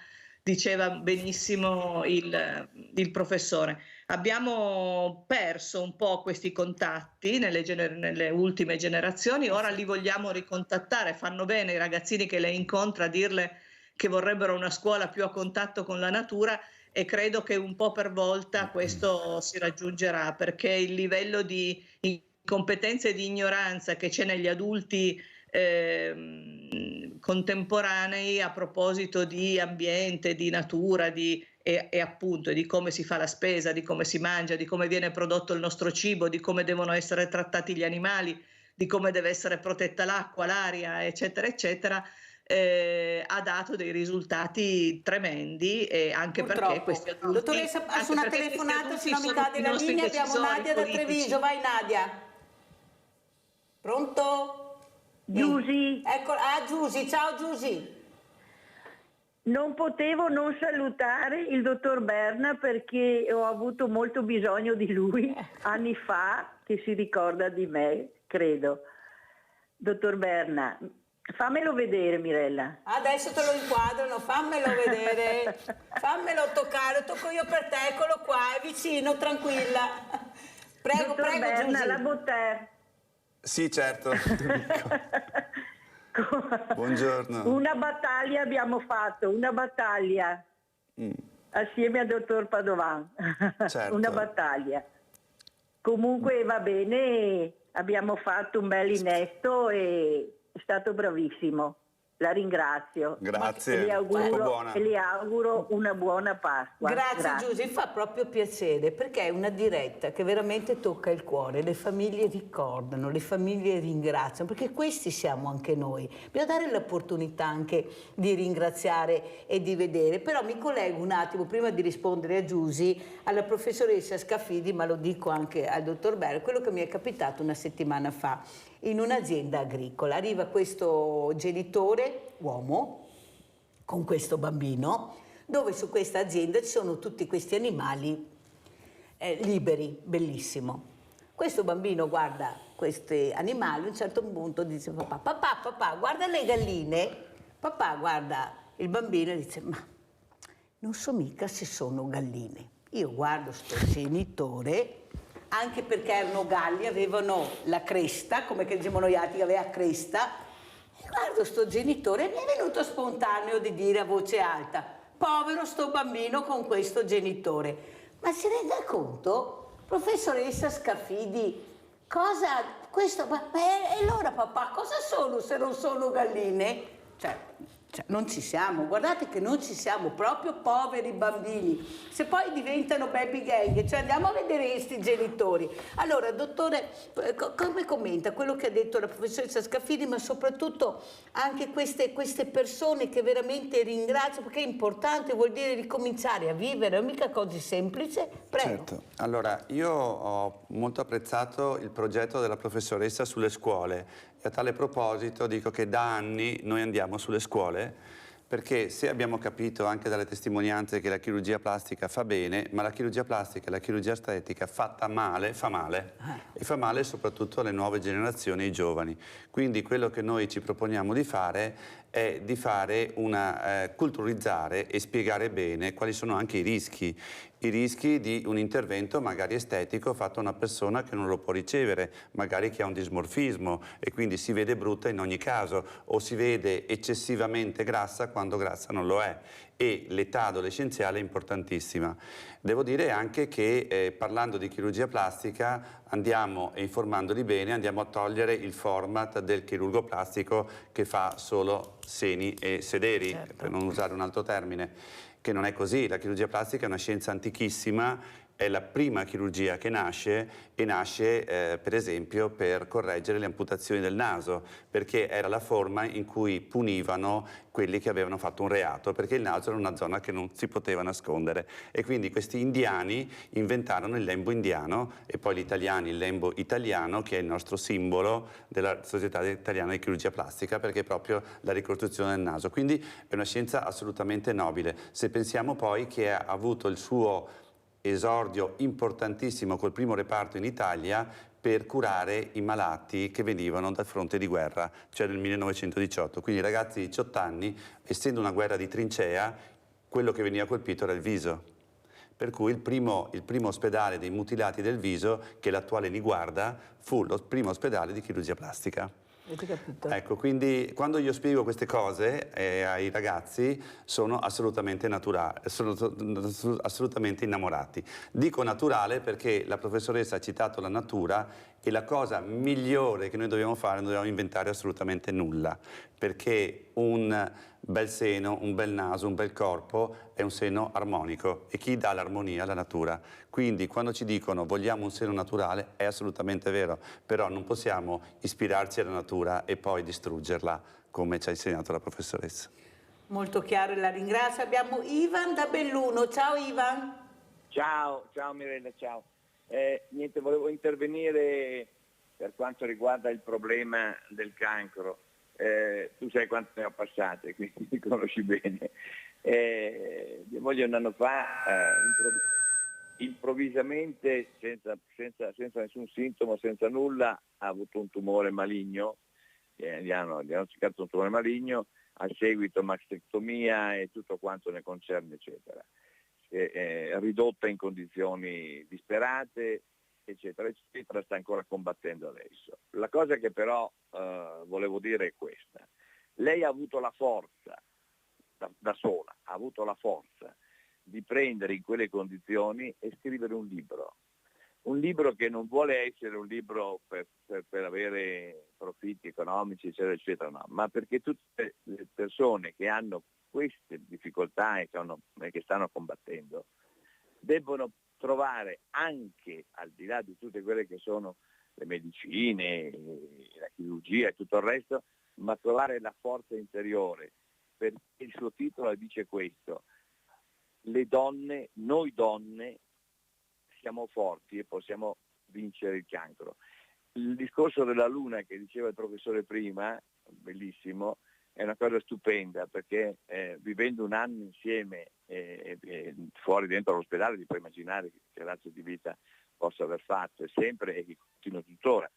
Speaker 19: diceva benissimo il professore. Abbiamo perso un po' questi contatti nelle ultime generazioni, ora li vogliamo ricontattare. Fanno bene i ragazzini che le incontra a dirle che vorrebbero una scuola più a contatto con la natura, e credo che un po' per volta questo si raggiungerà, perché il livello di incompetenza e di ignoranza che c'è negli adulti contemporanei a proposito di ambiente, di natura, e appunto di come si fa la spesa, di come si mangia, di come viene prodotto il nostro cibo, di come devono essere trattati gli animali, di come deve essere protetta l'acqua, l'aria, eccetera, eccetera, ha dato dei risultati tremendi, e anche purtroppo, perché questi adulti...
Speaker 3: Dottoressa, passo una telefonata, se non mi cade la linea. Abbiamo Nadia da Treviso. Vai Nadia. Pronto?
Speaker 18: Giusy.
Speaker 3: Ecco, Giusy, ciao Giusy.
Speaker 18: Non potevo non salutare il dottor Berna perché ho avuto molto bisogno di lui anni fa, che si ricorda di me, credo. Dottor Berna, fammelo vedere, Mirella.
Speaker 3: Adesso te lo inquadrano, fammelo vedere, fammelo toccare, lo tocco io per te, eccolo qua, è vicino, tranquilla. Prego,
Speaker 18: dottor
Speaker 3: prego
Speaker 18: Berna,
Speaker 3: Giusy.
Speaker 18: la Botter.
Speaker 17: Sì, certo. Buongiorno.
Speaker 18: Una battaglia abbiamo fatto, una battaglia assieme al dottor Padovan.
Speaker 17: Certo.
Speaker 18: Una battaglia. Comunque va bene, abbiamo fatto un bel innesto e è stato bravissimo. La ringrazio.
Speaker 17: Grazie.
Speaker 18: E
Speaker 17: Buona.
Speaker 18: le auguro una buona Pasqua.
Speaker 3: Grazie Giusy, fa proprio piacere perché è una diretta che veramente tocca il cuore, le famiglie ricordano, le famiglie ringraziano, perché questi siamo anche noi. Bisogna dare l'opportunità anche di ringraziare e di vedere, però mi collego un attimo, prima di rispondere a Giusy, alla professoressa Scafidi, ma lo dico anche al dottor Berna, quello che mi è capitato una settimana fa. In un'azienda agricola arriva questo genitore, uomo, con questo bambino, dove su questa azienda ci sono tutti questi animali liberi, bellissimo. Questo bambino guarda questi animali, a un certo punto dice papà, guarda le galline. Papà guarda il bambino e dice ma non so mica se sono galline. Io guardo sto genitore, anche perché erano galli, avevano la cresta, come che diciamo noi altri, aveva cresta, e guardo sto genitore e mi è venuto spontaneo di dire a voce alta, povero sto bambino con questo genitore. Ma si rende conto, professoressa Scafidi, cosa, questo, e allora papà, cosa sono se non sono galline? Cioè, non ci siamo, guardate che non ci siamo, proprio poveri bambini. Se poi diventano baby gang, cioè andiamo a vedere questi genitori. Allora, dottore, come commenta quello che ha detto la professoressa Scafidi, ma soprattutto anche queste persone che veramente ringrazio, perché è importante, vuol dire ricominciare a vivere, non è mica così semplice. Prego.
Speaker 17: Certo. Allora, io ho molto apprezzato il progetto della professoressa sulle scuole. E a tale proposito dico che da anni noi andiamo sulle scuole perché se abbiamo capito anche dalle testimonianze che la chirurgia plastica fa bene, ma la chirurgia plastica e la chirurgia estetica fatta male, fa male. E fa male soprattutto alle nuove generazioni, ai giovani. Quindi quello che noi ci proponiamo di fare è di fare culturizzare e spiegare bene quali sono anche i rischi di un intervento magari estetico fatto a una persona che non lo può ricevere, magari che ha un dismorfismo e quindi si vede brutta in ogni caso o si vede eccessivamente grassa quando grassa non lo è. E l'età adolescenziale è importantissima. Devo dire anche che parlando di chirurgia plastica andiamo, e informandoli bene, andiamo a togliere il format del chirurgo plastico che fa solo seni e sederi, certo, per non usare un altro termine, che non è così. La chirurgia plastica è una scienza antichissima, è la prima chirurgia che nasce e nasce per esempio per correggere le amputazioni del naso, perché era la forma in cui punivano quelli che avevano fatto un reato, perché il naso era una zona che non si poteva nascondere e quindi questi indiani inventarono il lembo indiano e poi gli italiani il lembo italiano, che è il nostro simbolo della Società Italiana di Chirurgia Plastica, perché è proprio la ricostruzione del naso. Quindi è una scienza assolutamente nobile. Se pensiamo poi che ha avuto il suo esordio importantissimo col primo reparto in Italia per curare i malati che venivano dal fronte di guerra, cioè nel 1918. Quindi ragazzi di 18 anni, essendo una guerra di trincea, quello che veniva colpito era il viso. Per cui il primo ospedale dei mutilati del viso, che l'attuale Niguarda, fu lo primo ospedale di chirurgia plastica. Ecco, quindi quando io spiego queste cose ai ragazzi sono assolutamente naturali, sono assolutamente innamorati. Dico naturale perché la professoressa ha citato la natura e la cosa migliore che noi dobbiamo fare, non dobbiamo inventare assolutamente nulla, perché un bel seno, un bel naso, un bel corpo è un seno armonico e chi dà l'armonia? La natura. Quindi quando ci dicono vogliamo un seno naturale è assolutamente vero, però non possiamo ispirarci alla natura e poi distruggerla come ci ha insegnato la professoressa.
Speaker 3: Molto chiaro, la ringrazio. Abbiamo Ivan da Belluno. Ciao Ivan.
Speaker 20: Ciao Mirella, ciao. Niente, volevo intervenire per quanto riguarda il problema del cancro, tu sai quante ne ho passate, quindi ti conosci bene. Mia moglie un anno fa, improvvisamente, senza nessun sintomo, senza nulla, ha avuto un tumore maligno, gli hanno cercato un tumore maligno, a seguito mastectomia e tutto quanto ne concerne, eccetera. Ridotta in condizioni disperate, eccetera, eccetera, sta ancora combattendo adesso. La cosa che però volevo dire è questa. Lei ha avuto la forza, da sola, ha avuto la forza di prendere in quelle condizioni e scrivere un libro che non vuole essere un libro per avere profitti economici, eccetera, eccetera, no, ma perché tutte le persone che hanno queste difficoltà e che stanno combattendo debbono trovare, anche al di là di tutte quelle che sono le medicine, la chirurgia e tutto il resto, ma trovare la forza interiore, perché il suo titolo dice questo: le donne, noi donne siamo forti e possiamo vincere il cancro. Il discorso della luna che diceva il professore prima, bellissimo, è una cosa stupenda, perché vivendo un anno insieme fuori dentro l'ospedale, ti puoi immaginare che razza di vita possa aver fatto, e sempre, e che continua tuttora.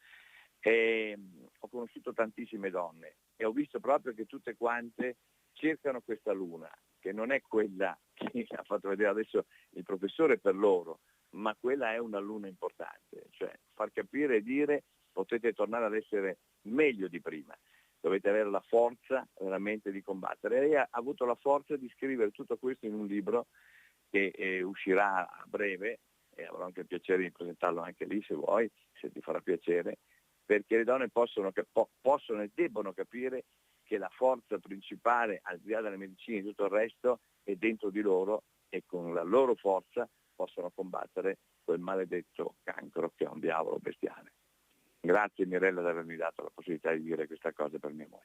Speaker 20: Ho conosciuto tantissime donne e ho visto proprio che tutte quante cercano questa luna, che non è quella che ha fatto vedere adesso il professore per loro, ma quella è una luna importante, cioè far capire e dire: potete tornare ad essere meglio di prima, dovete avere la forza veramente di combattere. Lei ha avuto la forza di scrivere tutto questo in un libro che uscirà a breve, e avrò anche il piacere di presentarlo anche lì se vuoi, se ti farà piacere, perché le donne possono e debbono capire che la forza principale, al di là delle medicine e tutto il resto, è dentro di loro, e con la loro forza possono combattere quel maledetto cancro che è un diavolo bestiale. Grazie Mirella di avermi dato la possibilità di dire questa cosa per mia moglie.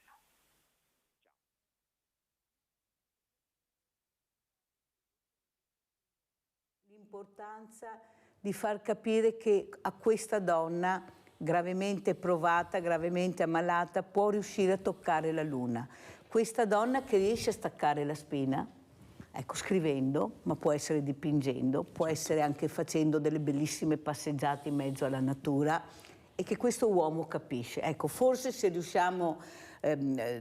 Speaker 3: L'importanza di far capire che a questa donna gravemente provata, gravemente ammalata, può riuscire a toccare la luna. Questa donna che riesce a staccare la spina, ecco, scrivendo, ma può essere dipingendo, può essere anche facendo delle bellissime passeggiate in mezzo alla natura, e che questo uomo capisce. Ecco, forse se riusciamo,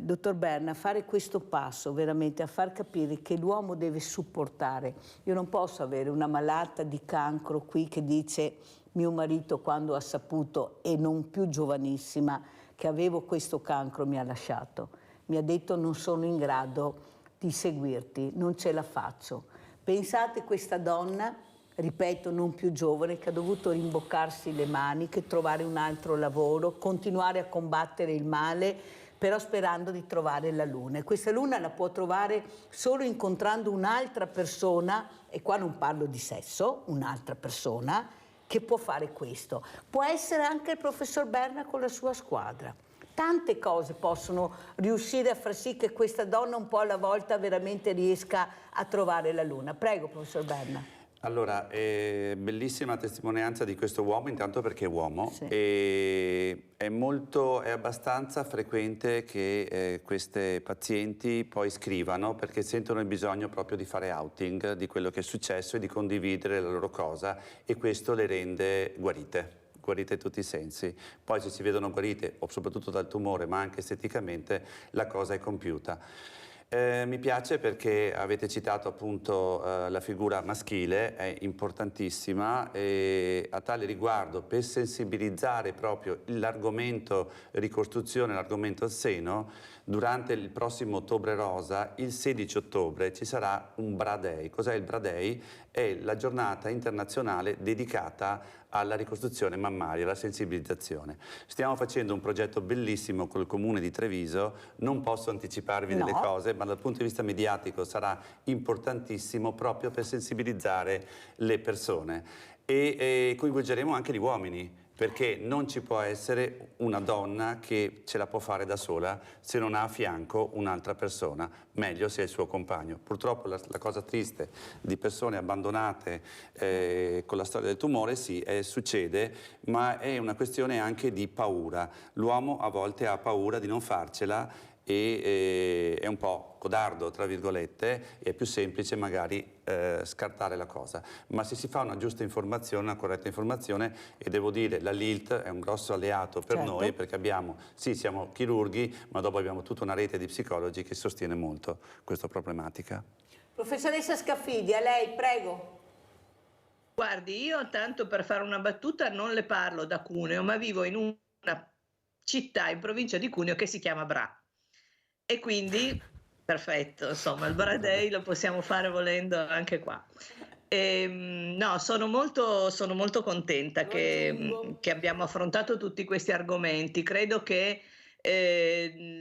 Speaker 3: dottor Berna, a fare questo passo, veramente a far capire che l'uomo deve supportare. Io non posso avere una malata di cancro qui che dice: mio marito, quando ha saputo, e non più giovanissima, che avevo questo cancro, mi ha lasciato. Mi ha detto: non sono in grado di seguirti, non ce la faccio. Pensate, questa donna, ripeto, non più giovane, che ha dovuto rimboccarsi le maniche, trovare un altro lavoro, continuare a combattere il male, però sperando di trovare la luna. E questa luna la può trovare solo incontrando un'altra persona, e qua non parlo di sesso, un'altra persona che può fare questo. Può essere anche il professor Berna con la sua squadra. Tante cose possono riuscire a far sì che questa donna un po' alla volta veramente riesca a trovare la luna. Prego, professor Berna.
Speaker 17: Allora, bellissima testimonianza di questo uomo, intanto perché è uomo,
Speaker 3: sì.
Speaker 17: E è abbastanza frequente che queste pazienti poi scrivano perché sentono il bisogno proprio di fare outing di quello che è successo e di condividere la loro cosa, e questo le rende guarite in tutti i sensi. Poi se si vedono guarite, o soprattutto dal tumore, ma anche esteticamente, la cosa è compiuta. Mi piace perché avete citato appunto la figura maschile, è importantissima, e a tale riguardo, per sensibilizzare proprio l'argomento ricostruzione, l'argomento seno, durante il prossimo Ottobre Rosa, il 16 ottobre, ci sarà un Bra Day. Cos'è il Bra Day? È la giornata internazionale dedicata alla ricostruzione mammaria, alla sensibilizzazione. Stiamo facendo un progetto bellissimo col Comune di Treviso, non posso anticiparvi delle cose, ma dal punto di vista mediatico sarà importantissimo proprio per sensibilizzare le persone, e coinvolgeremo anche gli uomini. perché non ci può essere una donna che ce la può fare da sola se non ha a fianco un'altra persona, meglio se è il suo compagno. Purtroppo la cosa triste di persone abbandonate con la storia del tumore, sì, succede, ma è una questione anche di paura. L'uomo a volte ha paura di non farcela e è un po' codardo, tra virgolette, e è più semplice magari scartare la cosa. Ma se si fa una giusta informazione, una corretta informazione, e devo dire la LILT è un grosso alleato per noi, perché abbiamo, sì, siamo chirurghi, ma dopo abbiamo tutta una rete di psicologi che sostiene molto questa problematica.
Speaker 3: Professoressa Scaffidi, a lei, prego.
Speaker 19: Guardi, io tanto per fare una battuta non le parlo da Cuneo, ma vivo in una città in provincia di Cuneo che si chiama Bra. E quindi, perfetto, insomma, il Bra Day lo possiamo fare volendo anche qua. No, sono molto contenta che abbiamo affrontato tutti questi argomenti. Credo che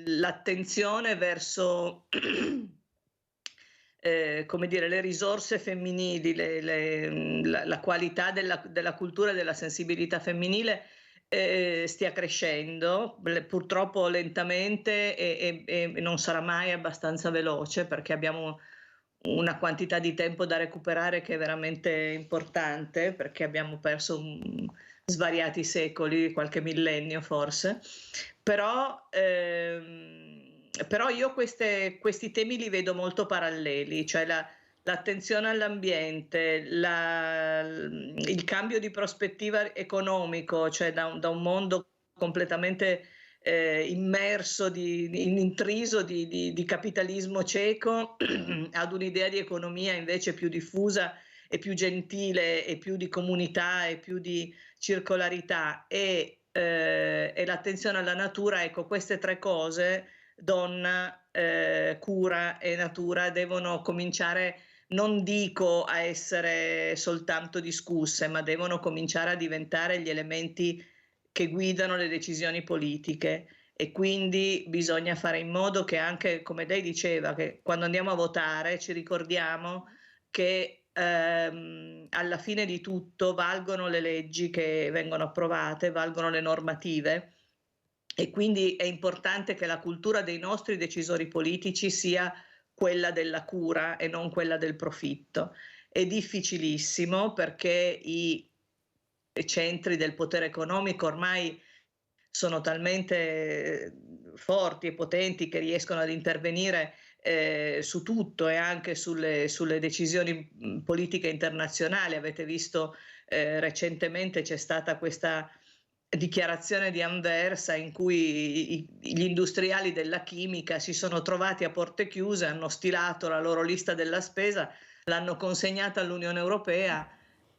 Speaker 19: l'attenzione verso come dire, le risorse femminili, la qualità della cultura e della sensibilità femminile stia crescendo, purtroppo lentamente e non sarà mai abbastanza veloce, perché abbiamo una quantità di tempo da recuperare che è veramente importante, perché abbiamo perso svariati secoli, qualche millennio forse, però io questi temi li vedo molto paralleli, cioè l'attenzione all'ambiente, il cambio di prospettiva economico, cioè da un mondo completamente immerso, intriso di capitalismo cieco ad un'idea di economia invece più diffusa e più gentile e più di comunità e più di circolarità e l'attenzione alla natura. Ecco, queste tre cose, donna, cura e natura, devono cominciare, non dico a essere soltanto discusse, ma devono cominciare a diventare gli elementi che guidano le decisioni politiche. E quindi bisogna fare in modo che anche, come lei diceva, che quando andiamo a votare ci ricordiamo che alla fine di tutto valgono le leggi che vengono approvate, valgono le normative, e quindi è importante che la cultura dei nostri decisori politici sia quella della cura e non quella del profitto. È difficilissimo perché i centri del potere economico ormai sono talmente forti e potenti che riescono ad intervenire su tutto e anche sulle decisioni politiche internazionali. Avete visto recentemente c'è stata questa dichiarazione di Anversa in cui gli industriali della chimica si sono trovati a porte chiuse, hanno stilato la loro lista della spesa, l'hanno consegnata all'Unione Europea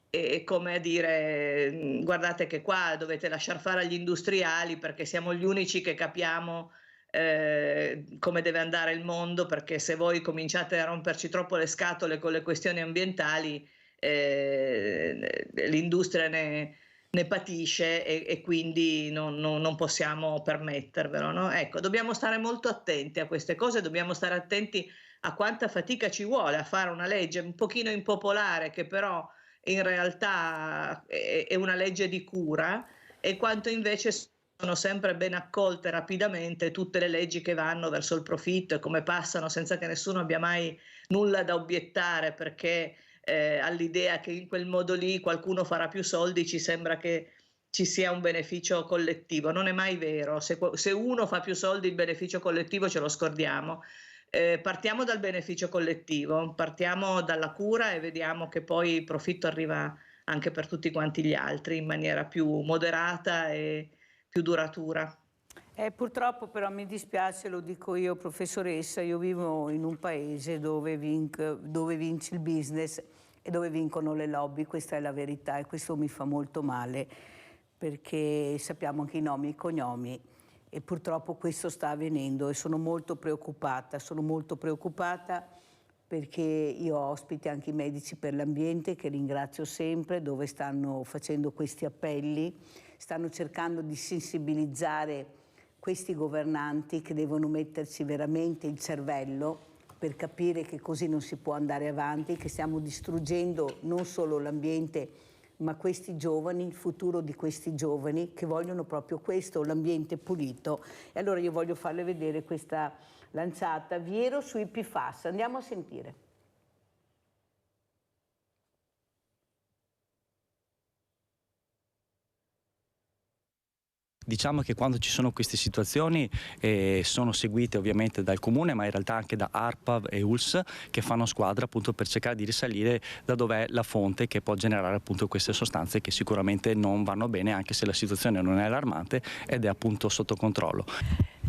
Speaker 19: e come a dire: guardate che qua dovete lasciar fare agli industriali perché siamo gli unici che capiamo come deve andare il mondo, perché se voi cominciate a romperci troppo le scatole con le questioni ambientali l'industria ne patisce e quindi non possiamo permettervelo, no? Ecco, dobbiamo stare molto attenti a queste cose, dobbiamo stare attenti a quanta fatica ci vuole a fare una legge un pochino impopolare, che però in realtà è una legge di cura, e quanto invece sono sempre ben accolte rapidamente tutte le leggi che vanno verso il profitto e come passano senza che nessuno abbia mai nulla da obiettare, perché all'idea che in quel modo lì qualcuno farà più soldi ci sembra che ci sia un beneficio collettivo. Non è mai vero. Se uno fa più soldi, il beneficio collettivo ce lo scordiamo. Partiamo dal beneficio collettivo, partiamo dalla cura e vediamo che poi il profitto arriva anche per tutti quanti gli altri in maniera più moderata e più duratura.
Speaker 3: Purtroppo però mi dispiace, lo dico io professoressa, io vivo in un paese dove vince il business e dove vincono le lobby, questa è la verità e questo mi fa molto male, perché sappiamo anche i nomi e i cognomi e purtroppo questo sta avvenendo e sono molto preoccupata perché io ho ospiti anche i medici per l'ambiente, che ringrazio sempre, dove stanno facendo questi appelli, stanno cercando di sensibilizzare questi governanti che devono metterci veramente il cervello per capire che così non si può andare avanti, che stiamo distruggendo non solo l'ambiente ma questi giovani, il futuro di questi giovani che vogliono proprio questo, l'ambiente pulito. E allora io voglio farle vedere questa lanciata Viero sui PFAS, andiamo a sentire.
Speaker 21: Diciamo che quando ci sono queste situazioni sono seguite ovviamente dal Comune, ma in realtà anche da ARPAV e ULS, che fanno squadra appunto per cercare di risalire da dov'è la fonte che può generare appunto queste sostanze che sicuramente non vanno bene, anche se la situazione non è allarmante ed è appunto sotto controllo.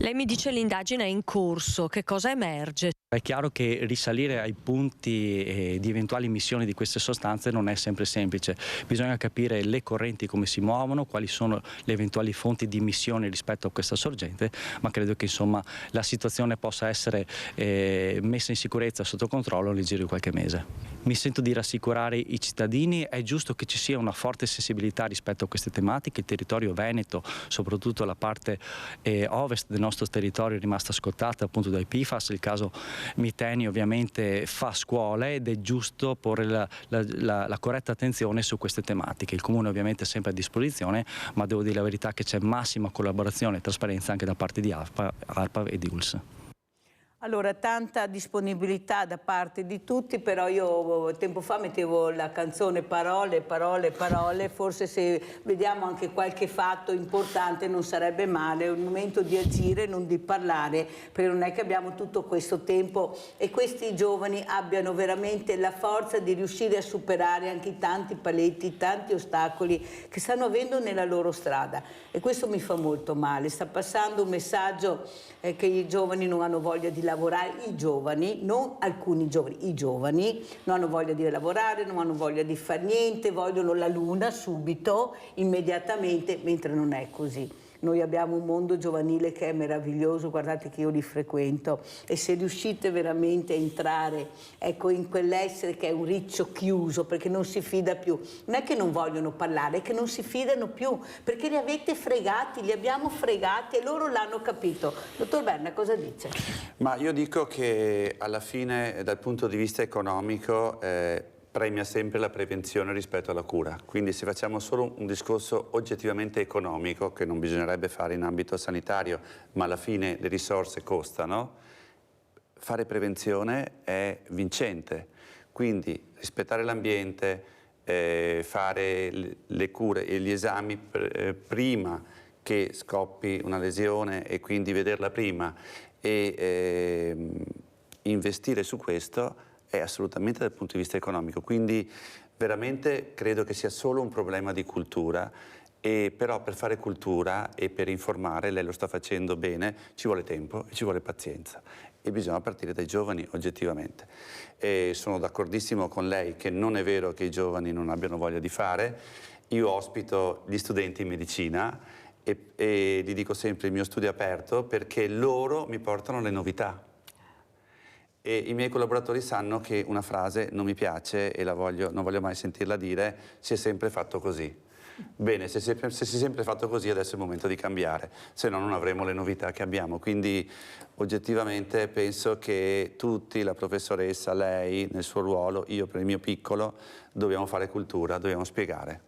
Speaker 22: Lei mi dice l'indagine è in corso, che cosa emerge?
Speaker 21: È chiaro che risalire ai punti di eventuali emissioni di queste sostanze non è sempre semplice, bisogna capire le correnti come si muovono, quali sono le eventuali fonti di emissione rispetto a questa sorgente, ma credo che insomma la situazione possa essere messa in sicurezza, sotto controllo nel giro di qualche mese. Mi sento di rassicurare i cittadini, è giusto che ci sia una forte sensibilità rispetto a queste tematiche, il territorio veneto, soprattutto la parte ovest del nostro territorio è rimasta scottata appunto dai PFAS, il caso Miteni ovviamente fa scuola ed è giusto porre la corretta attenzione su queste tematiche. Il Comune ovviamente è sempre a disposizione, ma devo dire la verità che c'è massima collaborazione e trasparenza anche da parte di ARPAV e di ULS.
Speaker 3: Allora, tanta disponibilità da parte di tutti, però io tempo fa mettevo la canzone Parole, parole, parole, forse se vediamo anche qualche fatto importante non sarebbe male, è un momento di agire, non di parlare, perché non è che abbiamo tutto questo tempo e questi giovani abbiano veramente la forza di riuscire a superare anche i tanti paletti, tanti ostacoli che stanno avendo nella loro strada e questo mi fa molto male, sta passando un messaggio che i giovani non hanno voglia di lavorare, i giovani, non alcuni giovani, i giovani non hanno voglia di lavorare, non hanno voglia di fare niente, vogliono la luna subito, immediatamente, mentre non è così. Noi abbiamo un mondo giovanile che è meraviglioso, guardate che io li frequento e se riuscite veramente a entrare ecco, in quell'essere che è un riccio chiuso perché non si fida più, non è che non vogliono parlare, è che non si fidano più perché li avete fregati, li abbiamo fregati e loro l'hanno capito. Dottor Berna, cosa dice?
Speaker 17: Ma io dico che alla fine dal punto di vista economico premia sempre la prevenzione rispetto alla cura, quindi se facciamo solo un discorso oggettivamente economico che non bisognerebbe fare in ambito sanitario, ma alla fine le risorse costano, fare prevenzione è vincente, quindi rispettare l'ambiente, fare le cure e gli esami prima che scoppi una lesione e quindi vederla prima e investire su questo è assolutamente dal punto di vista economico, quindi veramente credo che sia solo un problema di cultura, e però per fare cultura e per informare, lei lo sta facendo bene, ci vuole tempo e ci vuole pazienza e bisogna partire dai giovani oggettivamente. E sono d'accordissimo con lei che non è vero che i giovani non abbiano voglia di fare, io ospito gli studenti in medicina e gli dico sempre il mio studio è aperto perché loro mi portano le novità. E i miei collaboratori sanno che una frase non mi piace e non voglio mai sentirla dire, si è sempre fatto così. Bene, se si è sempre fatto così adesso è il momento di cambiare, se no non avremo le novità che abbiamo. Quindi oggettivamente penso che tutti, la professoressa, lei nel suo ruolo, io per il mio piccolo, dobbiamo fare cultura, dobbiamo spiegare.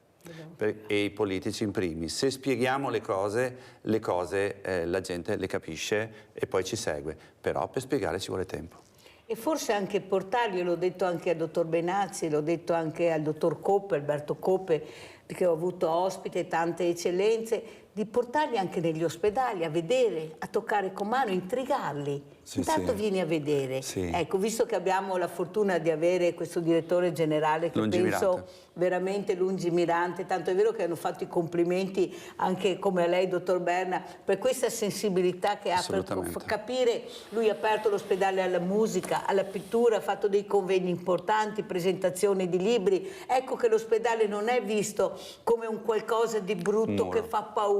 Speaker 17: E i politici in primis. Se spieghiamo le cose la gente le capisce e poi ci segue, però per spiegare ci vuole tempo.
Speaker 3: E forse anche portarli, l'ho detto anche al dottor Benazzi, l'ho detto anche al dottor Coppe, Alberto Coppe, perché ho avuto ospite tante eccellenze, di portarli anche negli ospedali a vedere, a toccare con mano, intrigarli. Sì, intanto vieni a vedere. Sì. Ecco, visto che abbiamo la fortuna di avere questo direttore generale che penso veramente lungimirante, tanto è vero che hanno fatto i complimenti anche come a lei, dottor Berna, per questa sensibilità che ha per capire. Lui ha aperto l'ospedale alla musica, alla pittura, ha fatto dei convegni importanti, presentazioni di libri. Ecco che l'ospedale non è visto come un qualcosa di brutto che fa paura.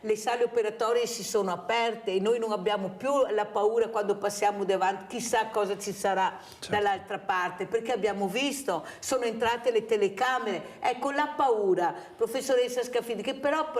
Speaker 3: Le sale operatorie si sono aperte e noi non abbiamo più la paura quando passiamo davanti chissà cosa ci sarà dall'altra parte, perché abbiamo visto, sono entrate le telecamere, ecco la paura, professoressa Scaffidi, che però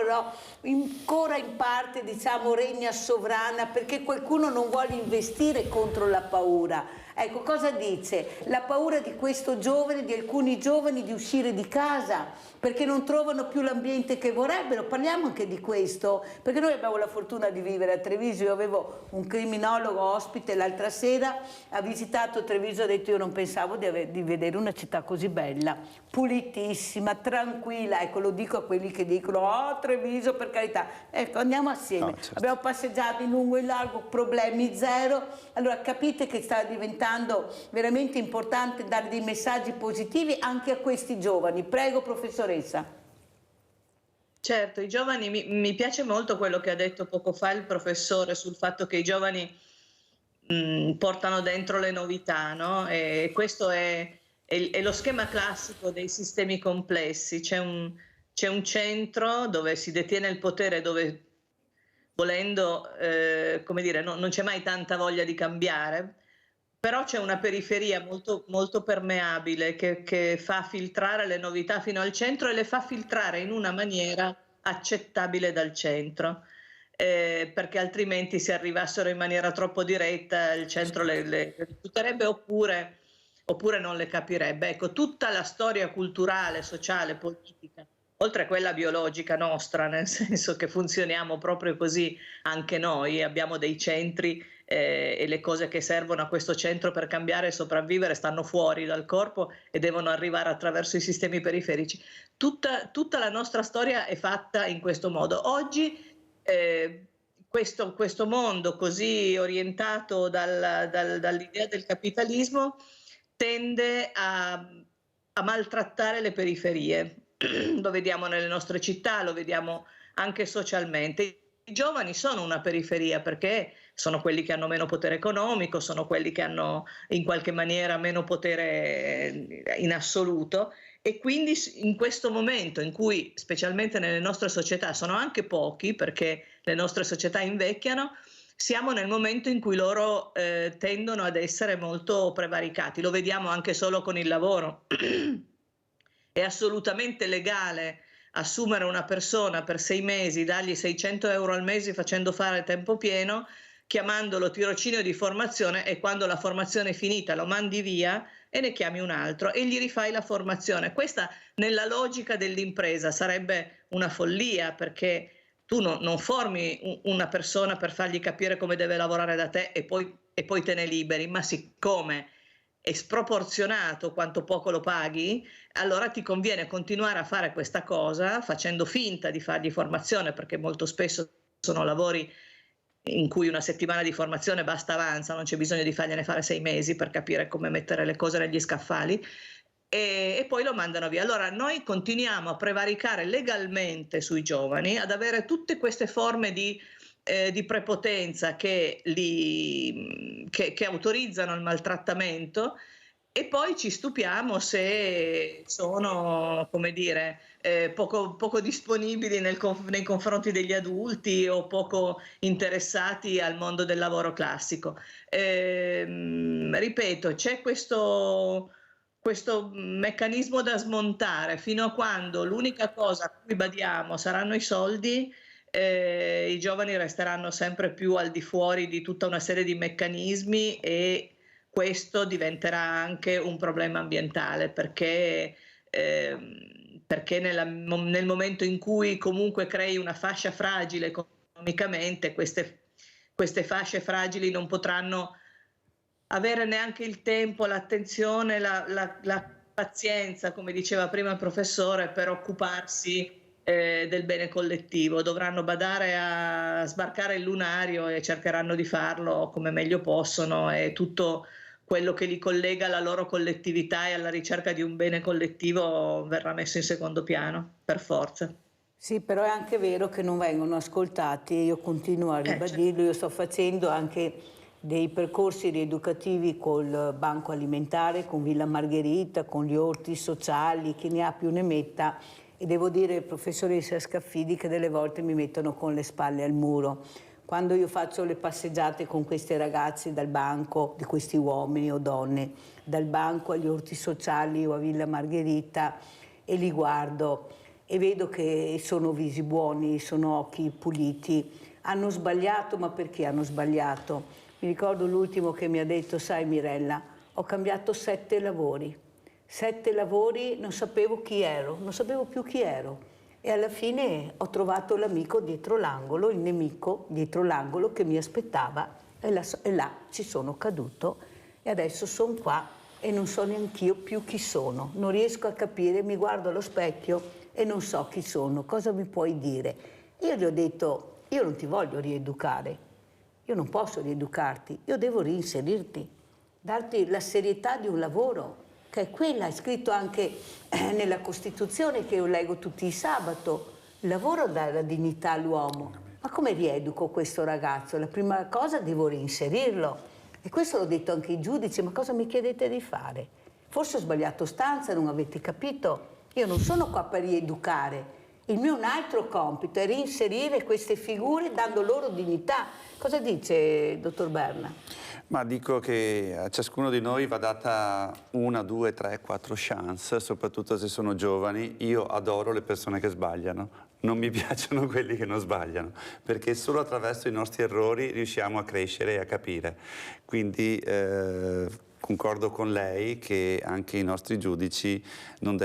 Speaker 3: ancora in parte diciamo regna sovrana perché qualcuno non vuole investire contro la paura. Ecco, cosa dice? La paura di questo giovane, di alcuni giovani, di uscire di casa perché non trovano più l'ambiente che vorrebbero. Parliamo anche di questo, perché noi abbiamo la fortuna di vivere a Treviso. Io avevo un criminologo ospite l'altra sera, ha visitato Treviso, ha detto io non pensavo di vedere una città così bella, pulitissima, tranquilla. Ecco, lo dico a quelli che dicono oh Treviso per carità. Ecco, andiamo assieme. No, certo. Abbiamo passeggiato in lungo e in largo, problemi zero. Allora capite che sta diventando veramente importante dare dei messaggi positivi anche a questi giovani. Prego, professoressa.
Speaker 19: Certo, i giovani, mi piace molto quello che ha detto poco fa il professore sul fatto che i giovani portano dentro le novità, no? E questo è lo schema classico dei sistemi complessi. C'è un centro dove si detiene il potere, dove volendo, come dire, non c'è mai tanta voglia di cambiare, però c'è una periferia molto, molto permeabile che fa filtrare le novità fino al centro e le fa filtrare in una maniera accettabile dal centro, perché altrimenti se arrivassero in maniera troppo diretta il centro le rifiuterebbe oppure non le capirebbe. Ecco, tutta la storia culturale, sociale, politica, oltre a quella biologica nostra, nel senso che funzioniamo proprio così anche noi, abbiamo dei centri e le cose che servono a questo centro per cambiare e sopravvivere stanno fuori dal corpo e devono arrivare attraverso i sistemi periferici. Tutta la nostra storia è fatta in questo modo. Oggi questo mondo così orientato dall'idea del capitalismo tende a maltrattare le periferie. Lo vediamo nelle nostre città, lo vediamo anche socialmente. I giovani sono una periferia perché sono quelli che hanno meno potere economico, sono quelli che hanno in qualche maniera meno potere in assoluto e quindi in questo momento in cui specialmente nelle nostre società sono anche pochi perché le nostre società invecchiano, siamo nel momento in cui loro tendono ad essere molto prevaricati. Lo vediamo anche solo con il lavoro. È assolutamente legale assumere una persona per 6 mesi, dargli 600 euro al mese facendo fare tempo pieno, chiamandolo tirocinio di formazione e quando la formazione è finita lo mandi via e ne chiami un altro e gli rifai la formazione. Questa nella logica dell'impresa sarebbe una follia perché tu non formi una persona per fargli capire come deve lavorare da te e poi te ne liberi, ma siccome è sproporzionato quanto poco lo paghi, allora ti conviene continuare a fare questa cosa facendo finta di fargli formazione, perché molto spesso sono lavori in cui una settimana di formazione basta avanza, non c'è bisogno di fargliene fare 6 mesi per capire come mettere le cose negli scaffali, e poi lo mandano via. Allora noi continuiamo a prevaricare legalmente sui giovani, ad avere tutte queste forme di prepotenza che autorizzano il maltrattamento e poi ci stupiamo se sono, come dire, poco disponibili nei confronti degli adulti o poco interessati al mondo del lavoro classico. Ripeto, c'è questo meccanismo da smontare fino a quando l'unica cosa a cui badiamo saranno i soldi. I giovani resteranno sempre più al di fuori di tutta una serie di meccanismi e questo diventerà anche un problema ambientale perché nel momento in cui comunque crei una fascia fragile economicamente, queste fasce fragili non potranno avere neanche il tempo, l'attenzione, la pazienza, come diceva prima il professore, per occuparsi del bene collettivo. Dovranno badare a sbarcare il lunario e cercheranno di farlo come meglio possono e tutto quello che li collega alla loro collettività e alla ricerca di un bene collettivo verrà messo in secondo piano, per forza.
Speaker 3: Sì, però è anche vero che non vengono ascoltati, io continuo a ribadirlo, io sto facendo anche dei percorsi rieducativi col Banco Alimentare, con Villa Margherita, con gli orti sociali, chi ne ha più ne metta. E devo dire, professoressa Scaffidi, che delle volte mi mettono con le spalle al muro. quando io faccio le passeggiate con questi ragazzi dal banco, di questi uomini o donne, dal banco agli orti sociali o a Villa Margherita, e li guardo e vedo che sono visi buoni, sono occhi puliti, hanno sbagliato, ma perché hanno sbagliato? Mi ricordo l'ultimo che mi ha detto: sai Mirella, ho cambiato 7 lavori, 7 lavori, non sapevo chi ero, non sapevo più chi ero. E alla fine ho trovato l'amico dietro l'angolo, il nemico dietro l'angolo che mi aspettava, e là ci sono caduto e adesso sono qua e non so neanch'io più chi sono. Non riesco a capire, mi guardo allo specchio e non so chi sono. Cosa mi puoi dire? Io gli ho detto: io non ti voglio rieducare, io non posso rieducarti, io devo reinserirti, darti la serietà di un lavoro, che è quella, è scritto anche nella Costituzione che io leggo tutti i sabato, il lavoro dà la dignità all'uomo. Ma come rieduco questo ragazzo? La prima cosa devo reinserirlo. E questo l'ho detto anche ai giudici: ma cosa mi chiedete di fare? Forse ho sbagliato stanza, non avete capito? Io non sono qua per rieducare. Il mio un altro compito è reinserire queste figure dando loro dignità. Cosa dice dottor Berna?
Speaker 17: Ma dico che a ciascuno di noi va data 1, 2, 3, 4 chance, soprattutto se sono giovani. Io adoro le persone che sbagliano, non mi piacciono quelli che non sbagliano, perché solo attraverso i nostri errori riusciamo a crescere e a capire. Quindi concordo con lei che anche i nostri giudici non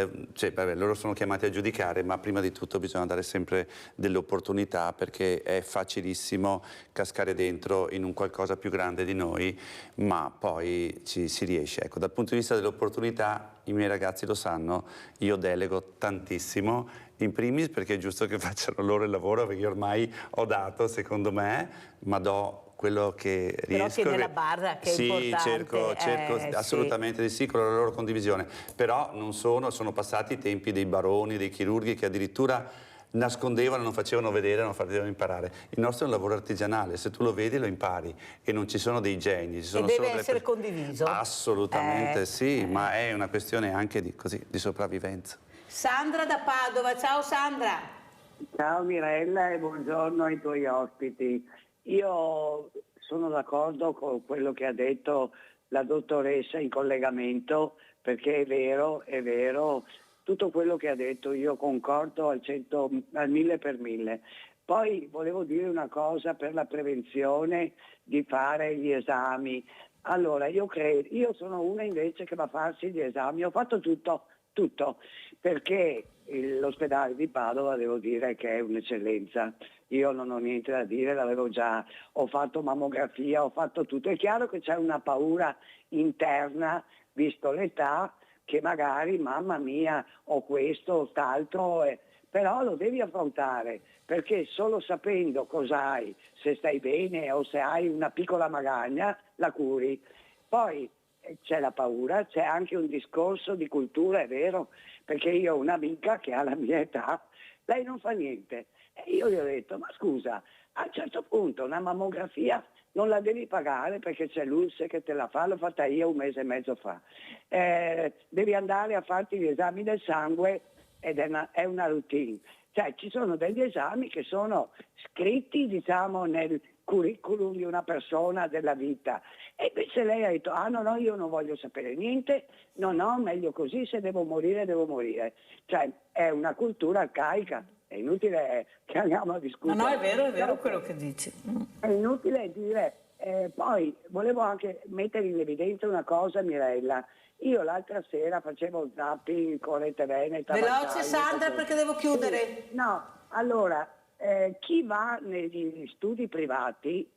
Speaker 17: loro sono chiamati a giudicare, ma prima di tutto bisogna dare sempre delle opportunità, perché è facilissimo cascare dentro in un qualcosa più grande di noi, ma poi si riesce. Ecco, dal punto di vista delle opportunità, i miei ragazzi lo sanno, io delego tantissimo, in primis perché è giusto che facciano loro il lavoro, perché io ormai ho dato, secondo me, ma do quello che riesco.
Speaker 3: Però tiene la barra, che è importante.
Speaker 17: Cerco assolutamente di sì, con la loro condivisione. Però non sono passati i tempi dei baroni, dei chirurghi che addirittura nascondevano, non facevano vedere, non facevano imparare. Il nostro è un lavoro artigianale, se tu lo vedi lo impari, e non ci sono dei geni. Ci sono
Speaker 3: e deve essere condiviso?
Speaker 17: Assolutamente sì, ma è una questione anche di sopravvivenza.
Speaker 3: Sandra da Padova, ciao Sandra.
Speaker 1: Ciao Mirella e buongiorno ai tuoi ospiti. Io sono d'accordo con quello che ha detto la dottoressa in collegamento, perché è vero, tutto quello che ha detto io concordo al 1000 per 1000. Poi volevo dire una cosa per la prevenzione di fare gli esami. Allora, io sono una invece che va a farsi gli esami, ho fatto tutto, perché l'ospedale di Padova devo dire che è un'eccellenza. Io non ho niente da dire, ho fatto mammografia, ho fatto tutto. È chiaro che c'è una paura interna, visto l'età, che magari, mamma mia, ho questo o quest'altro, però lo devi affrontare, perché solo sapendo cosa hai, se stai bene o se hai una piccola magagna, la curi. Poi c'è la paura, c'è anche un discorso di cultura, è vero, perché io ho un'amica che ha la mia età, lei non fa niente. E io gli ho detto: ma scusa, a un certo punto una mammografia non la devi pagare perché c'è l'ULSS che te la fa, l'ho fatta io 1 mese e mezzo fa. Devi andare a farti gli esami del sangue ed è una routine. Cioè ci sono degli esami che sono scritti, diciamo, nel curriculum di una persona della vita. E invece lei ha detto: ah no, io non voglio sapere niente, no, meglio così, se devo morire, devo morire. Cioè è una cultura arcaica. È inutile che andiamo a discutere.
Speaker 3: No, è vero quello che dici.
Speaker 1: È inutile dire. Poi volevo anche mettere in evidenza una cosa, Mirella. Io l'altra sera facevo zapping con Rete Veneta.
Speaker 3: Veloce Sandra, perché devo chiudere.
Speaker 1: No, allora, chi va negli studi privati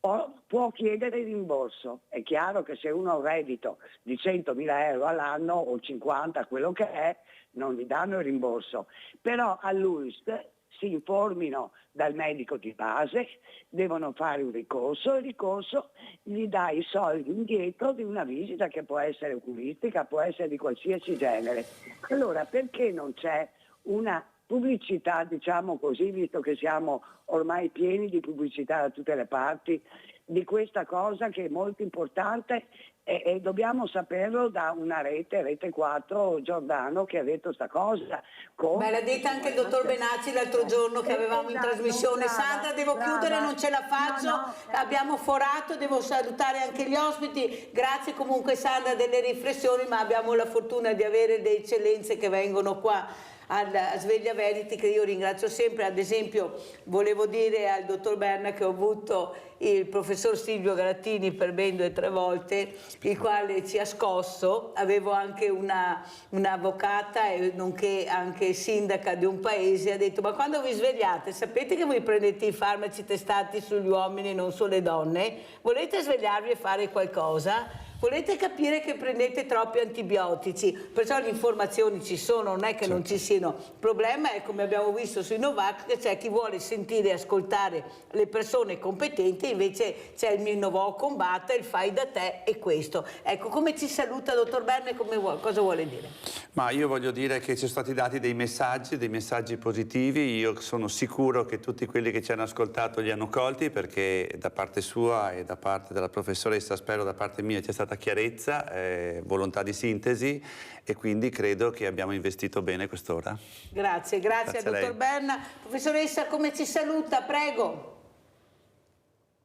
Speaker 1: può chiedere il rimborso. È chiaro che se uno ha un reddito di 100.000 euro all'anno o 50, quello che è, non gli danno il rimborso. Però all'ULSS si informino dal medico di base, devono fare un ricorso, il ricorso gli dà i soldi indietro di una visita che può essere oculistica, può essere di qualsiasi genere. Allora perché non c'è una pubblicità, diciamo così, visto che siamo ormai pieni di pubblicità da tutte le parti, di questa cosa che è molto importante e dobbiamo saperlo da una rete 4 Giordano, che ha detto sta cosa.
Speaker 3: Beh, l'ha detta anche il dottor Benacci l'altro giorno che avevamo in trasmissione. Sandra, devo chiudere, non ce la faccio, abbiamo forato, devo salutare anche gli ospiti. Grazie comunque Sandra delle riflessioni, ma abbiamo la fortuna di avere le eccellenze che vengono qua a Sveglia Verity, che io ringrazio sempre. Ad esempio volevo dire al dottor Berna che ho avuto il professor Silvio Grattini per ben 2 o 3 volte, il quale ci ha scosso. Avevo anche un'avvocata e nonché anche sindaca di un paese, ha detto: ma quando vi svegliate sapete che voi prendete i farmaci testati sugli uomini e non sulle donne? Volete svegliarvi e fare qualcosa? Volete capire che prendete troppi antibiotici? Perciò le informazioni ci sono, non è che non ci siano. Il problema è, come abbiamo visto sui Novax, che c'è chi vuole sentire e ascoltare le persone competenti, invece c'è il Minnovò combatta, il fai da te e questo. Ecco, come ci saluta dottor Berna, cosa vuole dire?
Speaker 17: Ma io voglio dire che ci sono stati dati dei messaggi positivi. Io sono sicuro che tutti quelli che ci hanno ascoltato li hanno colti, perché da parte sua e da parte della professoressa, spero da parte mia, c'è stata chiarezza, volontà di sintesi, e quindi credo che abbiamo investito bene quest'ora.
Speaker 3: Grazie al dottor Berna. Professoressa, come ci saluta? Prego.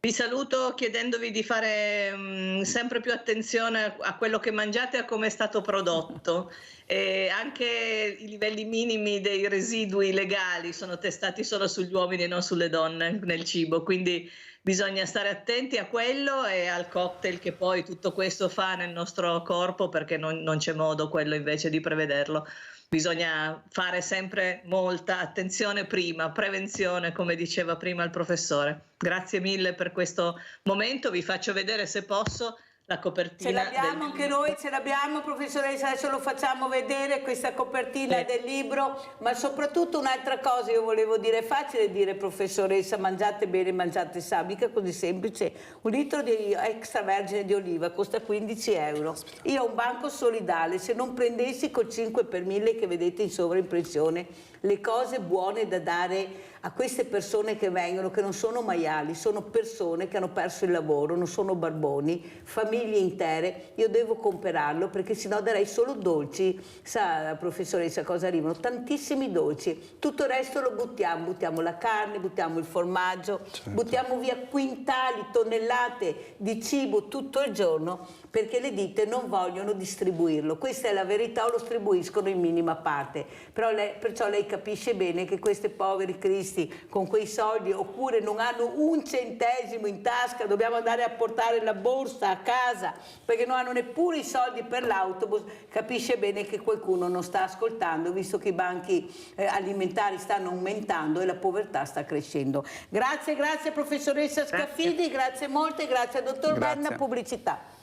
Speaker 19: Vi saluto chiedendovi di fare sempre più attenzione a quello che mangiate e a come è stato prodotto. E anche i livelli minimi dei residui legali sono testati solo sugli uomini e non sulle donne nel cibo, quindi bisogna stare attenti a quello e al cocktail che poi tutto questo fa nel nostro corpo, perché non c'è modo quello invece di prevederlo. Bisogna fare sempre molta attenzione prima, prevenzione, come diceva prima il professore. Grazie mille per questo momento, vi faccio vedere se posso la copertina.
Speaker 3: Ce l'abbiamo anche noi, ce l'abbiamo professoressa, adesso lo facciamo vedere questa copertina del libro, ma soprattutto un'altra cosa io volevo dire, è facile dire professoressa mangiate bene, mangiate sano, mica così semplice. 1 litro di extravergine di oliva costa 15 euro. Io ho un banco solidale, se non prendessi col 5 per 1000 che vedete in sovraimpressione le cose buone da dare a queste persone che vengono, che non sono maiali, sono persone che hanno perso il lavoro, non sono barboni, famiglie intere, io devo comprarlo perché sennò darei solo dolci. Sa professoressa cosa arrivano? Tantissimi dolci, tutto il resto lo buttiamo la carne, buttiamo il formaggio, buttiamo via quintali, tonnellate di cibo tutto il giorno perché le ditte non vogliono distribuirlo. Questa è la verità, o lo distribuiscono in minima parte. Perciò lei capisce bene che questi poveri cristi con quei soldi, oppure non hanno un centesimo in tasca, dobbiamo andare a portare la borsa a casa perché non hanno neppure i soldi per l'autobus, capisce bene che qualcuno non sta ascoltando, visto che i banchi alimentari stanno aumentando e la povertà sta crescendo. Grazie professoressa Scaffidi, grazie molte, grazie al dottor Berna. Pubblicità.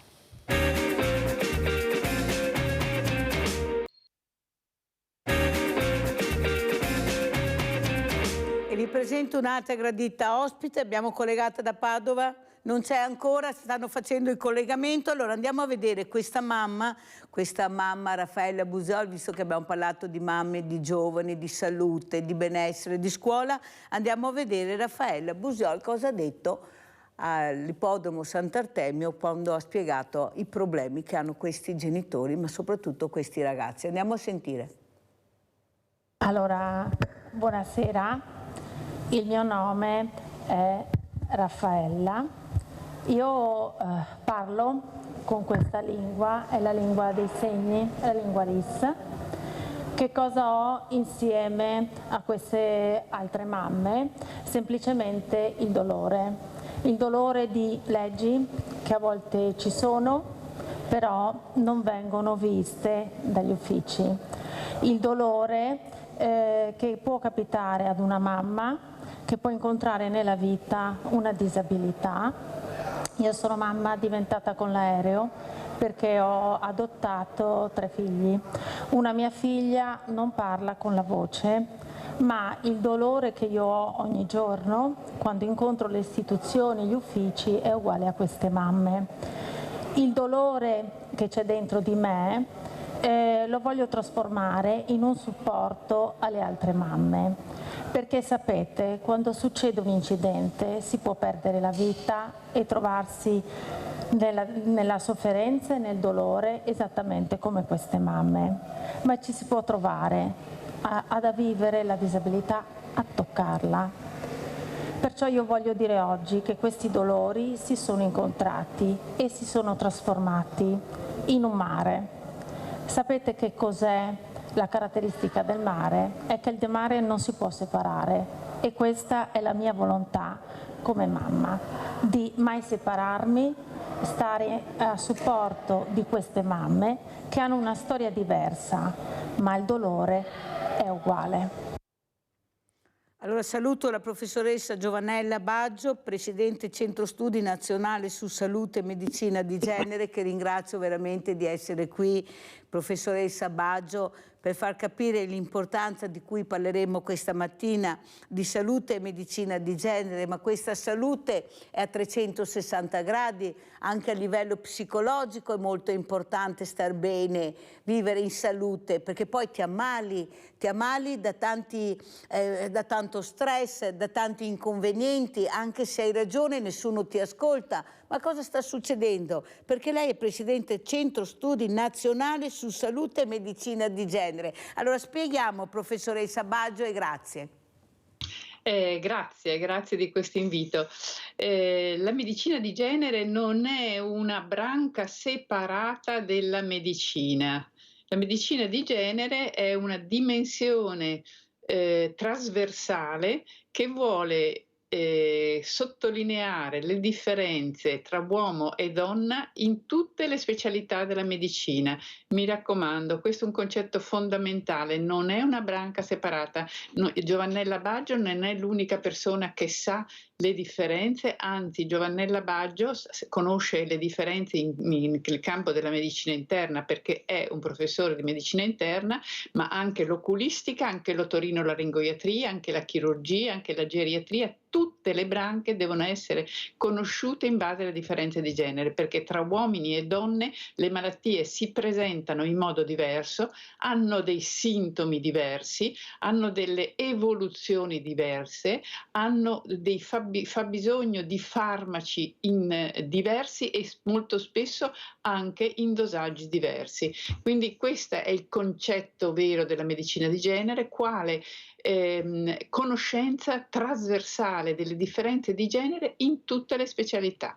Speaker 3: Vi presento un'altra gradita ospite, abbiamo collegata da Padova, non c'è ancora, stanno facendo il collegamento, allora andiamo a vedere questa mamma Raffaella Busiol, visto che abbiamo parlato di mamme, di giovani, di salute, di benessere, di scuola, andiamo a vedere Raffaella Busiol cosa ha detto all'ippodromo Sant'Artemio quando ha spiegato i problemi che hanno questi genitori, ma soprattutto questi ragazzi. Andiamo a sentire.
Speaker 2: Allora, buonasera. Il mio nome è Raffaella, io parlo con questa lingua, è la lingua dei segni, la lingua RIS. Che cosa ho insieme a queste altre mamme? Semplicemente il dolore di leggi che a volte ci sono, però non vengono viste dagli uffici. Il dolore che può capitare ad una mamma che può incontrare nella vita una disabilità. Io sono mamma diventata con l'aereo perché ho adottato 3 figli. Una mia figlia non parla con la voce, ma il dolore che io ho ogni giorno quando incontro le istituzioni, gli uffici, è uguale a queste mamme. Il dolore che c'è dentro di me lo voglio trasformare in un supporto alle altre mamme, perché sapete, quando succede un incidente si può perdere la vita e trovarsi nella sofferenza e nel dolore esattamente come queste mamme, ma ci si può trovare ad vivere la disabilità, a toccarla. Perciò io voglio dire oggi che questi dolori si sono incontrati e si sono trasformati in un mare. Sapete che cos'è la caratteristica del mare? È che il mare non si può separare, e questa è la mia volontà come mamma, di mai separarmi, stare a supporto di queste mamme che hanno una storia diversa, ma il dolore è uguale.
Speaker 3: Allora saluto la professoressa Giovannella Baggio, Presidente Centro Studi Nazionale su Salute e Medicina di Genere, che ringrazio veramente di essere qui, professoressa Baggio, per far capire l'importanza di cui parleremo questa mattina di salute e medicina di genere, ma questa salute è a 360 gradi, anche a livello psicologico è molto importante star bene, vivere in salute, perché poi ti ammali da tanto stress, da tanti inconvenienti, anche se hai ragione nessuno ti ascolta. Ma cosa sta succedendo? Perché lei è Presidente Centro Studi Nazionale su Salute e Medicina di Genere. Allora spieghiamo, professoressa Baggio, e grazie.
Speaker 6: Grazie di questo invito. La medicina di genere non è una branca separata della medicina. La medicina di genere è una dimensione trasversale che vuole sottolineare le differenze tra uomo e donna in tutte le specialità della medicina. Mi raccomando, questo è un concetto fondamentale, non è una branca separata. Giovannella Baggio non è l'unica persona che sa le differenze, anzi Giovannella Baggio conosce le differenze nel campo della medicina interna, perché è un professore di medicina interna, ma anche l'oculistica, anche l'otorinolaringoiatria, anche la chirurgia, anche la geriatria. Tutte le branche devono essere conosciute in base alle differenze di genere, perché tra uomini e donne le malattie si presentano in modo diverso, hanno dei sintomi diversi, hanno delle evoluzioni diverse, hanno dei fabbisogno di farmaci diversi e molto spesso anche in dosaggi diversi. Quindi questo è il concetto vero della medicina di genere, quale conoscenza trasversale delle differenze di genere in tutte le specialità.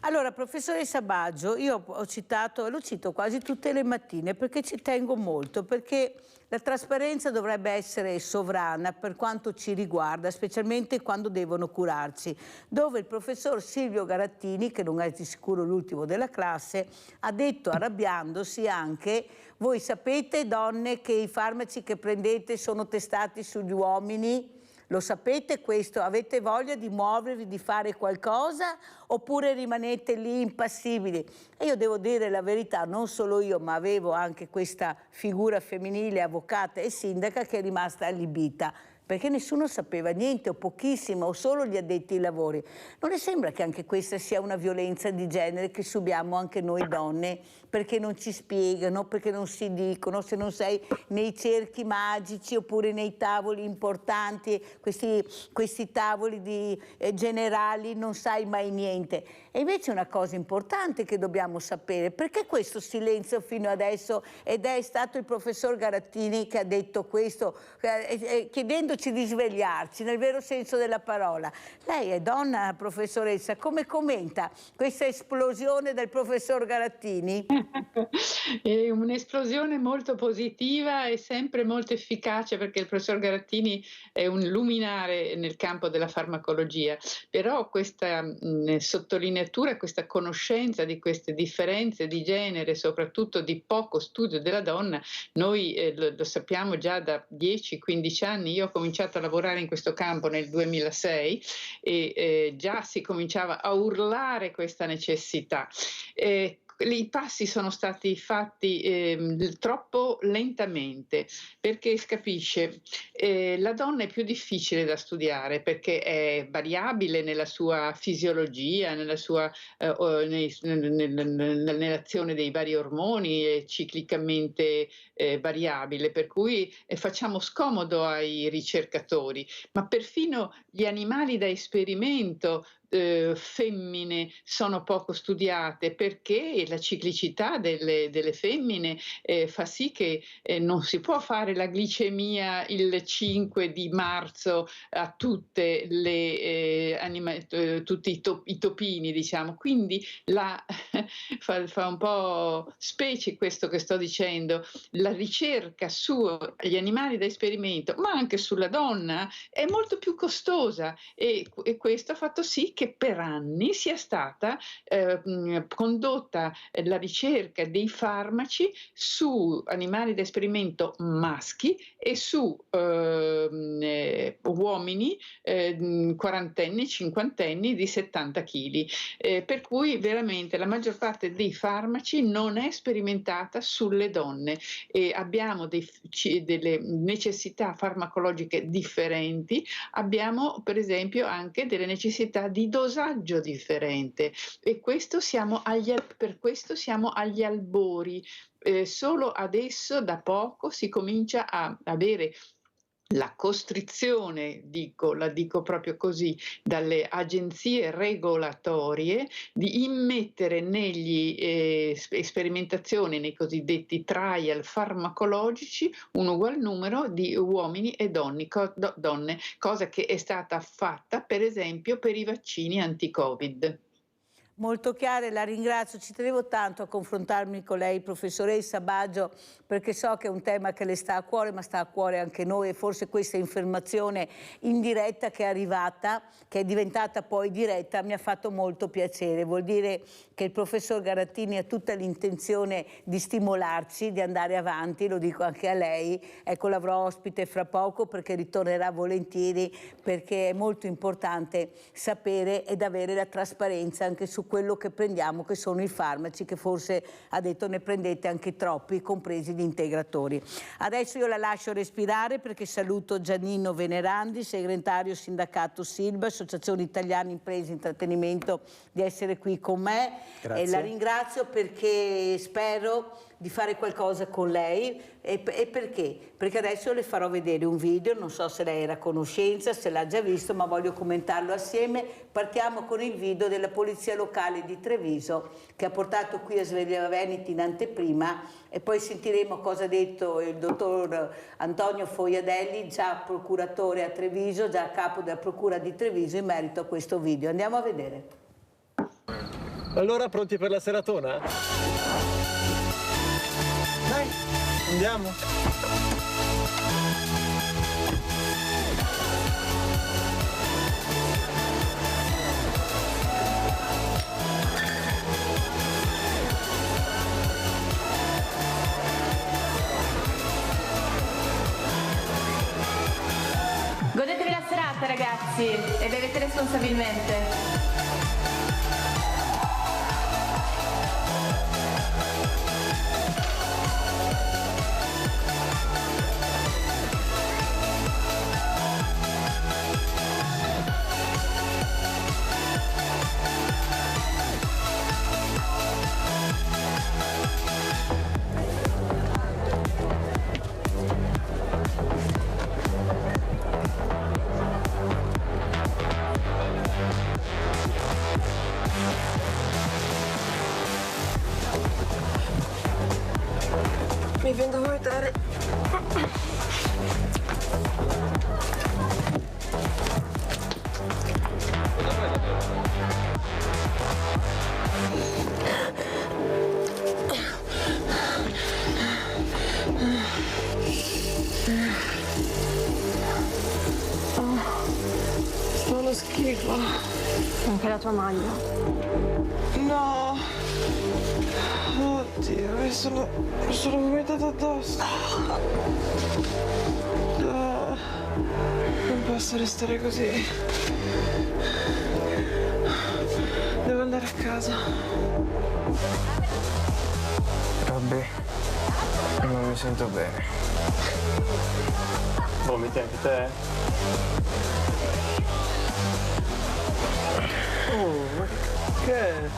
Speaker 3: Allora, professoressa Baggio, io l'ho cito quasi tutte le mattine perché ci tengo molto, perché la trasparenza dovrebbe essere sovrana per quanto ci riguarda, specialmente quando devono curarci, dove il professor Silvio Garattini, che non è di sicuro l'ultimo della classe, ha detto, arrabbiandosi anche: voi sapete, donne, che i farmaci che prendete sono testati sugli uomini? Lo sapete questo? Avete voglia di muovervi, di fare qualcosa, oppure rimanete lì impassibili? E io devo dire la verità, non solo io, ma avevo anche questa figura femminile, avvocata e sindaca, che è rimasta allibita, perché nessuno sapeva niente o pochissimo, o solo gli addetti ai lavori. Non le sembra che anche questa sia una violenza di genere che subiamo anche noi donne, perché non ci spiegano, perché non si dicono, se non sei nei cerchi magici oppure nei tavoli importanti, questi tavoli generali, non sai mai niente. E invece è una cosa importante che dobbiamo sapere, perché questo silenzio fino adesso, ed è stato il professor Garattini che ha detto questo, chiedendoci di svegliarci nel vero senso della parola. Lei è donna, professoressa, come commenta questa esplosione del professor Garattini?
Speaker 6: È un'esplosione molto positiva e sempre molto efficace, perché il professor Garattini è un luminare nel campo della farmacologia, però questa sottolineatura, questa conoscenza di queste differenze di genere, soprattutto di poco studio della donna, noi lo sappiamo già da 10-15 anni. Io ho cominciato a lavorare in questo campo nel 2006 e già si cominciava a urlare questa necessità. i passi sono stati fatti troppo lentamente, perché capisce, la donna è più difficile da studiare perché è variabile nella sua fisiologia, nella sua, nell'azione dei vari ormoni, è ciclicamente variabile, per cui facciamo scomodo ai ricercatori, ma perfino gli animali da esperimento femmine sono poco studiate, perché la ciclicità delle femmine fa sì che non si può fare la glicemia il 5 di marzo a tutte le tutti i topini, diciamo, quindi fa un po' specie questo che sto dicendo. La ricerca sugli animali da esperimento, ma anche sulla donna, è molto più costosa, e questo ha fatto sì che per anni sia stata condotta la ricerca dei farmaci su animali da esperimento maschi e su uomini quarantenni, cinquantenni di 70 kg, per cui veramente la maggior parte dei farmaci non è sperimentata sulle donne, e abbiamo delle necessità farmacologiche differenti, abbiamo per esempio anche delle necessità di dosaggio differente, e per questo siamo agli albori. Solo adesso, da poco, si comincia a avere la costrizione, la dico proprio così, dalle agenzie regolatorie di immettere negli sperimentazioni, nei cosiddetti trial farmacologici, un ugual numero di uomini e donne, cosa che è stata fatta per esempio per i vaccini anti-Covid.
Speaker 3: Molto chiare, la ringrazio. Ci tenevo tanto a confrontarmi con lei, professoressa Baggio, perché so che è un tema che le sta a cuore, ma sta a cuore anche noi, e forse questa informazione indiretta che è arrivata, che è diventata poi diretta, mi ha fatto molto piacere. Vuol dire che il professor Garattini ha tutta l'intenzione di stimolarci, di andare avanti, lo dico anche a lei. Ecco, l'avrò ospite fra poco perché ritornerà volentieri, perché è molto importante sapere ed avere la trasparenza anche su quello che prendiamo, che sono i farmaci, che forse ha detto ne prendete anche troppi, compresi gli integratori. Adesso io la lascio respirare, perché saluto Giannino Venerandi, segretario sindacato Silba, Associazione Italiana Imprese e Intrattenimento, di essere qui con me.
Speaker 5: Grazie.
Speaker 3: E la ringrazio perché spero di fare qualcosa con lei. E perché? Perché adesso le farò vedere un video, non so se lei era a conoscenza, se l'ha già visto, ma voglio commentarlo assieme. Partiamo con il video della Polizia Locale di Treviso, che ha portato qui a Sveglia Veneti in anteprima, e poi sentiremo cosa ha detto il dottor Antonio Foiadelli, già procuratore a Treviso, già capo della Procura di Treviso, in merito a questo video. Andiamo a vedere.
Speaker 5: Allora, pronti per la seratona? Dai, andiamo.
Speaker 7: Godetevi la serata, ragazzi, e bevete responsabilmente.
Speaker 23: Mi vengo a guardare. Sono schifo.
Speaker 7: Anche la tua maglia.
Speaker 23: No. Oddio, mi sono vomitato addosso. No, non posso restare così. Devo andare a casa. Robby, non mi sento bene.
Speaker 5: Vomiti anche te? Oh, ma che è?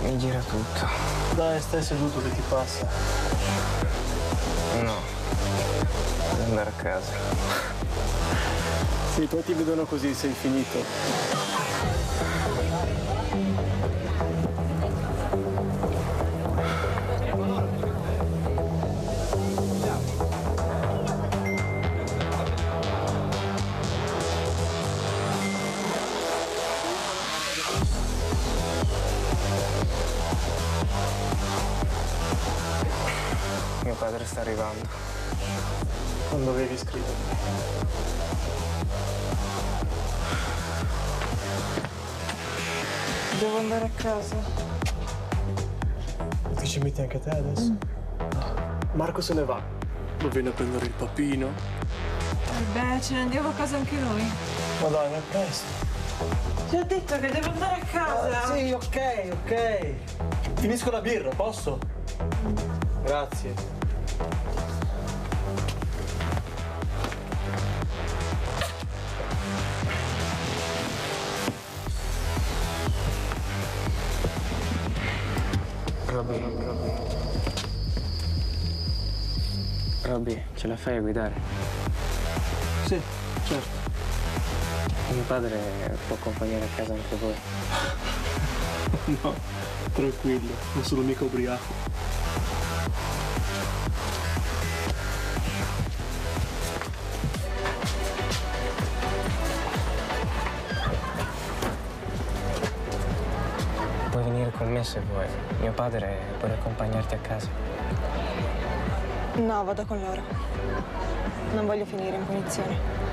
Speaker 23: Mi gira tutto.
Speaker 5: Dai, stai seduto che ti passa.
Speaker 23: No, devo andare a casa.
Speaker 5: Sì, poi ti vedono così, sei finito.
Speaker 23: Mio padre sta arrivando.
Speaker 5: Non dovevi scrivermi.
Speaker 23: Devo andare a casa.
Speaker 5: Ti ci metti anche te adesso? Marco se ne va. Lo viene a prendere il papino.
Speaker 23: Beh, ce ne andiamo a casa anche noi.
Speaker 5: Ma dai, ma è presto.
Speaker 23: Ti ho detto che devo andare a casa.
Speaker 5: Sì, ok. Finisco la birra, posso? Grazie.
Speaker 23: Robby, ce la fai a guidare?
Speaker 5: Sì, certo.
Speaker 23: Mio padre può accompagnare a casa anche voi.
Speaker 5: No, tranquillo, non sono mica ubriaco.
Speaker 23: Puoi venire con me se vuoi. Mio padre può accompagnarti a casa.
Speaker 8: No, vado con loro. Non voglio finire in punizione.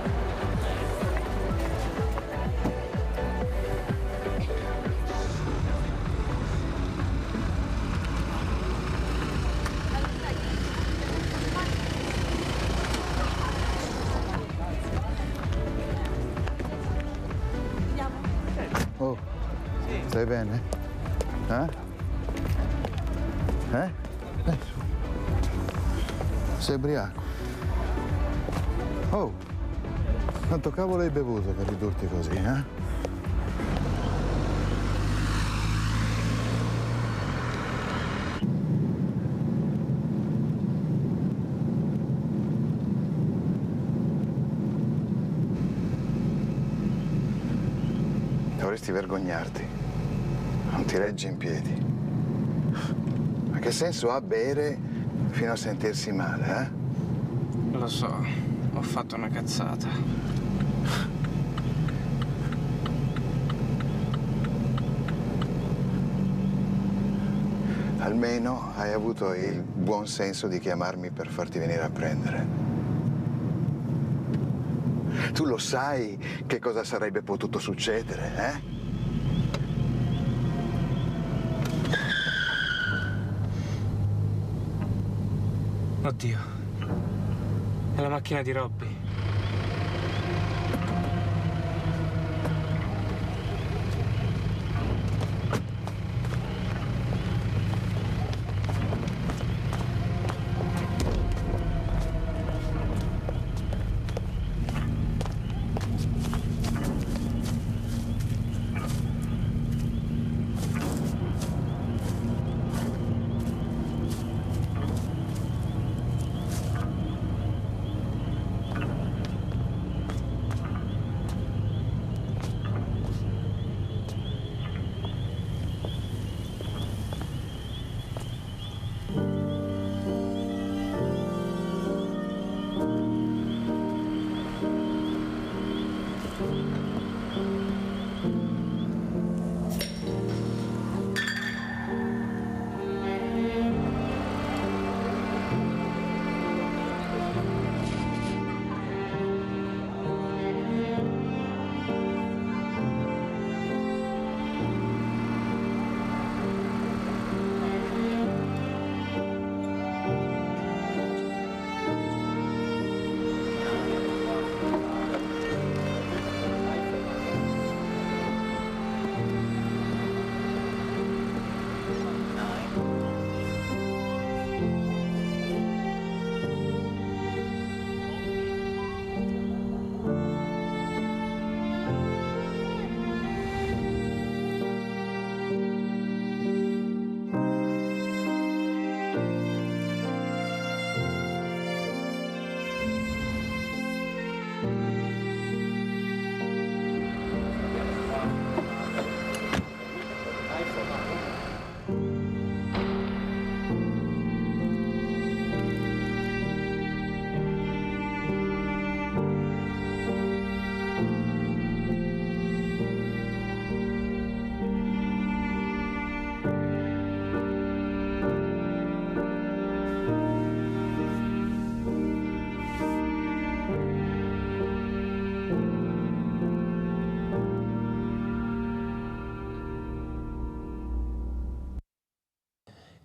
Speaker 10: Oh, stai bene? Su. Sei ubriaco? Oh, quanto cavolo hai bevuto per ridurti così, Dovresti vergognarti. Non ti reggi in piedi. Ma che senso ha bere fino a sentirsi male,
Speaker 23: Lo so, ho fatto una cazzata.
Speaker 10: Almeno hai avuto il buon senso di chiamarmi per farti venire a prendere. Tu lo sai che cosa sarebbe potuto succedere,
Speaker 23: Oddio, è la macchina di Robby.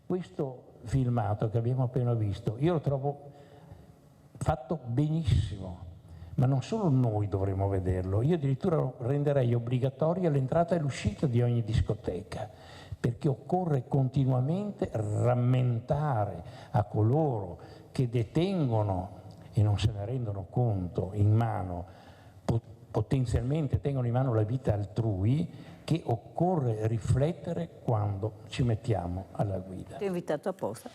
Speaker 9: Questo filmato che abbiamo appena visto, io lo trovo fatto benissimo, ma non solo noi dovremmo vederlo, io addirittura renderei obbligatoria l'entrata e l'uscita di ogni discoteca, perché occorre continuamente rammentare a coloro che detengono e non se ne rendono conto in mano, potenzialmente tengono in mano la vita altrui, che occorre riflettere quando ci mettiamo alla guida.
Speaker 3: Ti ho invitato apposta.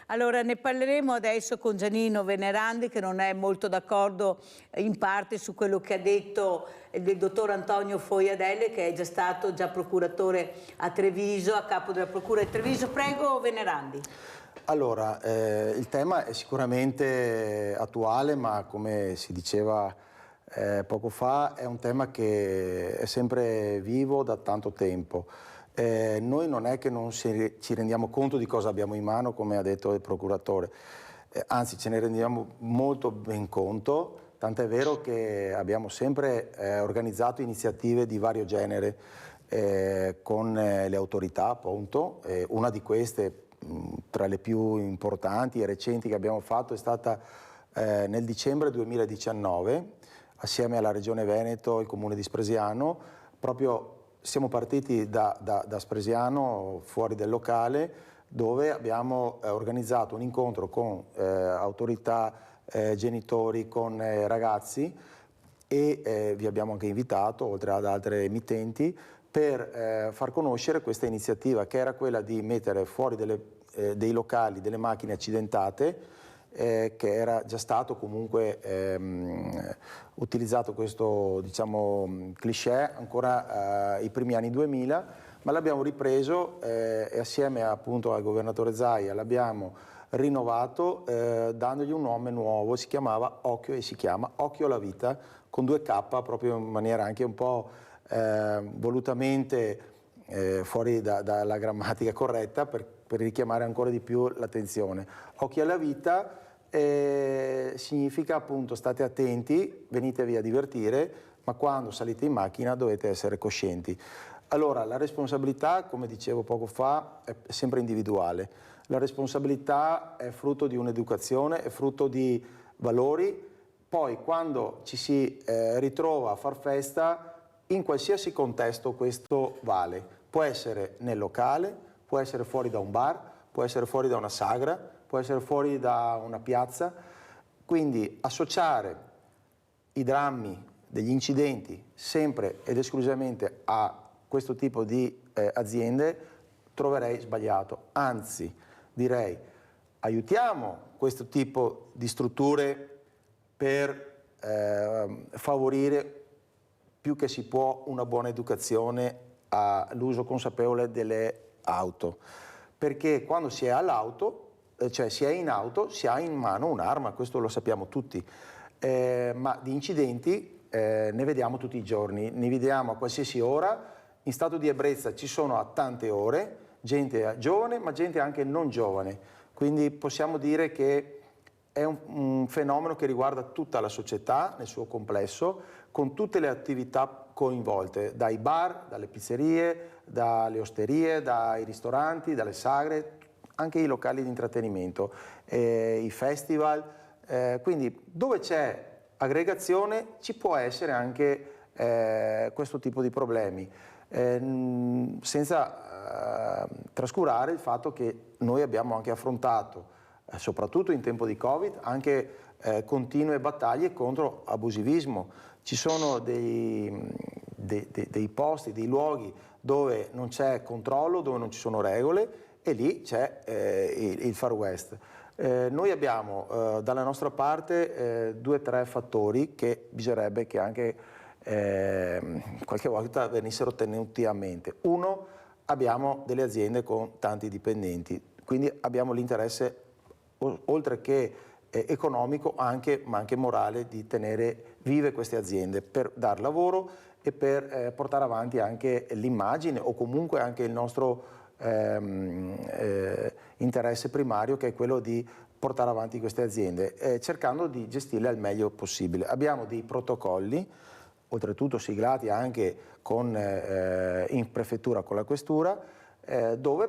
Speaker 3: Allora ne parleremo adesso con Giannino Venerandi, che non è molto d'accordo in parte su quello che ha detto il dottor Antonio Foiadelle, che è già stato procuratore a Treviso, a capo della procura di Treviso. Prego Venerandi.
Speaker 11: Allora, il tema è sicuramente attuale, ma come si diceva poco fa, è un tema che è sempre vivo da tanto tempo. Noi non è che non ci rendiamo conto di cosa abbiamo in mano, come ha detto il procuratore, anzi ce ne rendiamo molto ben conto, tant'è vero che abbiamo sempre organizzato iniziative di vario genere con le autorità, appunto. Una di queste, tra le più importanti e recenti che abbiamo fatto, è stata nel dicembre 2019, assieme alla Regione Veneto e il Comune di Spresiano. Proprio siamo partiti da Spresiano, fuori del locale, dove abbiamo organizzato un incontro con autorità, genitori, con ragazzi, e vi abbiamo anche invitato, oltre ad altre emittenti, per far conoscere questa iniziativa, che era quella di mettere fuori dei locali delle macchine accidentate, che era già stato comunque utilizzato questo, diciamo, cliché ancora i primi anni 2000, ma l'abbiamo ripreso e assieme appunto al governatore Zaia l'abbiamo rinnovato dandogli un nome nuovo. Si chiamava Occhio e si chiama Occhio alla Vita, con 2K, proprio in maniera anche un po' volutamente fuori dalla grammatica corretta, per richiamare ancora di più l'attenzione. Occhi alla Vita significa appunto state attenti, venitevi a divertire, ma quando salite in macchina dovete essere coscienti. Allora, la responsabilità, come dicevo poco fa, è sempre individuale. La responsabilità è frutto di un'educazione, è frutto di valori. Poi quando ci si ritrova a far festa, in qualsiasi contesto questo vale. Può essere nel locale, può essere fuori da un bar, può essere fuori da una sagra, può essere fuori da una piazza. Quindi associare i drammi degli incidenti sempre ed esclusivamente a questo tipo di aziende troverei sbagliato. Anzi, direi aiutiamo questo tipo di strutture per favorire più che si può una buona educazione all'uso consapevole delle auto, perché quando si è all'auto, cioè si è in auto, si ha in mano un'arma, questo lo sappiamo tutti, ma di incidenti ne vediamo tutti i giorni, ne vediamo a qualsiasi ora. In stato di ebbrezza ci sono a tante ore, gente giovane ma gente anche non giovane, quindi possiamo dire che è un fenomeno che riguarda tutta la società nel suo complesso, con tutte le attività coinvolte, dai bar, dalle pizzerie, dalle osterie, dai ristoranti, dalle sagre, anche i locali di intrattenimento, i festival, quindi dove c'è aggregazione ci può essere anche questo tipo di problemi, senza trascurare il fatto che noi abbiamo anche affrontato, soprattutto in tempo di Covid, anche continue battaglie contro abusivismo. Ci sono dei posti, dei luoghi dove non c'è controllo, dove non ci sono regole, e lì c'è il Far West. Noi abbiamo dalla nostra parte 2 o 3 fattori che bisognerebbe che anche qualche volta venissero tenuti a mente. Uno, abbiamo delle aziende con tanti dipendenti, quindi abbiamo l'interesse, oltre che economico, ma anche morale, di tenere vive queste aziende per dar lavoro e per portare avanti anche l'immagine, o comunque anche il nostro interesse primario, che è quello di portare avanti queste aziende, cercando di gestirle al meglio possibile. Abbiamo dei protocolli, oltretutto siglati anche in prefettura con la questura, dove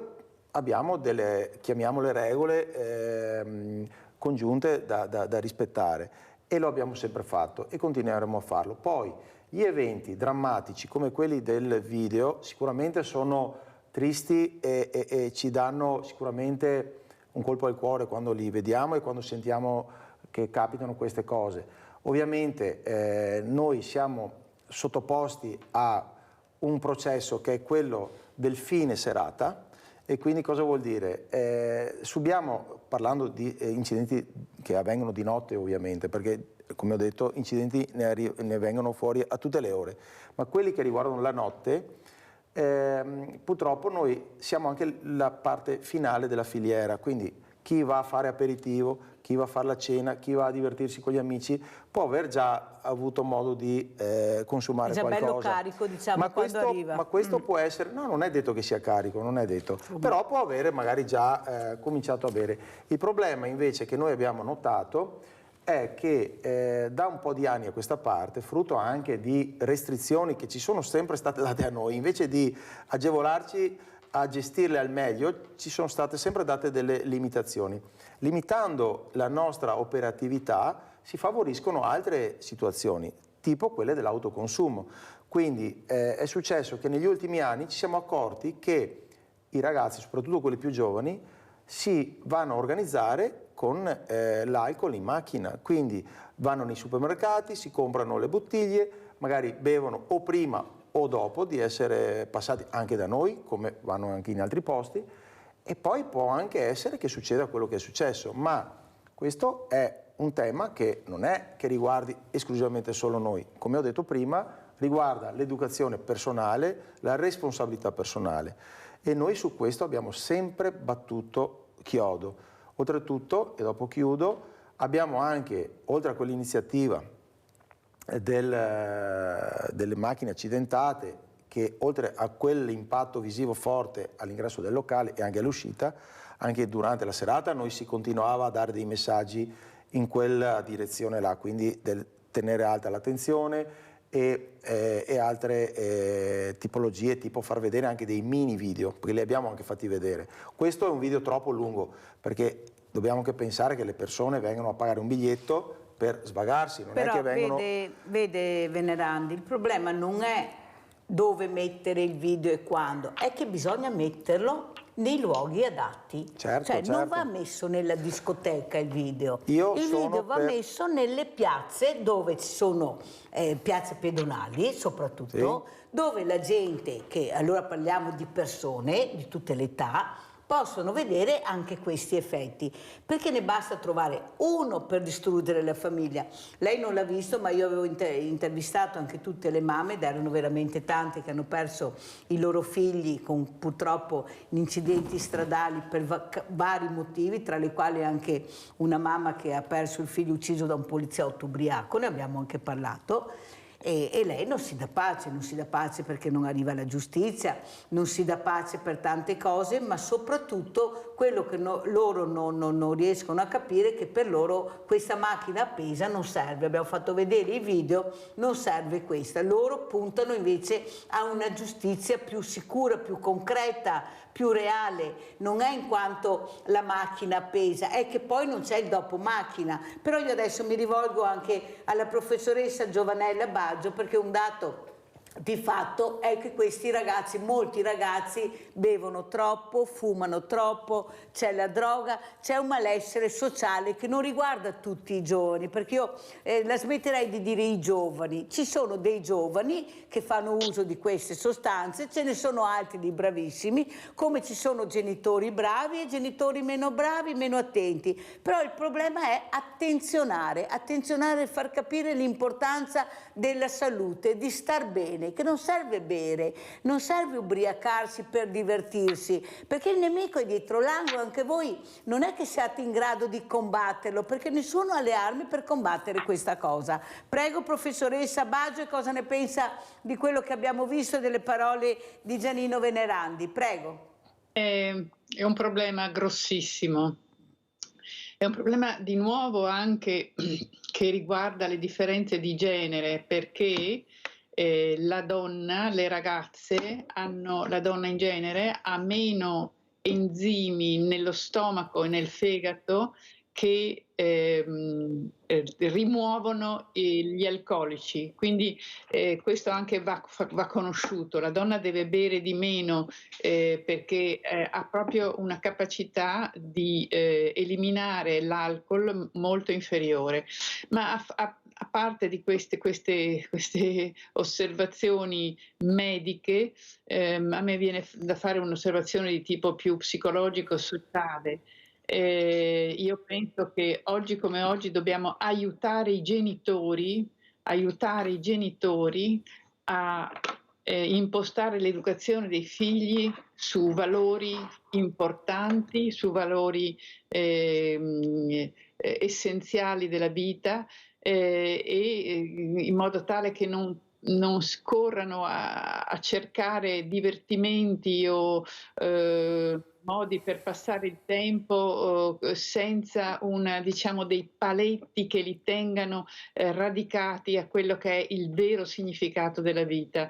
Speaker 11: abbiamo delle, chiamiamole regole congiunte da rispettare, e lo abbiamo sempre fatto e continueremo a farlo. Poi gli eventi drammatici come quelli del video sicuramente sono tristi e ci danno sicuramente un colpo al cuore quando li vediamo e quando sentiamo che capitano queste cose. Ovviamente noi siamo sottoposti a un processo che è quello del fine serata, e quindi cosa vuol dire? Subiamo, parlando di incidenti che avvengono di notte ovviamente, perché come ho detto incidenti ne vengono fuori a tutte le ore, ma quelli che riguardano la notte, purtroppo noi siamo anche la parte finale della filiera, quindi chi va a fare aperitivo, chi va a fare la cena, chi va a divertirsi con gli amici può aver già avuto modo di consumare qualcosa. È già bello
Speaker 3: carico, diciamo, quando arriva.
Speaker 11: Ma questo può essere, no, non è detto che sia carico, non è detto, però può avere magari già cominciato a bere. Il problema invece che noi abbiamo notato è che da un po' di anni a questa parte, frutto anche di restrizioni che ci sono sempre state date a noi, invece di agevolarci a gestirle al meglio, ci sono state sempre date delle limitazioni. Limitando la nostra operatività si favoriscono altre situazioni, tipo quelle dell'autoconsumo. Quindi è successo che negli ultimi anni ci siamo accorti che i ragazzi, soprattutto quelli più giovani, si vanno a organizzare con l'alcol in macchina, quindi vanno nei supermercati, si comprano le bottiglie, magari bevono o prima o dopo di essere passati anche da noi, come vanno anche in altri posti, e poi può anche essere che succeda quello che è successo, ma questo è un tema che non è che riguardi esclusivamente solo noi. Come ho detto prima, riguarda l'educazione personale, la responsabilità personale, e noi su questo abbiamo sempre battuto chiodo. Oltretutto, e dopo chiudo, abbiamo anche, oltre a quell'iniziativa delle macchine accidentate, che oltre a quell'impatto visivo forte all'ingresso del locale e anche all'uscita, anche durante la serata noi si continuava a dare dei messaggi in quella direzione là, quindi del tenere alta l'attenzione e altre tipologie, tipo far vedere anche dei mini video, perché li abbiamo anche fatti vedere. Questo è un video troppo lungo, perché dobbiamo anche pensare che le persone vengono a pagare un biglietto per svagarsi, non
Speaker 3: però
Speaker 11: è che vengono...
Speaker 3: vede Venerandi, il problema non è dove mettere il video e quando, è che bisogna metterlo nei luoghi adatti.
Speaker 11: Certo,
Speaker 3: cioè
Speaker 11: certo.
Speaker 3: non va messo nella discoteca il video, il
Speaker 11: Io
Speaker 3: video va messo nelle piazze dove ci sono piazze pedonali soprattutto,
Speaker 11: Sì.
Speaker 3: dove la gente, che allora parliamo di persone di tutte le età, possono vedere anche questi effetti, perché ne basta trovare uno per distruggere la famiglia. Lei non l'ha visto, ma io avevo intervistato anche tutte le mamme, ed erano veramente tante, che hanno perso i loro figli con purtroppo incidenti stradali per vari motivi, tra le quali anche una mamma che ha perso il figlio ucciso da un poliziotto ubriaco, ne abbiamo anche parlato. E lei non si dà pace perché non arriva la giustizia, non si dà pace per tante cose, ma soprattutto quello che loro non riescono a capire è che per loro questa macchina appesa non serve. Abbiamo fatto vedere i video, non serve questa. Loro puntano invece a una giustizia più sicura, più concreta, più reale. Non è in quanto la macchina appesa, è che poi non c'è il dopo macchina. Però io adesso mi rivolgo anche alla professoressa Giovanella Baggio, perché un dato di fatto è che questi ragazzi, molti ragazzi, bevono troppo, fumano troppo, c'è la droga, c'è un malessere sociale che non riguarda tutti i giovani, perché io la smetterei di dire i giovani. Ci sono dei giovani che fanno uso di queste sostanze, ce ne sono altri di bravissimi, come ci sono genitori bravi e genitori meno bravi, meno attenti. Però il problema è attenzionare e far capire l'importanza della salute, di star bene, che non serve bere, non serve ubriacarsi per divertirsi, perché il nemico è dietro l'angolo. Anche voi non è che siate in grado di combatterlo, perché nessuno ha le armi per combattere questa cosa. Prego professoressa Baggio, cosa ne pensa di quello che abbiamo visto e delle parole di Giannino Venerandi? Prego.
Speaker 6: È un problema grossissimo. È un problema di nuovo anche che riguarda le differenze di genere, perché la donna, le ragazze, la donna in genere ha meno enzimi nello stomaco e nel fegato che rimuovono gli alcolici, quindi questo anche va conosciuto. La donna deve bere di meno perché ha proprio una capacità di eliminare l'alcol molto inferiore. Ma a parte di queste osservazioni mediche, a me viene da fare un'osservazione di tipo più psicologico-sociale. Io penso che oggi come oggi dobbiamo aiutare i genitori a impostare l'educazione dei figli su valori importanti, su valori essenziali della vita, e in modo tale che non scorrano a cercare divertimenti o modi per passare il tempo senza diciamo, dei paletti che li tengano radicati a quello che è il vero significato della vita.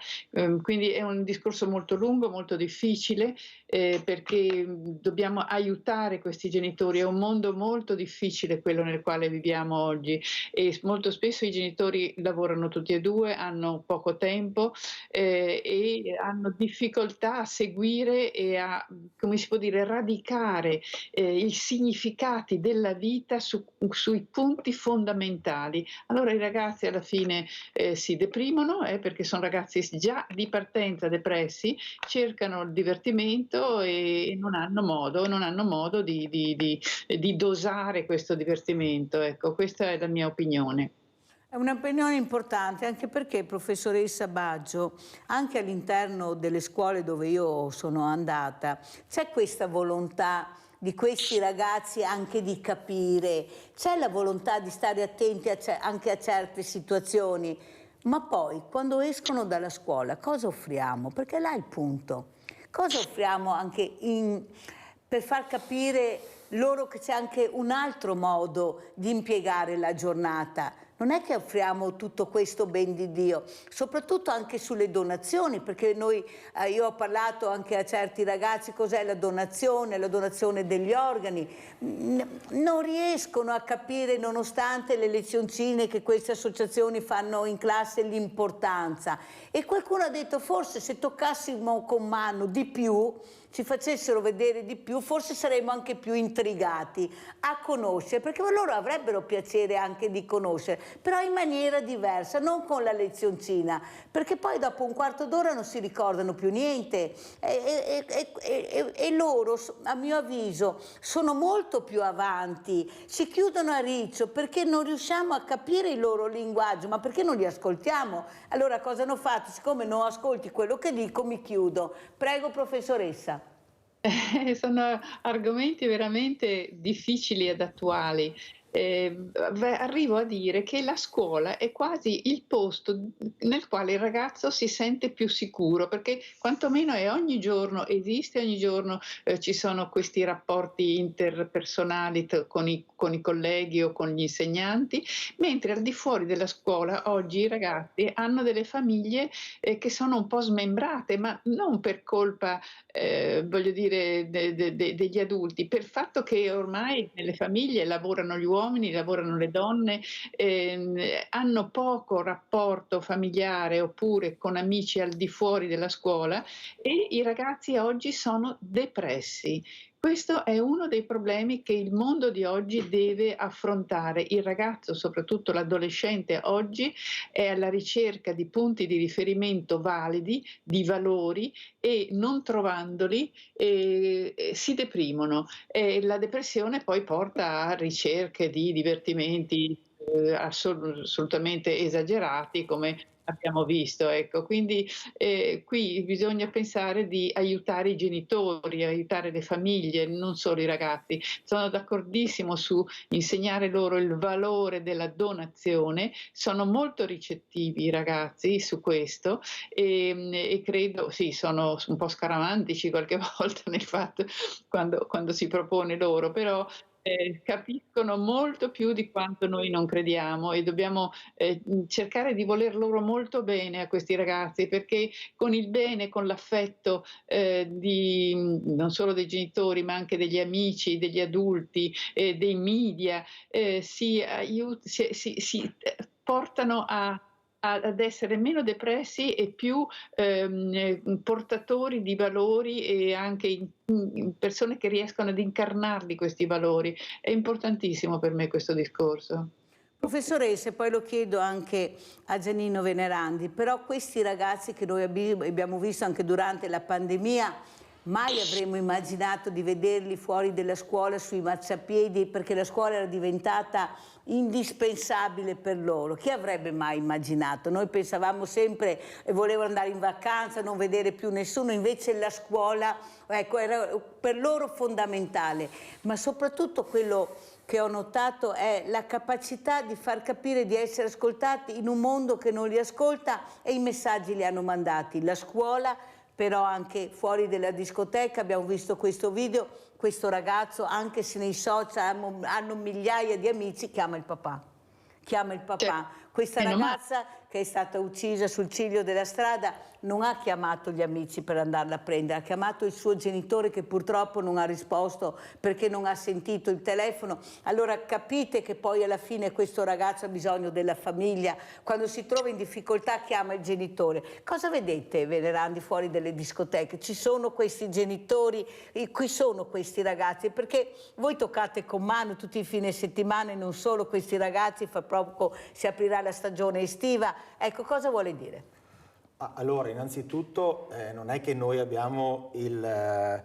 Speaker 6: Quindi è un discorso molto lungo, molto difficile, perché dobbiamo aiutare questi genitori. È un mondo molto difficile quello nel quale viviamo oggi, e molto spesso i genitori lavorano tutti e due, hanno poco tempo e hanno difficoltà a seguire e a, come si può dire, radicare i significati della vita sui punti fondamentali. Allora i ragazzi alla fine si deprimono perché sono ragazzi già di partenza depressi, cercano il divertimento e non hanno modo di dosare questo divertimento. Ecco, questa è la mia opinione.
Speaker 3: È un'opinione importante, anche perché, professoressa Baggio, anche all'interno delle scuole dove io sono andata, c'è questa volontà di questi ragazzi anche di capire, c'è la volontà di stare attenti anche a certe situazioni, ma poi quando escono dalla scuola cosa offriamo? Perché là è il punto. Cosa offriamo anche per far capire loro che c'è anche un altro modo di impiegare la giornata? Non è che offriamo tutto questo ben di Dio, soprattutto anche sulle donazioni, perché io ho parlato anche a certi ragazzi cos'è la donazione degli organi. Non riescono a capire, nonostante le lezioncine che queste associazioni fanno in classe, l'importanza. E qualcuno ha detto forse se toccassimo con mano di più, ci facessero vedere di più, forse saremmo anche più intrigati a conoscere, perché loro avrebbero piacere anche di conoscere, però in maniera diversa, non con la lezioncina, perché poi dopo un quarto d'ora non si ricordano più niente e loro, a mio avviso, sono molto più avanti, si chiudono a riccio perché non riusciamo a capire il loro linguaggio, ma perché non li ascoltiamo? Allora cosa hanno fatto? Siccome non ascolti quello che dico, mi chiudo. Prego, professoressa.
Speaker 6: Sono argomenti veramente difficili ed attuali. Arrivo a dire che la scuola è quasi il posto nel quale il ragazzo si sente più sicuro, perché quantomeno ogni giorno ci sono questi rapporti interpersonali con i colleghi o con gli insegnanti, mentre al di fuori della scuola oggi i ragazzi hanno delle famiglie che sono un po' smembrate, ma non per colpa voglio dire degli adulti, per il fatto che ormai nelle famiglie lavorano gli uomini, lavorano le donne, hanno poco rapporto familiare oppure con amici al di fuori della scuola, e i ragazzi oggi sono depressi. Questo è uno dei problemi che il mondo di oggi deve affrontare. Il ragazzo, soprattutto l'adolescente oggi, è alla ricerca di punti di riferimento validi, di valori, e non trovandoli si deprimono. E la depressione poi porta a ricerche di divertimenti assolutamente esagerati, come abbiamo visto, ecco. Quindi qui bisogna pensare di aiutare i genitori, aiutare le famiglie, non solo i ragazzi. Sono d'accordissimo su insegnare loro il valore della donazione, sono molto ricettivi i ragazzi su questo e credo, sì, sono un po' scaramantici qualche volta nel fatto quando si propone loro, però capiscono molto più di quanto noi non crediamo e dobbiamo cercare di voler loro molto bene a questi ragazzi, perché con il bene, con l'affetto non solo dei genitori ma anche degli amici, degli adulti, dei media, si portano ad essere meno depressi e più portatori di valori e anche persone che riescono ad incarnarli questi valori. È importantissimo per me questo discorso.
Speaker 3: Professoressa, poi lo chiedo anche a Giannino Venerandi, però questi ragazzi che noi abbiamo visto anche durante la pandemia, mai avremmo immaginato di vederli fuori dalla scuola sui marciapiedi, perché la scuola era diventata indispensabile per loro. Chi avrebbe mai immaginato? Noi pensavamo sempre e volevano andare in vacanza, non vedere più nessuno, invece la scuola, ecco, era per loro fondamentale. Ma soprattutto quello che ho notato è la capacità di far capire di essere ascoltati in un mondo che non li ascolta, e i messaggi li hanno mandati. La scuola, però anche fuori dalla discoteca. Abbiamo visto questo video, questo ragazzo, anche se nei social hanno migliaia di amici, chiama il papà. Chiama il papà. Questa ragazza che è stata uccisa sul ciglio della strada non ha chiamato gli amici per andarla a prendere, ha chiamato il suo genitore che purtroppo non ha risposto perché non ha sentito il telefono. Allora capite che poi alla fine questo ragazzo ha bisogno della famiglia, quando si trova in difficoltà chiama il genitore. Cosa vedete, Venerandi, fuori dalle discoteche? Ci sono questi genitori, qui sono questi ragazzi, perché voi toccate con mano tutti i fine settimana e non solo questi ragazzi, fra poco si aprirà la stagione estiva. Ecco, cosa vuole dire?
Speaker 11: Allora, innanzitutto non è che noi abbiamo il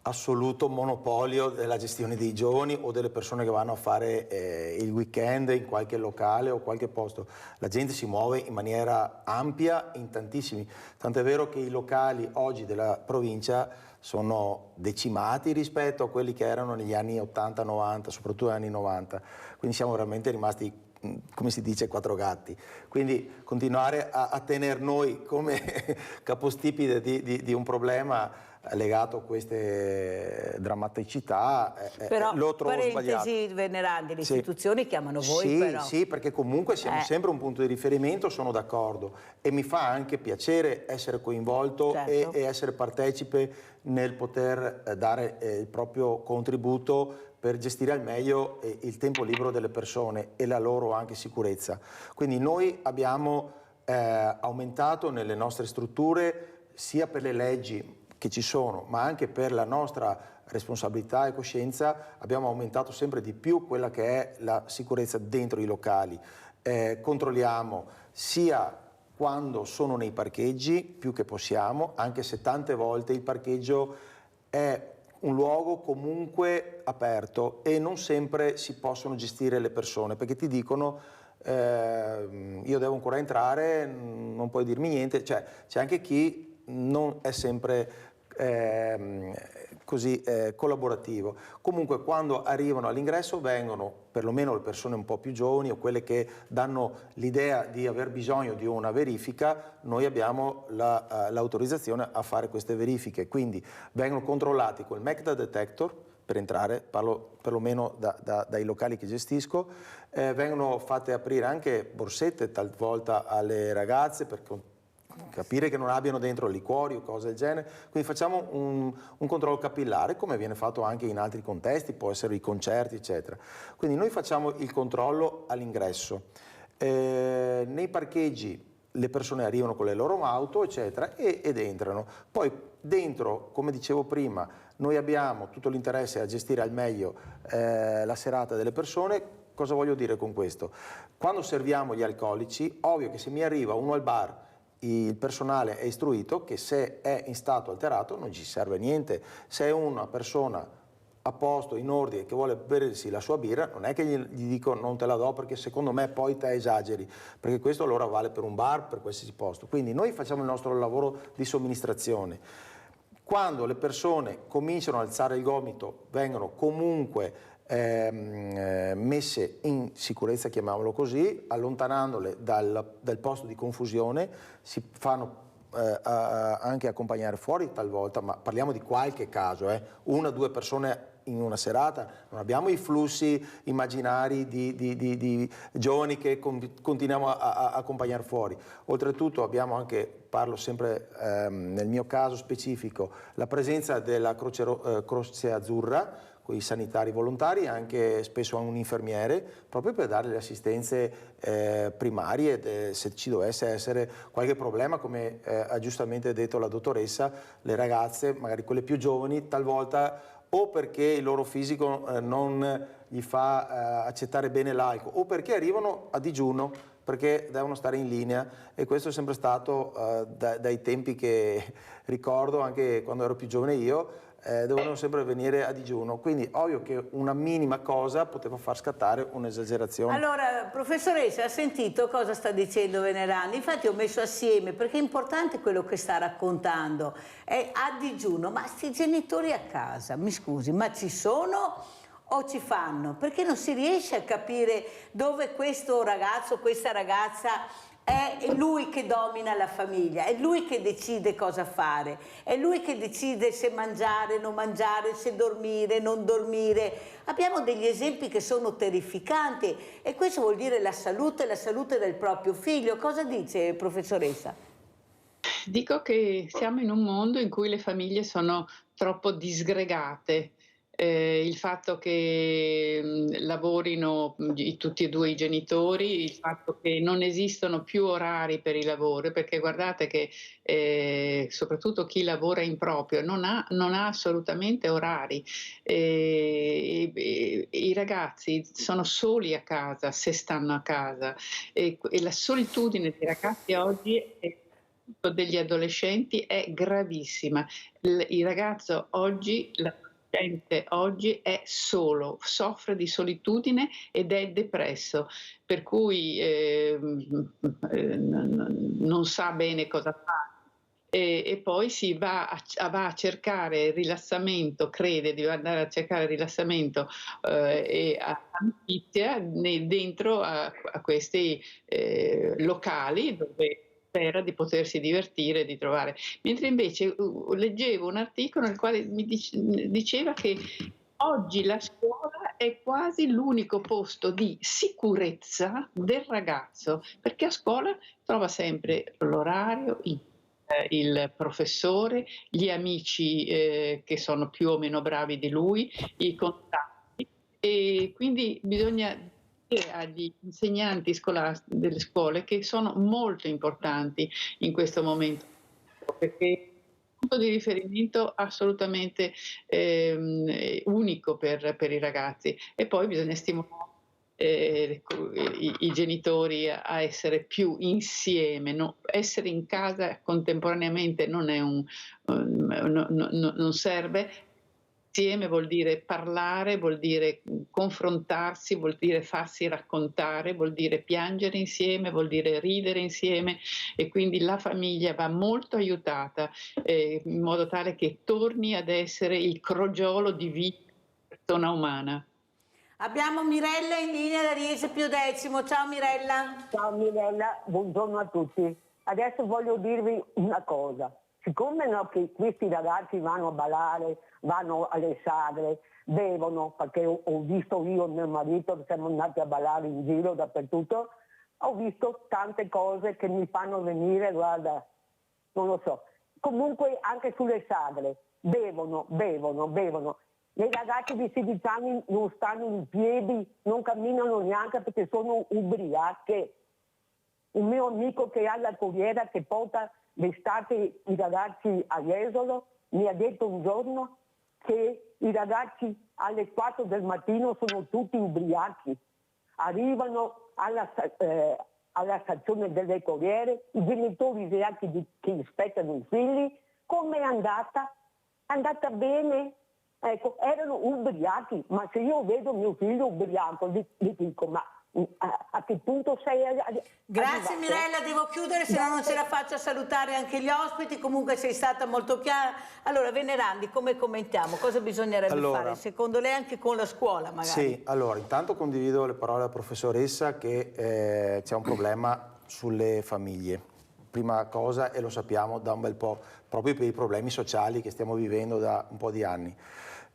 Speaker 11: assoluto monopolio della gestione dei giovani o delle persone che vanno a fare il weekend in qualche locale o qualche posto. La gente si muove in maniera ampia in tantissimi, tant'è vero che i locali oggi della provincia sono decimati rispetto a quelli che erano negli anni 80-90, soprattutto negli anni 90, quindi siamo veramente rimasti, come si dice, quattro gatti. Quindi continuare a tenere noi come capostipite di un problema legato a queste drammaticità,
Speaker 3: però,
Speaker 11: lo trovo sbagliato.
Speaker 3: Parentesi, Venerandi, le istituzioni chiamano voi,
Speaker 11: sì,
Speaker 3: però.
Speaker 11: Sì, perché comunque siamo sempre un punto di riferimento, sono d'accordo, e mi fa anche piacere essere coinvolto e essere partecipe nel poter dare il proprio contributo per gestire al meglio il tempo libero delle persone e la loro anche sicurezza. Quindi noi abbiamo aumentato nelle nostre strutture, sia per le leggi che ci sono, ma anche per la nostra responsabilità e coscienza, abbiamo aumentato sempre di più quella che è la sicurezza dentro i locali. Controlliamo sia quando sono nei parcheggi, più che possiamo, anche se tante volte il parcheggio è un luogo comunque aperto e non sempre si possono gestire le persone, perché ti dicono io devo ancora entrare, non puoi dirmi niente, cioè c'è anche chi non è sempre così collaborativo. Comunque quando arrivano all'ingresso vengono perlomeno le persone un po' più giovani o quelle che danno l'idea di aver bisogno di una verifica, noi abbiamo l'autorizzazione a fare queste verifiche, quindi vengono controllati col metal detector per entrare, parlo perlomeno dai locali che gestisco, vengono fatte aprire anche borsette talvolta alle ragazze per capire che non abbiano dentro liquori o cose del genere, quindi facciamo un controllo capillare come viene fatto anche in altri contesti, può essere i concerti eccetera. Quindi noi facciamo il controllo all'ingresso, nei parcheggi le persone arrivano con le loro auto eccetera ed entrano, poi dentro, come dicevo prima, noi abbiamo tutto l'interesse a gestire al meglio la serata delle persone. Cosa voglio dire con questo? Quando serviamo gli alcolici, ovvio che se mi arriva uno al bar, il personale è istruito che se è in stato alterato non ci serve niente. Se è una persona a posto, in ordine, che vuole bersi la sua birra, non è che gli dico non te la do perché secondo me poi te esageri, perché questo allora vale per un bar, per qualsiasi posto. Quindi noi facciamo il nostro lavoro di somministrazione. Quando le persone cominciano ad alzare il gomito, vengono comunque messe in sicurezza, chiamiamolo così, allontanandole dal posto di confusione, si fanno anche accompagnare fuori talvolta, ma parliamo di qualche caso, 1 o 2 persone in una serata, non abbiamo i flussi immaginari di giovani che continuiamo a accompagnare fuori. Oltretutto abbiamo anche, parlo sempre nel mio caso specifico, la presenza della Croce Azzurra, con i sanitari volontari, anche spesso un infermiere, proprio per dare le assistenze primarie se ci dovesse essere qualche problema, come ha giustamente detto la dottoressa. Le ragazze, magari quelle più giovani, talvolta o perché il loro fisico non gli fa accettare bene l'alcol, o perché arrivano a digiuno, perché devono stare in linea, e questo è sempre stato dai tempi che ricordo, anche quando ero più giovane io, dovevano sempre venire a digiuno, quindi ovvio che una minima cosa poteva far scattare un'esagerazione.
Speaker 3: Allora, professoressa, ha sentito cosa sta dicendo Venerani? Infatti ho messo assieme, perché è importante quello che sta raccontando, è a digiuno, ma sti genitori a casa, mi scusi, ma ci sono o ci fanno? Perché non si riesce a capire dove questo ragazzo, questa ragazza è lui che domina la famiglia, è lui che decide cosa fare, è lui che decide se mangiare, non mangiare, se dormire, non dormire. Abbiamo degli esempi che sono terrificanti e questo vuol dire la salute del proprio figlio. Cosa dice, professoressa?
Speaker 6: Dico che siamo in un mondo in cui le famiglie sono troppo disgregate. Il fatto che lavorino tutti e due i genitori, il fatto che non esistono più orari per il lavoro, perché guardate che soprattutto chi lavora in proprio non ha assolutamente orari. I ragazzi sono soli a casa, se stanno a casa, e la solitudine dei ragazzi oggi degli adolescenti è gravissima. Il ragazzo oggi è solo, soffre di solitudine ed è depresso, per cui non sa bene cosa fare. E poi si va a cercare rilassamento, crede di andare a cercare rilassamento e amicizia dentro a questi locali dove spera di potersi divertire, di trovare. Mentre invece leggevo un articolo nel quale mi diceva che oggi la scuola è quasi l'unico posto di sicurezza del ragazzo, perché a scuola trova sempre l'orario, il professore, gli amici che sono più o meno bravi di lui, i contatti, e quindi bisogna agli insegnanti delle scuole che sono molto importanti in questo momento, perché è un punto di riferimento assolutamente unico per i ragazzi, e poi bisogna stimolare i genitori a essere più insieme, no? Essere in casa contemporaneamente non è non serve. Insieme vuol dire parlare, vuol dire confrontarsi, vuol dire farsi raccontare, vuol dire piangere insieme, vuol dire ridere insieme, e quindi la famiglia va molto aiutata in modo tale che torni ad essere il crogiolo di vita della persona umana.
Speaker 3: Abbiamo Mirella in linea da Riese Pio X. Ciao Mirella.
Speaker 12: Ciao Mirella, buongiorno a tutti. Adesso voglio dirvi una cosa. Siccome che questi ragazzi vanno a ballare, vanno alle sagre, bevono, perché ho visto io e mio marito che siamo andati a ballare in giro dappertutto, ho visto tante cose che mi fanno venire, guarda, non lo so. Comunque anche sulle sagre, bevono. Le ragazze di 16 anni non stanno in piedi, non camminano neanche perché sono ubriache. Un mio amico che ha la corriera che porta d'estate i ragazzi all'esolo mi ha detto un giorno che i ragazzi alle 4 del mattino sono tutti ubriachi, arrivano alla stazione delle corriere, i genitori ubriachi che aspettano i figli. Come è andata? È andata bene? Ecco, erano ubriachi, ma se io vedo mio figlio ubriaco gli dico, ma a che punto sei arrivato?
Speaker 3: Grazie Mirella, devo chiudere, se no non ce la faccio a salutare anche gli ospiti. Comunque sei stata molto chiara. Allora Venerandi, come commentiamo? Cosa bisognerebbe fare secondo lei anche con la scuola magari?
Speaker 11: Sì, allora intanto condivido le parole della professoressa che c'è un problema sulle famiglie. Prima cosa, e lo sappiamo da un bel po', proprio per i problemi sociali che stiamo vivendo da un po' di anni.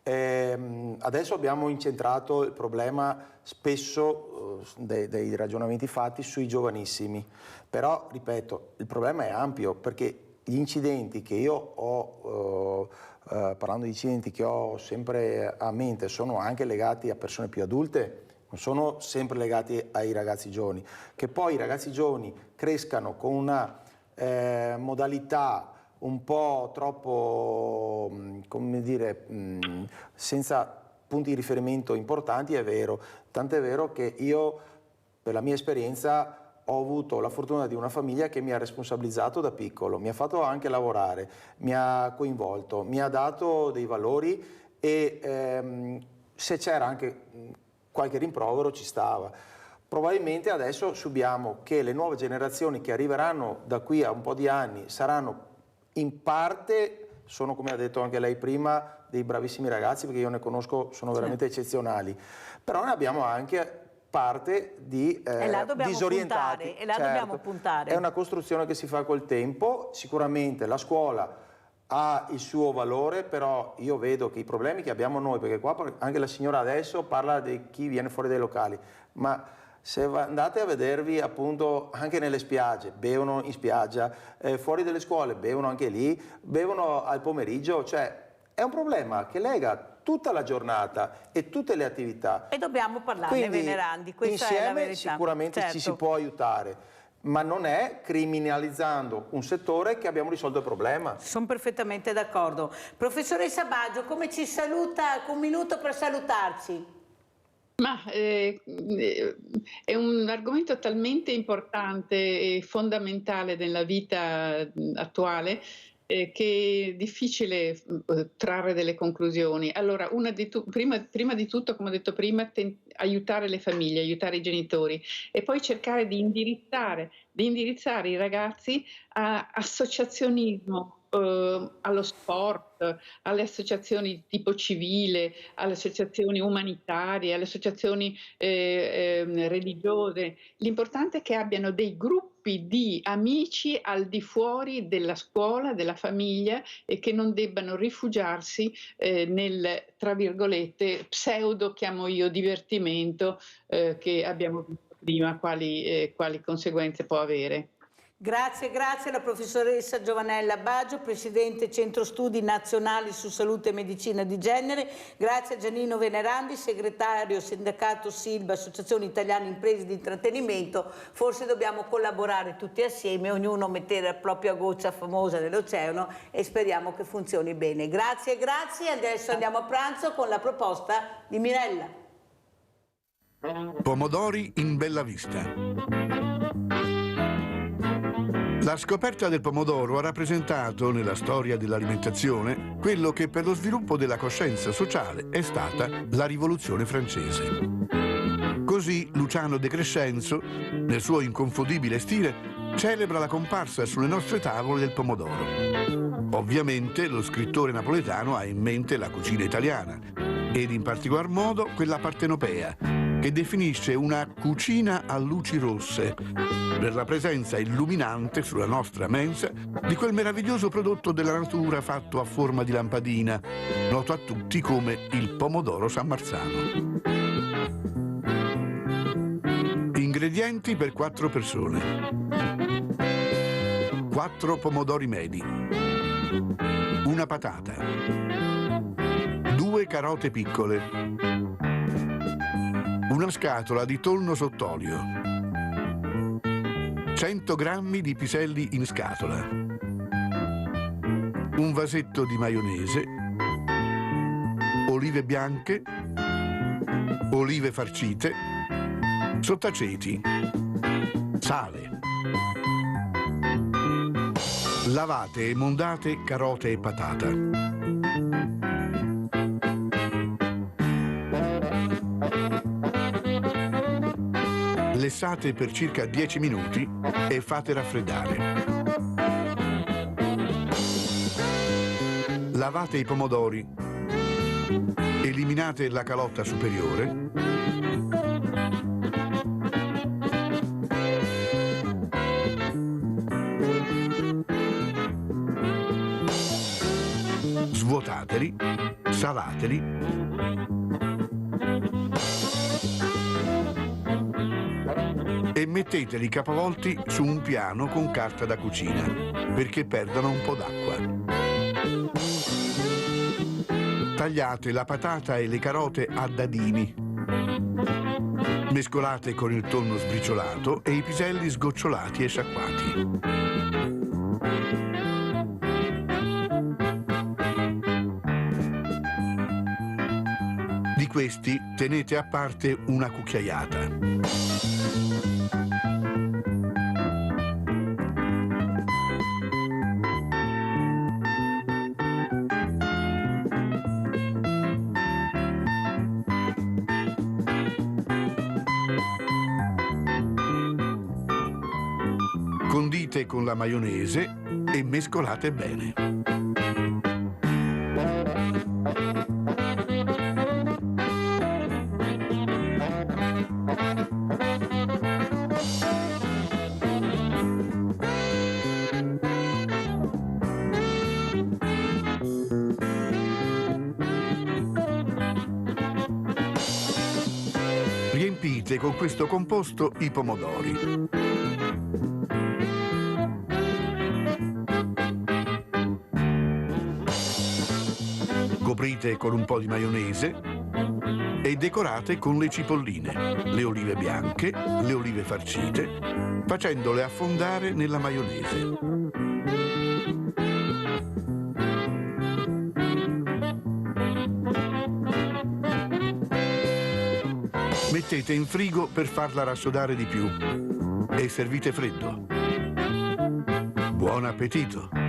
Speaker 11: Adesso abbiamo incentrato il problema spesso dei ragionamenti fatti sui giovanissimi, però ripeto, il problema è ampio, perché gli incidenti che io ho, parlando di incidenti che ho sempre a mente, sono anche legati a persone più adulte, non sono sempre legati ai ragazzi giovani. Che poi i ragazzi giovani crescano con una modalità un po' troppo, come dire, senza punti di riferimento importanti, è vero. Tant'è vero che io, per la mia esperienza, ho avuto la fortuna di una famiglia che mi ha responsabilizzato da piccolo, mi ha fatto anche lavorare, mi ha coinvolto, mi ha dato dei valori e se c'era anche qualche rimprovero ci stava. Probabilmente adesso subiamo che le nuove generazioni che arriveranno da qui a un po' di anni saranno in parte, sono, come ha detto anche lei prima, dei bravissimi ragazzi, perché io ne conosco, sono veramente eccezionali, però ne abbiamo anche parte di disorientati.
Speaker 3: E là dobbiamo puntare.
Speaker 11: È una costruzione che si fa col tempo, sicuramente la scuola ha il suo valore, però io vedo che i problemi che abbiamo noi, perché qua anche la signora adesso parla di chi viene fuori dai locali, ma se andate a vedervi appunto anche nelle spiagge, bevono in spiaggia, fuori dalle scuole bevono anche lì, bevono al pomeriggio, cioè è un problema che lega tutta la giornata e tutte le attività.
Speaker 3: E dobbiamo parlarne, Venerandi, questa
Speaker 11: insieme
Speaker 3: è la verità.
Speaker 11: Sicuramente
Speaker 3: certo.
Speaker 11: Ci si può aiutare, ma non è criminalizzando un settore che abbiamo risolto il problema.
Speaker 3: Sono perfettamente d'accordo. Professoressa Baggio, come ci saluta, un minuto per salutarci?
Speaker 6: Ma è un argomento talmente importante e fondamentale nella vita attuale che è difficile trarre delle conclusioni. Allora, prima di tutto, come ho detto prima, aiutare le famiglie, aiutare i genitori e poi cercare di indirizzare i ragazzi a associazionismo, allo sport, alle associazioni tipo civile, alle associazioni umanitarie, alle associazioni religiose. L'importante è che abbiano dei gruppi di amici al di fuori della scuola, della famiglia, e che non debbano rifugiarsi nel, tra virgolette, pseudo, chiamo io, divertimento che abbiamo visto prima, quali conseguenze può avere.
Speaker 3: Grazie alla professoressa Giovanella Baggio, Presidente Centro Studi Nazionali su Salute e Medicina di Genere. Grazie a Giannino Venerandi, Segretario Sindacato Silba, Associazione Italiana Imprese di Intrattenimento. Forse dobbiamo collaborare tutti assieme, ognuno mettere la propria goccia famosa nell'oceano e speriamo che funzioni bene. Grazie. Adesso andiamo a pranzo con la proposta di Mirella.
Speaker 13: Pomodori in bella vista. La scoperta del pomodoro ha rappresentato, nella storia dell'alimentazione, quello che per lo sviluppo della coscienza sociale è stata la Rivoluzione francese. Così Luciano De Crescenzo, nel suo inconfondibile stile, celebra la comparsa sulle nostre tavole del pomodoro. Ovviamente lo scrittore napoletano ha in mente la cucina italiana, ed in particolar modo quella partenopea, che definisce una cucina a luci rosse, per la presenza illuminante sulla nostra mensa di quel meraviglioso prodotto della natura fatto a forma di lampadina, noto a tutti come il pomodoro San Marzano. Ingredienti per 4 persone. 4 pomodori medi, una patata, 2 carote piccole, una scatola di tonno sott'olio, 100 grammi di piselli in scatola, un vasetto di maionese, olive bianche, olive farcite, sottaceti, sale. Lavate e mondate carote e patata. Lessate per circa 10 minuti e fate raffreddare. Lavate i pomodori, eliminate la calotta superiore, svuotate. mescolateli, salateli e metteteli capovolti su un piano con carta da cucina perché perdano un po' d'acqua. Tagliate la patata e le carote a dadini. Mescolate con il tonno sbriciolato e i piselli sgocciolati e sciacquati. Di questi tenete a parte una cucchiaiata. Condite con la maionese e mescolate bene. Riempite con questo composto i pomodori. Coprite con un po' di maionese e decorate con le cipolline, le olive bianche, le olive farcite, facendole affondare nella maionese. Mettete in frigo per farla rassodare di più e servite freddo. Buon appetito!